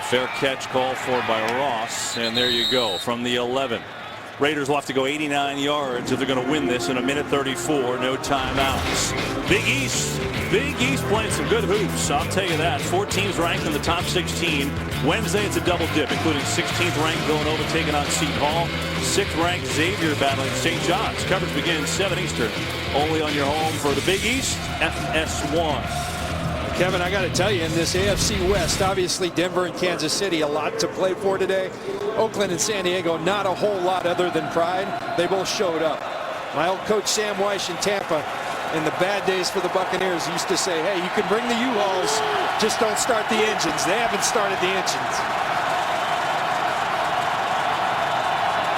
Fair catch called for by Ross, and there you go from the 11. Raiders will have to go 89 yards if they're going to win this in a minute 34. No timeouts. Big East playing some good hoops. I'll tell you that. 4 teams ranked in the top 16. Wednesday it's a double dip, including 16th ranked Villanova taking on Seton Hall. 6th ranked Xavier battling St. John's. Coverage begins 7 Eastern. Only on your home for the Big East, FS1. Kevin, I got to tell you, in this AFC West, obviously Denver and Kansas City, a lot to play for today. Oakland and San Diego, not a whole lot other than pride. They both showed up. My old coach Sam Weish in Tampa, in the bad days for the Buccaneers, used to say, hey, you can bring the U-Hauls, just don't start the engines. They haven't started the engines.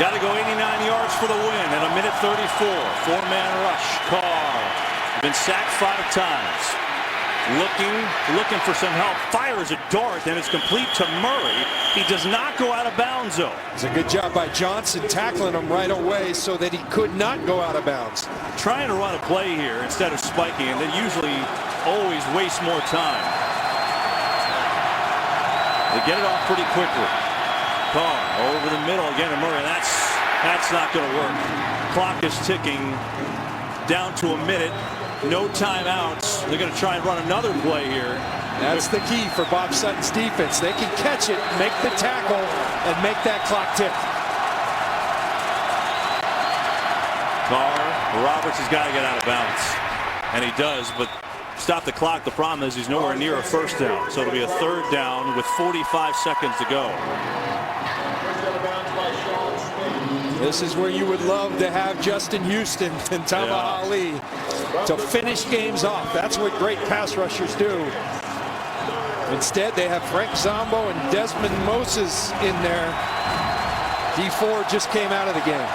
Got to go 89 yards for the win in a minute 34. 4-man rush. Carr been sacked 5 times. Looking for some help. Fires a dart, and it's complete to Murray. He does not go out of bounds, though. It's a good job by Johnson tackling him right away so that he could not go out of bounds. Trying to run a play here instead of spiking, and that usually always wastes more time. They get it off pretty quickly. Carr over the middle again to Murray. That's not going to work. Clock is ticking down to a minute. No timeouts. They're going to try and run another play here. That's the key for Bob Sutton's defense. They can catch it, make the tackle, and make that clock tick. Roberts has got to get out of bounds. And he does, but stop the clock. The problem is he's nowhere near a first down. So it'll be a 3rd down with 45 seconds to go. This is where you would love to have Justin Houston and Tama Ali to finish games off. That's what great pass rushers do. Instead, they have Frank Zombo and Desmond Moses in there. D4 just came out of the game.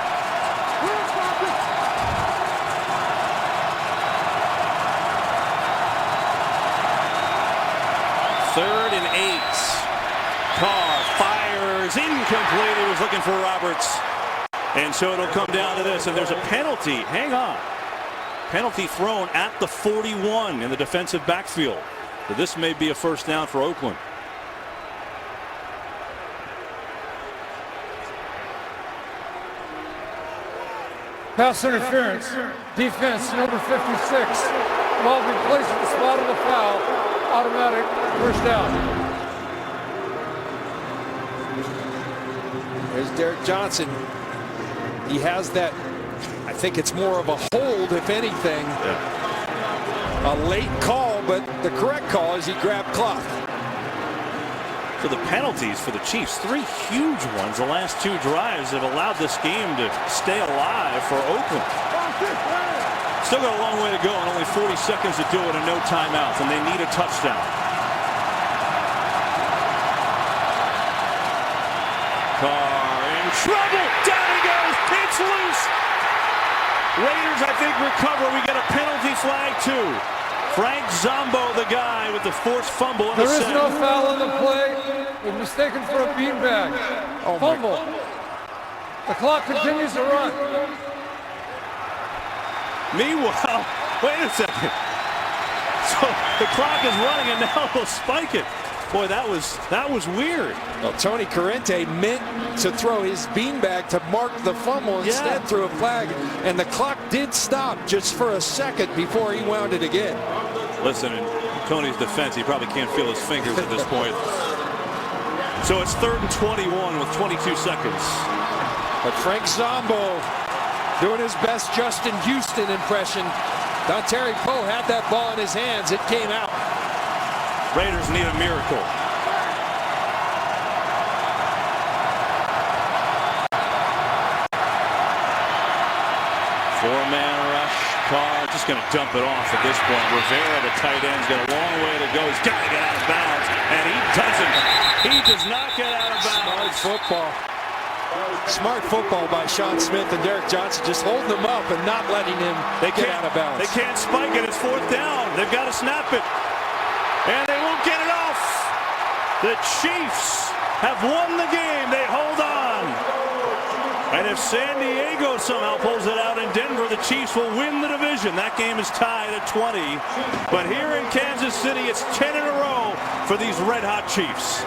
Third and 8. Carr fires incomplete. He was looking for Roberts. And so it'll come down to this, and there's a penalty. Hang on. Penalty thrown at the 41 in the defensive backfield. So this may be a first down for Oakland. Pass interference. Defense number 56. Ball be placed at the spot of the foul. Automatic first down. There's Derek Johnson. He has that, I think it's more of a hold, if anything. A late call, but the correct call is he grabbed clock. So the penalties for the Chiefs, 3 huge ones. The last 2 drives have allowed this game to stay alive for Oakland. Still got a long way to go and only 40 seconds to do it and no timeouts, and they need a touchdown. Carr in trouble. Down he goes. It's loose. Raiders, I think, recover. We get a penalty flag, too. Frank Zombo, the guy with the forced fumble. There is no foul on the play. It's mistaken for a beanbag. Fumble. The clock continues to run. Meanwhile, wait a second. So the clock is running, and now they'll spike it. Boy, that was weird. Well, Tony Corrente meant to throw his beanbag to mark the fumble, instead threw a flag, and the clock did stop just for a second before he wound it again. Listen, in Tony's defense, he probably can't feel his fingers at this point. So it's 3rd and 21 with 22 seconds. But Frank Zombo doing his best Justin Houston impression. Dontari Poe had that ball in his hands. It came out. Raiders need a miracle. Four-man rush. Carr just going to dump it off at this point. Rivera, the tight end, has got a long way to go. He's got to get out of bounds, and he doesn't. He does not get out of bounds. Smart football by Sean Smith and Derek Johnson, just holding him up and not letting him get out of bounds. They can't spike it. It's 4th down. They've got to snap it. And they won't get it off. The Chiefs have won the game. They hold on. And if San Diego somehow pulls it out in Denver, the Chiefs will win the division. That game is tied at 20. But here in Kansas City, it's 10 in a row for these red-hot Chiefs.